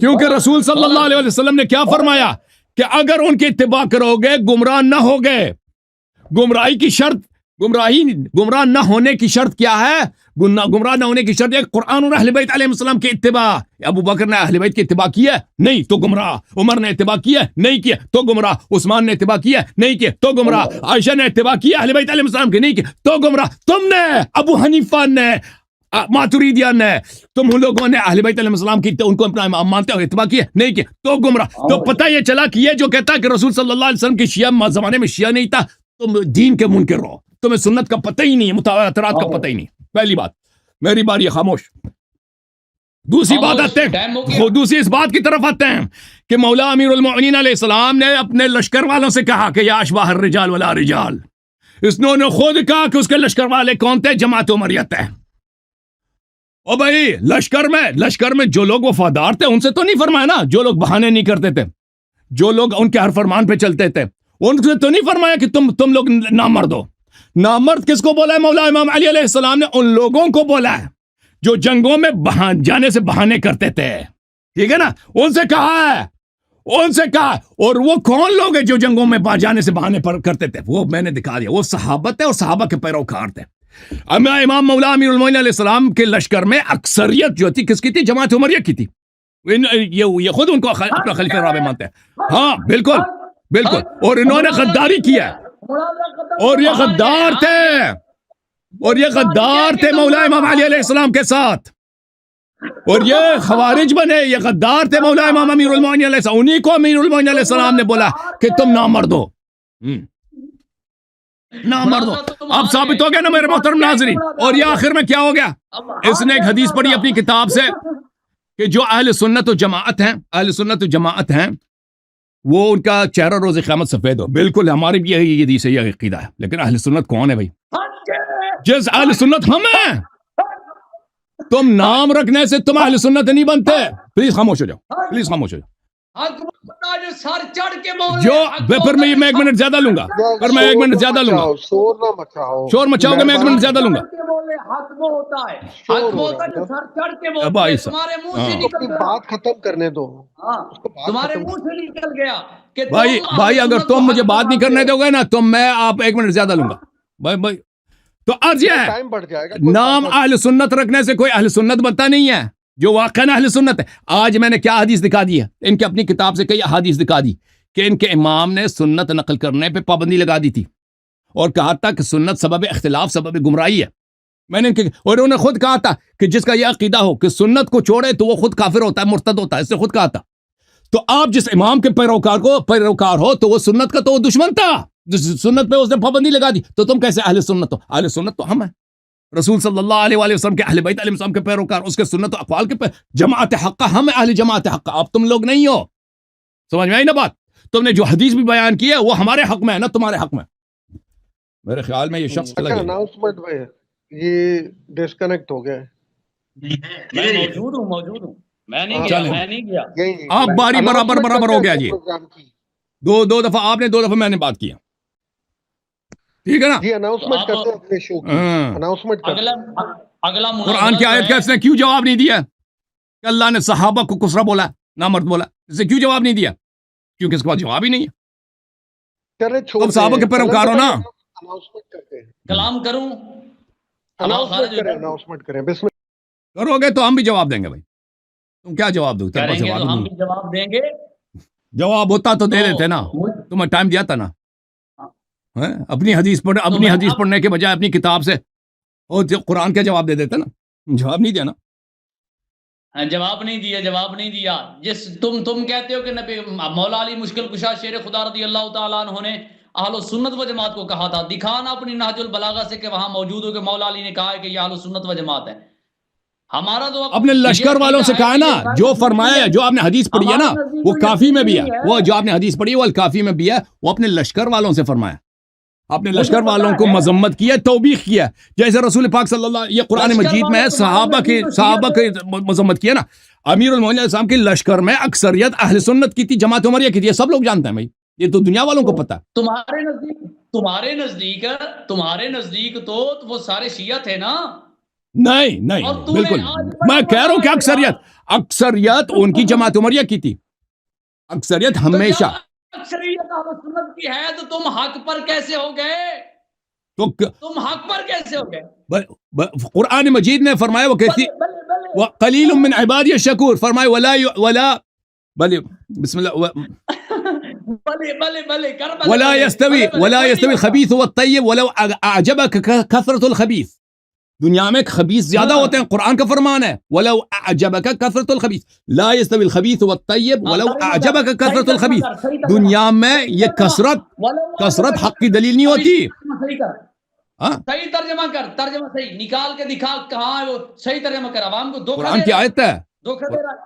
کیونکہ رسول صلی اللہ علیہ وسلم نے کیا فرمایا کہ اگر ان کی اتباع کرو گے گمراہ نہ ہوگے. گمراہی کی شرط, گمراہ نہ ہونے کی شرط کیا ہے؟ گمراہ نہ ہونے کی شرط ہے قرآن اور اہل بیت علیہ السلام کی اتباع. ابو بکر نے اہل بیت کی اتباع کی ہے, نہیں تو گمراہ. عمر نے اتباع کی ہے, نہیں کیا تو گمراہ. عثمان نے اتباع کی ہے, نہیں کیا تو گمراہ. عائشہ نے اتباع کی ہے اہل بیت علیہ السلام کی, نہیں کیا تو گمراہ. تم نے, ابو حنیفہ نے, ماتوریدیان نے, تم لوگوں نے اہل بیت علیہ السلام کی ان کو اپنا امام مانتے ہو, اتباع کی ہے, نہیں کیا تو گمراہ. تو پتہ یہ چلا کہ یہ جو کہتا ہے کہ رسول صلی اللہ علیہ وسلم کی شیعہ زمانے میں شیعہ نہیں تھا, تم دین کے منکر رہو, تمہیں سنت کا پتہ ہی نہیں ہے, متواترات کا پتہ ہی نہیں. پہلی بات, میری باری خاموش. دوسری بات آتے ہیں, دوسری اس بات کی طرف آتے ہیں کہ مولا امیر المؤمنین علیہ السلام نے اپنے لشکر والوں سے کہا کہ یا اشباح الرجال ولا رجال. اس نے خود کہا کہ اس کے لشکر والے کون تھے؟ جماعت عمریت ہے. او بھائی, لشکر میں جو لوگ وفادار تھے ان سے تو نہیں فرمایا نا, جو لوگ بہانے نہیں کرتے تھے, جو لوگ ان کے ہر فرمان پہ چلتے تھے, ان سے تو نہیں فرمایا کہ تم لوگ نامرد ہو. نامرد کس کو بولا ہے مولا امام علی علیہ السلام نے؟ ان لوگوں کو بولا ہے جو جنگوں میں جانے سے بہانے کرتے تھے, ٹھیک ہے نا, ان سے کہا ہے, ان سے کہا. اور وہ کون لوگ ہیں جو جنگوں میں جانے سے بہانے پر کرتے تھے؟ وہ میں نے دکھا دیا, وہ صحابہ تھے اور صحابہ کے پیروکار تھے. امام مولا امیر المومنین علیہ السلام کے لشکر میں اکثریت جو تھی کس کی تھی؟ جماعت عمریہ کی تھی. یہ خود ان کو اپنا خلیفہ رابع مانتے ہیں. ہاں بالکل. اور انہوں نے غداری کیا, اور یہ غدار تھے, مولا امام علی علیہ السلام کے ساتھ, اور یہ خوارج بنے, یہ غدار تھے مولا امام امیر المؤمنین علیہ السلام. انہی کو امیر المؤمنین علیہ السلام نے بولا کہ تم نامرد ہو, نامرد ہو. اب ثابت ہو گیا نا میرے محترم ناظرین. اور یہ آخر میں کیا ہو گیا, اس نے ایک حدیث پڑھی اپنی کتاب سے کہ جو اہل سنت و جماعت ہیں وہ ان کا چہرہ روز قیامت سفید ہو. بالکل, ہماری بھی یہی حدیث ہے, یہ عقیدہ ہے. لیکن اہل سنت کون ہے بھائی؟ جس اہل سنت ہم ہیں. تم نام رکھنے سے تم اہل سنت نہیں بنتے. پلیز خاموش ہو جاؤ. حق وہ ہوتا ہے جو سر چڑھ کے بولے، جو حق وہ پھر ہوتا ہے میں ایک منٹ زیادہ لوں گا، پھر میں ایک منٹ زیادہ لوں گا، شور نہ مچاؤ، شور مچاؤ گے میں ایک منٹ زیادہ لوں گا. چڑھ کے بولے، حق وہ ہوتا ہے، شور حق ہو وہ رہا ہوتا ہے جو ہے. سر چڑھ کے اب بولے، آئی سا- تمہارے منہ ہاں. سے اپنی نکل گیا، بات ختم کرنے دو. ہاں اس کو بات تمہارے ختم منہ سے نکل گیا کہ بھائی تم بھائی اہل اگر سنت کو تم مجھے حق بات نہیں مانتے کرنے ہو. دو گے نا تو میں آپ ایک منٹ زیادہ لوں گا. بھائی تو عرض یہ ہے، ٹائم بڑھ جائے گا. کوئی نام بات نہیں. اہل سنت رکھنے سے کوئی اہل سنت بنتا نہیں ہے جو واقعا اہل سنت ہے. آج میں نے کیا حدیث دکھا دی ہے، ان کی اپنی کتاب سے کئی احادیث دکھا دی کہ ان کے امام نے سنت نقل کرنے پہ پابندی لگا دی تھی اور کہا تھا کہ سنت سبب اختلاف، سبب گمراہی ہے. میں نے اور انہوں نے خود کہا تھا کہ جس کا یہ عقیدہ ہو کہ سنت کو چھوڑے تو وہ خود کافر ہوتا ہے، مرتد ہوتا ہے، اس سے خود کہا تھا. تو آپ جس امام کے پیروکار ہو تو وہ سنت کا تو وہ دشمن تھا، سنت پہ اس نے پابندی لگا دی. تو تم کیسے اہل سنت ہو؟ اہل سنت تو ہم ہیں، رسول صلی اللہ علیہ وآلہ وسلم کے اہل بیت علیہ السلام کے پیروکار، اس کے سنت و اقوال کے جماعت حق، ہم اہل جماعت حق. آپ تم لوگ نہیں ہو. سمجھ میں آئی نا بات؟ تم نے جو حدیث بھی بیان کی ہے وہ ہمارے حق میں ہے نا تمہارے حق میں. میرے خیال میں یہ شخص اچھا اناؤنسمنٹ میں یہ ڈسکنیکٹ ہو گیا. میں موجود ہوں میں نہیں گیا، میں نہیں گیا. آپ باری برابر ہو گیا جی. پروگرام کی دو دفعہ آپ نے، 2 دفعہ میں نے بات کیا، ٹھیک ہے نا؟ جی اناؤنسمنٹ کرتے ہیں اپنے شو کی. ہاں. اناؤنسمنٹ کرتے اگلا قرآن کی آیت کا اس نے کیوں جواب نہیں دیا کہ اللہ نے صحابہ کو کسرا بولا، نامرد بولا؟ اس نے کیوں جواب نہیں دیا؟ کیونکہ اس کے پاس جواب ہی نہیں ہے. چلے چھوڑ تم صحابہ کے پیروکار ہو نا. اناؤنسمنٹ کرتے ہیں. کلام کروں، اناؤنسمنٹ کریں. بسم اللہ. کرو گے تو ہم بھی جواب دیں گے. بھائی تم کیا جواب دو؟ کریں گے تو ہم بھی جواب دیں گے. جواب ہوتا تو دے دیتے نا، تمہیں ٹائم دیا تھا نا. اپنی حدیث پڑھنے کے بجائے اپنی کتاب سے اور قرآن کا جواب دے دیتے نا. جواب نہیں دیا نا. جواب نہیں دیا. جس تم کہتے ہو کہ نبی مولا علی مشکل کشا شیر خدا رضی اللہ تعالیٰ عنہ نے اہل سنت و جماعت کو کہا تھا. دکھانا اپنی نہج البلاغہ سے کہ وہاں موجود ہو کہ مولا علی نے کہا ہے کہ یہ اہل سنت و جماعت ہے. ہمارا تو اپنے لشکر والوں سے کہا نا، جو فرمایا ہے، جو آپ نے حدیث پڑھی ہے نا وہ کافی میں بھی ہے، وہ جو آپ نے حدیث پڑھی ہے وہ الکافی میں بھی ہے، وہ اپنے لشکر والوں سے فرمایا. اپنے لشکر والوں کو مذمت کیا، توبیخ کیا. جیسے رسول پاک صلی اللہ، یہ قرآن مجید میں ہے، صحابہ کی مذمت کیا نا. امیر المومنین علیہ السلام کے لشکر میں اکثریت اہل سنت کی تھی، جماعت عمریہ کی تھی. یہ سب لوگ جانتے ہیں بھائی، یہ تو دنیا والوں کو پتہ ہے. تمہارے نزدیک تو وہ سارے شیعہ تھے نا. نہیں بالکل، میں کہہ رہا ہوں کہ اکثریت ان کی جماعت عمریہ کی تھی. اکثریت ہمیشہ اکثریت اہل سنت کی ہے تو تم حق پر کیسے ہو گئے؟ قرآن مجید نے فرمایا وہ کہتی وَقَلِيلٌ مِّنْ عِبَادِيَ الشَّكُورُ، فرمایا ولا بسم اللہ ولا يستوي الخبيث والطيب ولو اعجبك كثرة الخبيث. دنیا میں خبیث زیادہ ہوتے ہیں، قرآن کا فرمان ہے ولو اعجبك كثرة الخبيث لا يستوي الخبيث والطيب ولو اعجبك كثرة الخبيث. دنیا میں یہ کثرت حق کی دلیل نہیں ہوتی. صحیح ترجمہ کر، ترجمہ صحیح نکال کے دکھا کہاں ہے وہ. صحیح ترجمہ کر، عوام کو دھوکہ قرآن کی آیت ہے دھوکہ دے رہا ہے.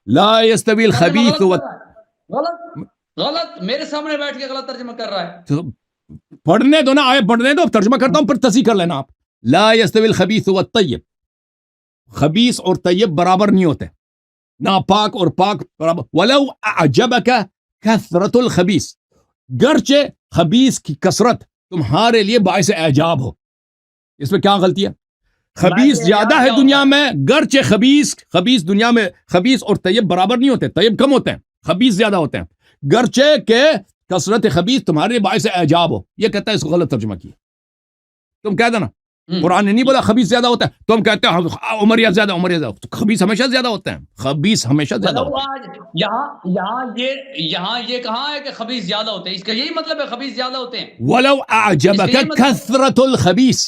لا يستوي الخبيث غلط میرے سامنے بیٹھ کے غلط ترجمہ کر رہا ہے. پڑھنے دو نا، آیت پڑھنے دو، ترجمہ کرتا ہوں پھر تصحیح کر لینا آپ. لا يستوي الخبيث والطيب، خبیث اور طیب برابر نہیں ہوتے، ناپاک اور پاک برابر. ولو اعجبك كثرة الخبيث، گرچہ خبیث کی کثرت تمہارے لیے باعث اعجاب ہو. اس میں کیا غلطی ہے؟ خبیث زیادہ ہے دنیا میں، گرچہ خبیث دنیا میں خبیث اور طیب برابر نہیں ہوتے، طیب کم ہوتے ہیں، خبیث زیادہ ہوتے ہیں، گرچہ کہ کثرت خبیث تمہارے لیے باعث اعجاب ہو. یہ کہتا ہے اس کو غلط ترجمہ کیا. تم کہہ دینا قرآن نے نہیں بولا خبیث زیادہ ہوتا ہے، تم کہتے ہیں عمریہ زیادہ. خبیث ہمیشہ زیادہ ہوتے ہیں، خبیث ہمیشہ زیادہ ہوتے ہیں. یہاں یہ کہاں ہے کہ خبیث زیادہ ہوتے ہیں؟ اس کا یہی مطلب ہے خبیث زیادہ ہوتے ہیں. ولو اعجبك كثرة الخبیث.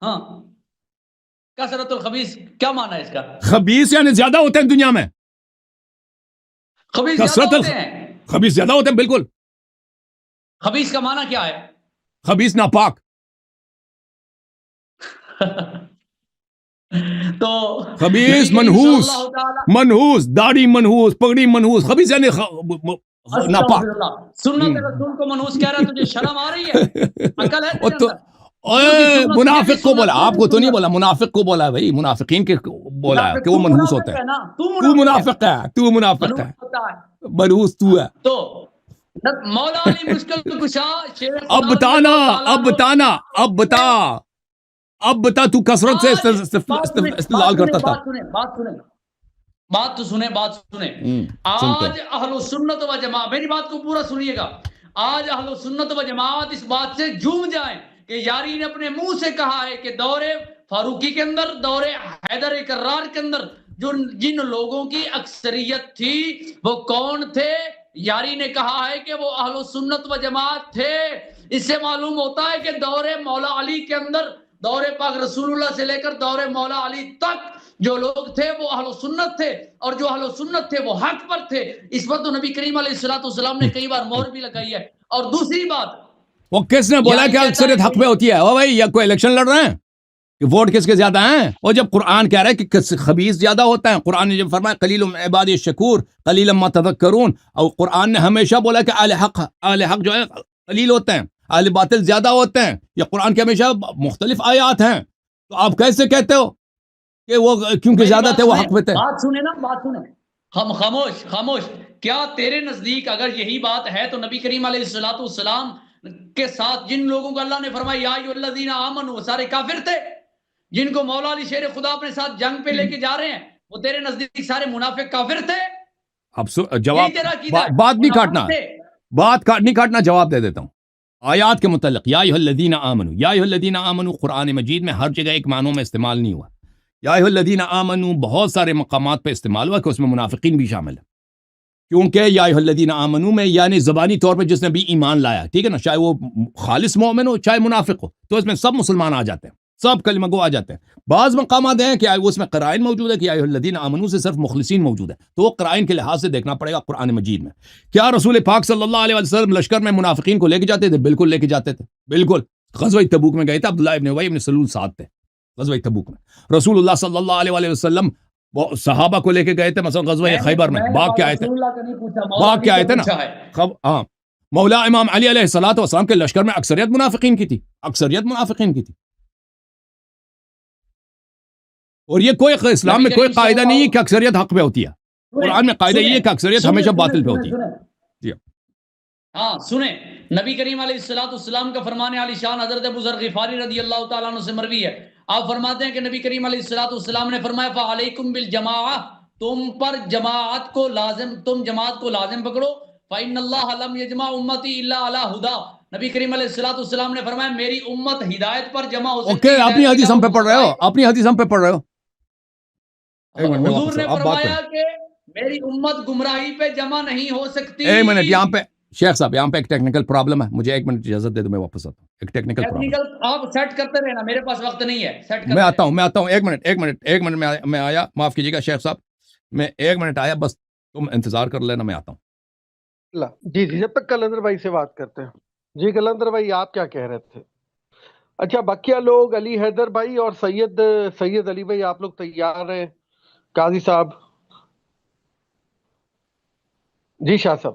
ہاں، کثرت الخبیث کیا معنی ہے اس کا؟ خبیث یعنی زیادہ ہوتے ہیں دنیا میں، خبیث زیادہ ہوتے ہیں. خبیث زیادہ ہوتے ہیں بالکل. خبیث کا معنی کیا ہے؟ خبیث ناپاک. تو خبیث منحوس، داڑھی منحوس، پگڑی منحوس. خبیث یعنی ناپاک. سنت رسول کو منحوس کہہ رہا ہے، تجھے شرم آ رہی ہے؟ عقل ہے؟ منافق کو بولا، آپ کو تو نہیں بولا، منافق کو بولا. بھائی منافقین کے بولا ہے کہ وہ منحوس ہوتے ہیں. تو منافق ہے, تو منافق ہے, منحوس تو ہے. تو مولا علی مشکل کشا اب بتانا, اب بتانا, اب بتا, اب بتا تو کثرت سے استدلال کرتا تھا. بات تو سنیں. آج اہل سنت و جماعت, میری بات کو پورا سنیے گا, آج اہل سنت و جماعت اس بات سے جھوم جائیں کہ یاری نے اپنے منہ سے کہا ہے کہ دور فاروقی کے اندر, دور حیدر کرار کے اندر جن لوگوں کی اکثریت تھی وہ کون تھے؟ یاری نے کہا ہے کہ وہ اہل سنت و جماعت تھے. اس سے معلوم ہوتا ہے کہ دور مولا علی کے اندر, دور پاک رسول اللہ سے لے کر دور مولا علی تک جو لوگ تھے وہ اہل سنت تھے, اور جو اہل سنت تھے وہ حق پر تھے. اس پر تو نبی کریم علیہ السلام نے کئی بار مہر بھی لگائی ہے. اور دوسری بات, وہ کس نے بولا کہ اکثریت حق پہ ہوتی ہے؟ او بھائی, یا کوئی الیکشن لڑ رہے ہیں کہ ووٹ کس کے زیادہ ہیں؟ اور جب قرآن کہہ رہا ہے کہ خبیث زیادہ ہوتا ہے, قرآن نے جب فرمایا قلیل عبادی الشکور قلیلا ما تذکرون, اور قرآن نے ہمیشہ بولا کہ اہل حق جو ہے قلیل ہوتے ہیں, اہل باطل زیادہ ہوتے ہیں. یہ قرآن کے ہمیشہ مختلف آیات ہیں. تو آپ کیسے کہتے ہو کہ وہ کیونکہ زیادہ تھے وہ حق پہ تھے؟ بات سنیں نا, بات سنیں. ہم خاموش. کیا تیرے نزدیک اگر یہی بات ہے تو نبی کریم علیہ السلام کے ساتھ جن لوگوں کو اللہ نے فرمایا یا ایھا الذین آمنوا, وہ سارے کافر تھے؟ جن کو مولا علی شیر خدا اپنے ساتھ جنگ پہ لے کے جا رہے ہیں وہ تیرے نزدیک سارے منافق کافر تھے؟ اب جواب, بات نہیں کاٹنا, بات نہیں کاٹنا, جواب دے دیتا ہوں. آیات کے متعلق یا ایھا الذین آمنوا, یا ایھا الذین آمنوا قرآن مجید میں ہر جگہ ایک معنوں میں استعمال نہیں ہوا. یا ایھا الذین آمنوا بہت سارے مقامات پہ استعمال ہوا کہ اس میں منافقین بھی شامل ہیں, کیونکہ یا ایھا الذین آمنوا میں یعنی زبانی طور پہ جس نے بھی ایمان لایا, ٹھیک ہے نا, چاہے وہ خالص مومن ہو چاہے منافق ہو, تو اس میں سب مسلمان آ جاتے ہیں, سب کلمہ گو آ جاتے ہیں. بعض مقامات ہیں کہ اس میں قرائن موجود ہے کہ یا ایھا الذین آمنوا سے صرف مخلصین موجود ہے, تو وہ قرائن کے لحاظ سے دیکھنا پڑے گا قرآن مجید میں. کیا رسول پاک صلی اللہ علیہ وسلم لشکر میں منافقین کو لے کے جاتے تھے؟ بالکل لے کے جاتے تھے, بالکل. غزوہ تبوک میں گئے تھے, عبداللہ ابن ابی ابن سلول ساتھ تھے غزوہ تبوک میں. رسول اللہ صلی اللہ علیہ وسلم وہ صحابہ کو لے کے گئے تھے, مثلا غزوہ خیبر میں باغ کے آئے تھے, باغ کے آئے تھے نا. ہاں, مولا امام علی علیہ الصلوۃ والسلام کے لشکر میں اکثریت منافقین کی تھی, اکثریت منافقین کی تھی. اور یہ کوئی اسلام میں کوئی قاعدہ نہیں ہے کہ اکثریت حق پہ ہوتی ہے. قرآن میں قاعدہ یہ ہے کہ اکثریت ہمیشہ باطل پہ ہوتی ہے. ہاں سنیں, نبی کریم علیہ السلام کا فرمان علی شان حضرت ابو ذر غفاری رضی اللہ تعالیٰ عنہ سے مروی ہے. آپ فرماتے ہیں کہ نبی کریم علیہ السلام نے فرمایا فعلیکم بالجماعہ, تم پر جماعت کو لازم, تم جماعت کو لازم پکڑو. فإن اللہ لم یجمع امتی الا علی ہدی, نبی کریم علیہ السلام نے فرمایا میری امت ہدایت پر جمع ہو سکتی ہے. اپنی حدیث ہم پہ پڑھ رہے ہو, اپنی حدیث ہم پہ پڑھ رہے ہو. حضور نے فرمایا کہ میری امت گمراہی پہ جمع نہیں ہو سکتی. ایک منٹ, یہاں پہ شیخ صاحب, یہاں پہ ایک ٹیکنیکل پرابلم ہے, مجھے ایک منٹ اجازت دے دو, میں واپس آتا ہوں. ایک ٹیکنیکل پرابلم آپ سیٹ کرتے رہنا, میرے پاس وقت نہیں ہے, سیٹ میں آتا ہوں. ایک منٹ میں آیا, معاف کیجیے گا شیخ صاحب, میں ایک منٹ آیا, بس تم انتظار کر لینا, میں آتا ہوں. جی جب تک قلندر بھائی سے بات کرتے ہیں. جی قلندر بھائی آپ کیا کہہ رہے تھے؟ اچھا بقیہ لوگ علی حیدر بھائی اور سید علی بھائی, آپ لوگ تیار ہیں؟ قاضی صاحب, جی شاہ صاحب.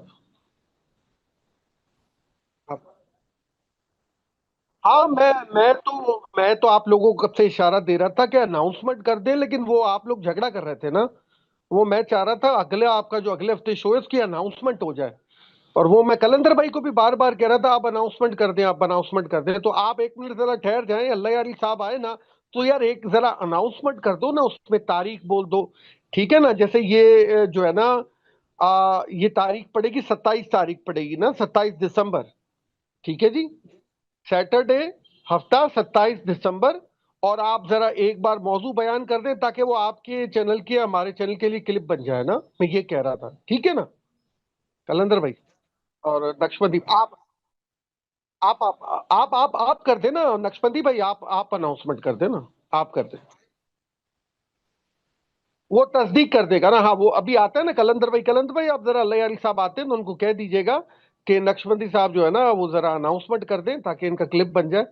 ہاں میں تو آپ لوگوں کو کب سے اشارہ دے رہا تھا کہ اناؤنسمنٹ کر دیں, لیکن وہ آپ لوگ جھگڑا کر رہے تھے نا, وہ میں چاہ رہا تھا آپ کا جو اگلے ہفتے شو ہے اس کی اناؤنسمنٹ ہو جائے. اور وہ میں قلندر بھائی کو بھی بار بار کہہ رہا تھا آپ اناؤنسمنٹ کر دیں. تو آپ ایک منٹ ذرا ٹھہر جائیں, اللہ یاری صاحب آئے نا, تو یار ایک ذرا اناؤنسمنٹ کر دو نا, اس میں تاریخ بول دو, ٹھیک ہے نا. جیسے یہ جو ہے نا یہ تاریخ پڑے گی 27 تاریخ پڑے گی نا, 27 دسمبر, ٹھیک ہے جی, سیٹرڈے ہفتہ 27 دسمبر. اور آپ ذرا ایک بار موضوع بیان کر دیں تاکہ وہ آپ کے چینل کی ہمارے چینل کے لیے کلپ بن جائے نا, میں یہ کہہ رہا تھا, ٹھیک ہے نا قلندر بھائی اور نقشبندی. آپ کر دیں نا نقشبندی بھائی, آپ اناؤنسمنٹ کر دیں نا, آپ کر دیں, وہ تصدیق کر دے گا نا. ہاں وہ ابھی آتا ہے نا قلندر بھائی آپ ذرا اللہ یاری صاحب آتے ہیں تو ان کو کہہ دیجیے گا کہ نقشبندی صاحب جو ہے نا وہ ذرا اناؤنسمنٹ کر دیں تاکہ ان کا کلپ بن جائے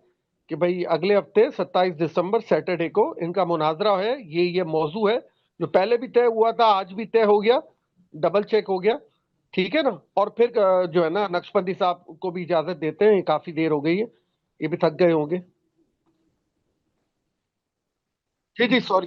کہ بھائی اگلے ہفتے 27 دسمبر سیٹرڈے کو ان کا مناظرہ ہے, یہ موضوع ہے جو پہلے بھی طے ہوا تھا, آج بھی طے ہو گیا, ڈبل چیک ہو گیا, ٹھیک ہے نا. اور پھر جو ہے نا نقشبندی صاحب کو بھی اجازت دیتے ہیں, کافی دیر ہو گئی ہے, یہ بھی تھک گئے ہوں گے. جی سوری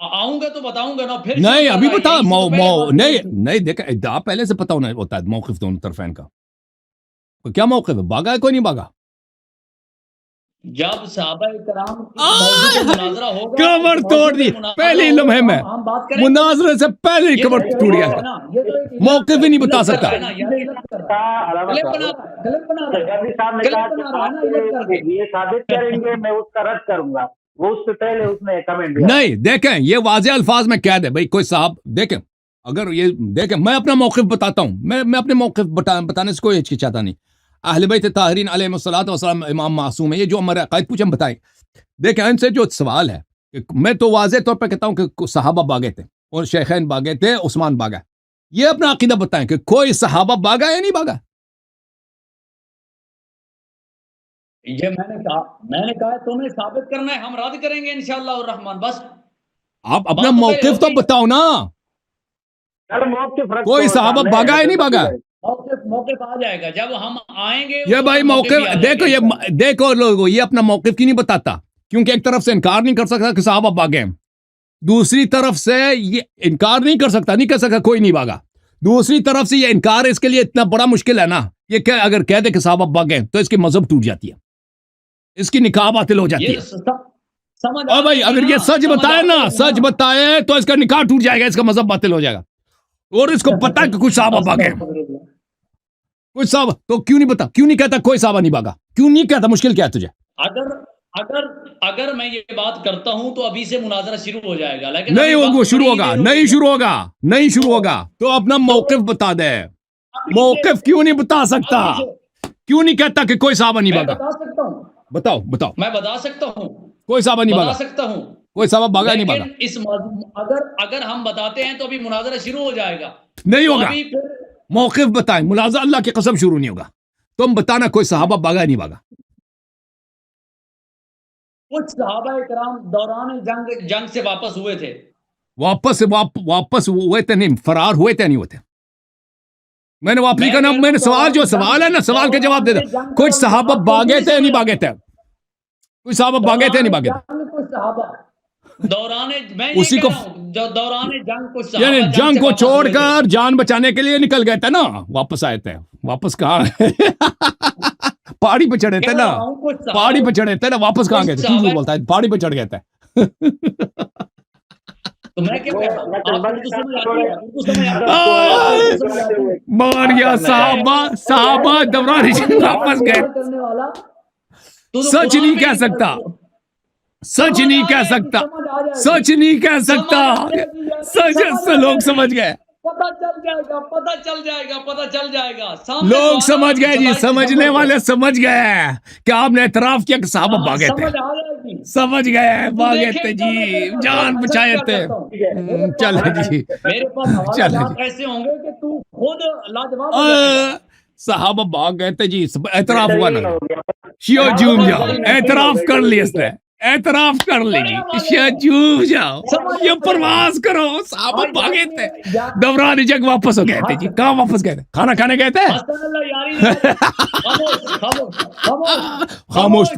آؤں گا تو بتاؤں گا نا پھر نہیں ابھی بتا نہیں نہیں نہیں دیکھا ادعا پہلے سے پتا ہوتا ہے موقف دونوں طرفین کا کیا موقف ہے بھاگا ہے کوئی نہیں بھاگا جب صحابہ کرام کی موضوع پہ مناظرہ ہوگا کمر توڑ دی پہلی لمحے میں ہم بات کریں مناظرے سے پہلے ہی کمر ٹوٹ گیا موقف ہی نہیں بتا سکتا غازی صاحب نے کہا کہ آپ یہ ثابت کریں گے میں اس کا رد کروں گا وہ اس سے پہلے اس نے کمنٹ دیا نہیں دیکھیں یہ واضح الفاظ میں کہہ دے بھائی کوئی صاحب دیکھیں اگر یہ دیکھیں میں اپنا موقف بتاتا ہوں میں اپنے موقف بتانے سے کوئی ہچکچاتا نہیں اہل بیت طاہرین علیہ الصلوۃ والسلام امام معصوم ہے یہ جو ہمارے عقائد پوچھیں بتائیں دیکھیں ان سے جو سوال ہے میں تو واضح طور پہ کہتا ہوں کہ صحابہ باغے تھے اور شیخین باغے تھے عثمان باغا یہ اپنا عقیدہ بتائیں کہ کوئی صحابہ باغا یا نہیں باغا یہ میں نے کہا تمہیں ثابت کرنا ہے ہم رد کریں گے انشاءاللہ الرحمن بس آپ اپنا موقف تو بتاؤ نا کوئی صحابہ باغا یا نہیں باغا موقف آ جائے گا جب ہم آئیں گے یہ بھائی موقف دیکھو لوگوں یہ اپنا موقف کی نہیں بتاتا کیونکہ ایک طرف سے انکار نہیں کر سکتا کہ صحابہ باغے ہیں دوسری طرف سے یہ انکار نہیں کر سکتا نہیں کہہ سکتا کوئی نہیں باغا دوسری طرف سے یہ انکار اس کے لیے اتنا بڑا مشکل ہے نا یہ کہ اگر کہہ دے کہ صحابہ باغے ہیں تو اس کی مذہب ٹوٹ جاتی ہے اس کی نکاح باطل ہو جاتی ہے اور بھائی اگر یہ سچ بتائے نا سچ بتائے تو اس کا نکاح ٹوٹ جائے گا اس کا مذہب باطل ہو جائے گا اور اس کو پتا کہ کچھ صحابہ باغے ہیں کچھ صحابہ تو کیوں نہیں بتا کیوں نہیں کہتا کوئی صحابہ نہیں باغا کیوں نہیں کہتا مشکل کیا ہے تجھے اگر میں یہ بات کرتا ہوں تو ابھی سے مناظرہ شروع ہو جائے گا لیکن نہیں وہ شروع ہوگا تو اپنا موقف بتا دے موقف کیوں نہیں بتا سکتا کیوں نہیں کہتا کہ کوئی صحابہ نہیں باغا بتا سکتا ہوں بتاؤ میں بتا سکتا ہوں کوئی صحابہ نہیں بتا باغا سکتا ہوں کوئی صحابہ باغا نہیں باغا اس اگر ہم بتاتے ہیں تو ابھی مناظرہ شروع ہو جائے گا نہیں ہوگا موقف بتائیں مناظرہ اللہ کی قسم شروع نہیں ہوگا تم بتانا کوئی صحابہ باغا نہیں باغا کچھ صحابہ کرام دوران جنگ سے واپس ہوئے تھے واپس ہوئے تھے نہیں فرار ہوئے تھے نہیں ہوتے میں نے واپسی کا نام میں نے سوال ہے نا سوال کا جواب دے دو کچھ صحابہ باغے تھے نہیں باغے تھے کچھ صحابہ باغے تھے نہیں باغے تھے دوران اسی کو دوران جنگ یعنی جنگ کو چھوڑ کر جان بچانے کے لیے نکل گئے تھے نا واپس آئے تھے واپس کہاں پہاڑی پہ چڑھے تھے نا پہاڑی پہ چڑھے تھے نا واپس کہاں گئے تھے کیوں بولتا ہے پہاڑی پہ چڑھ گئے تھے مان گیا صحابہ دوران جنگ واپس گئے سچ نہیں کہہ سکتا سچ نہیں کہہ سکتا سچ نہیں کہہ سکتا سچ سے لوگ سمجھ گئے پتہ چل جائے گا لوگ سمجھ گئے جی سمجھنے والے سمجھ گئے کہ آپ نے اعتراف کیا کہ صحابہ باغے تھے سمجھ گئے باغے تھے جی جان بچائے تھے چلے جی چلے جی ایسے ہوں گے کہ تو خود لاجواب صحابہ باغ گئے تھے جی اعتراف ہوا نا شیو جھوم جاؤ اعتراف کر لی اس نے اعتراف کر لی جی شیو جھوم جاؤ یہ پرواز کرو صحابہ باغے تھے دوران جنگ واپس ہو گئے تھے جی کہاں واپس گئے تھے کھانا کھانے گئے تھے خاموش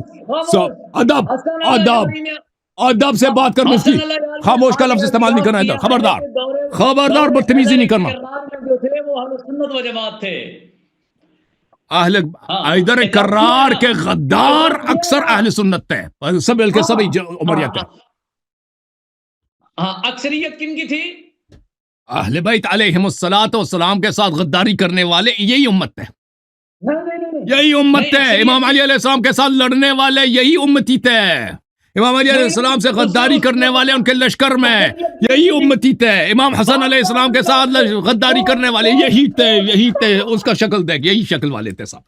ادب ادب ادب سے بات کر مفتی خاموش کا لفظ استعمال نہیں کرنا ہے خبردار بدتمیزی نہیں کرنا اہل ادھر کرار کے غدار اکثر اہل سنت تھے سب مل کے سب عمریت ہے اکثریت کن کی تھی اہل بیت علیہم الصلوۃ والسلام کے ساتھ غداری کرنے والے یہی امت ہے یہی امت ہے امام علی علیہ السلام کے ساتھ لڑنے والے یہی امتی تھے امام علی علیہ السلام سے غداری کرنے والے ان کے لشکر میں یہی امتی تھے امام حسن علیہ السلام کے ساتھ غداری کرنے والے یہی تھے اس کا شکل دیکھ یہی شکل والے تھے سب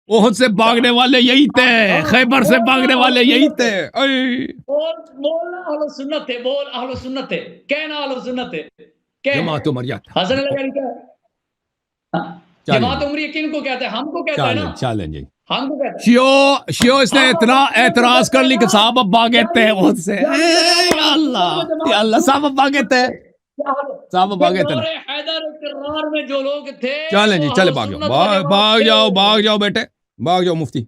احد سے بھاگنے والے یہی تھے خیبر سے بھاگنے والے یہی تھے بولنا اہل سنت تھے بول اہل سنت تھے کہنا اہل سنت تھے جماعت عمریت حسن علی کیا جماعت عمریت کن کو کہتے ہیں ہم کو کہتے ہیں نا چلیں جی شیو اس نے اتنا اعتراض کر لی کہ صحابہ باغے تھے احد سے اللہ صحابہ باغے تھے صحابہ باغے تھے میں جو لوگ تھے چلیں جی چلے بھاگ جاؤ بیٹے بھاگ جاؤ مفتی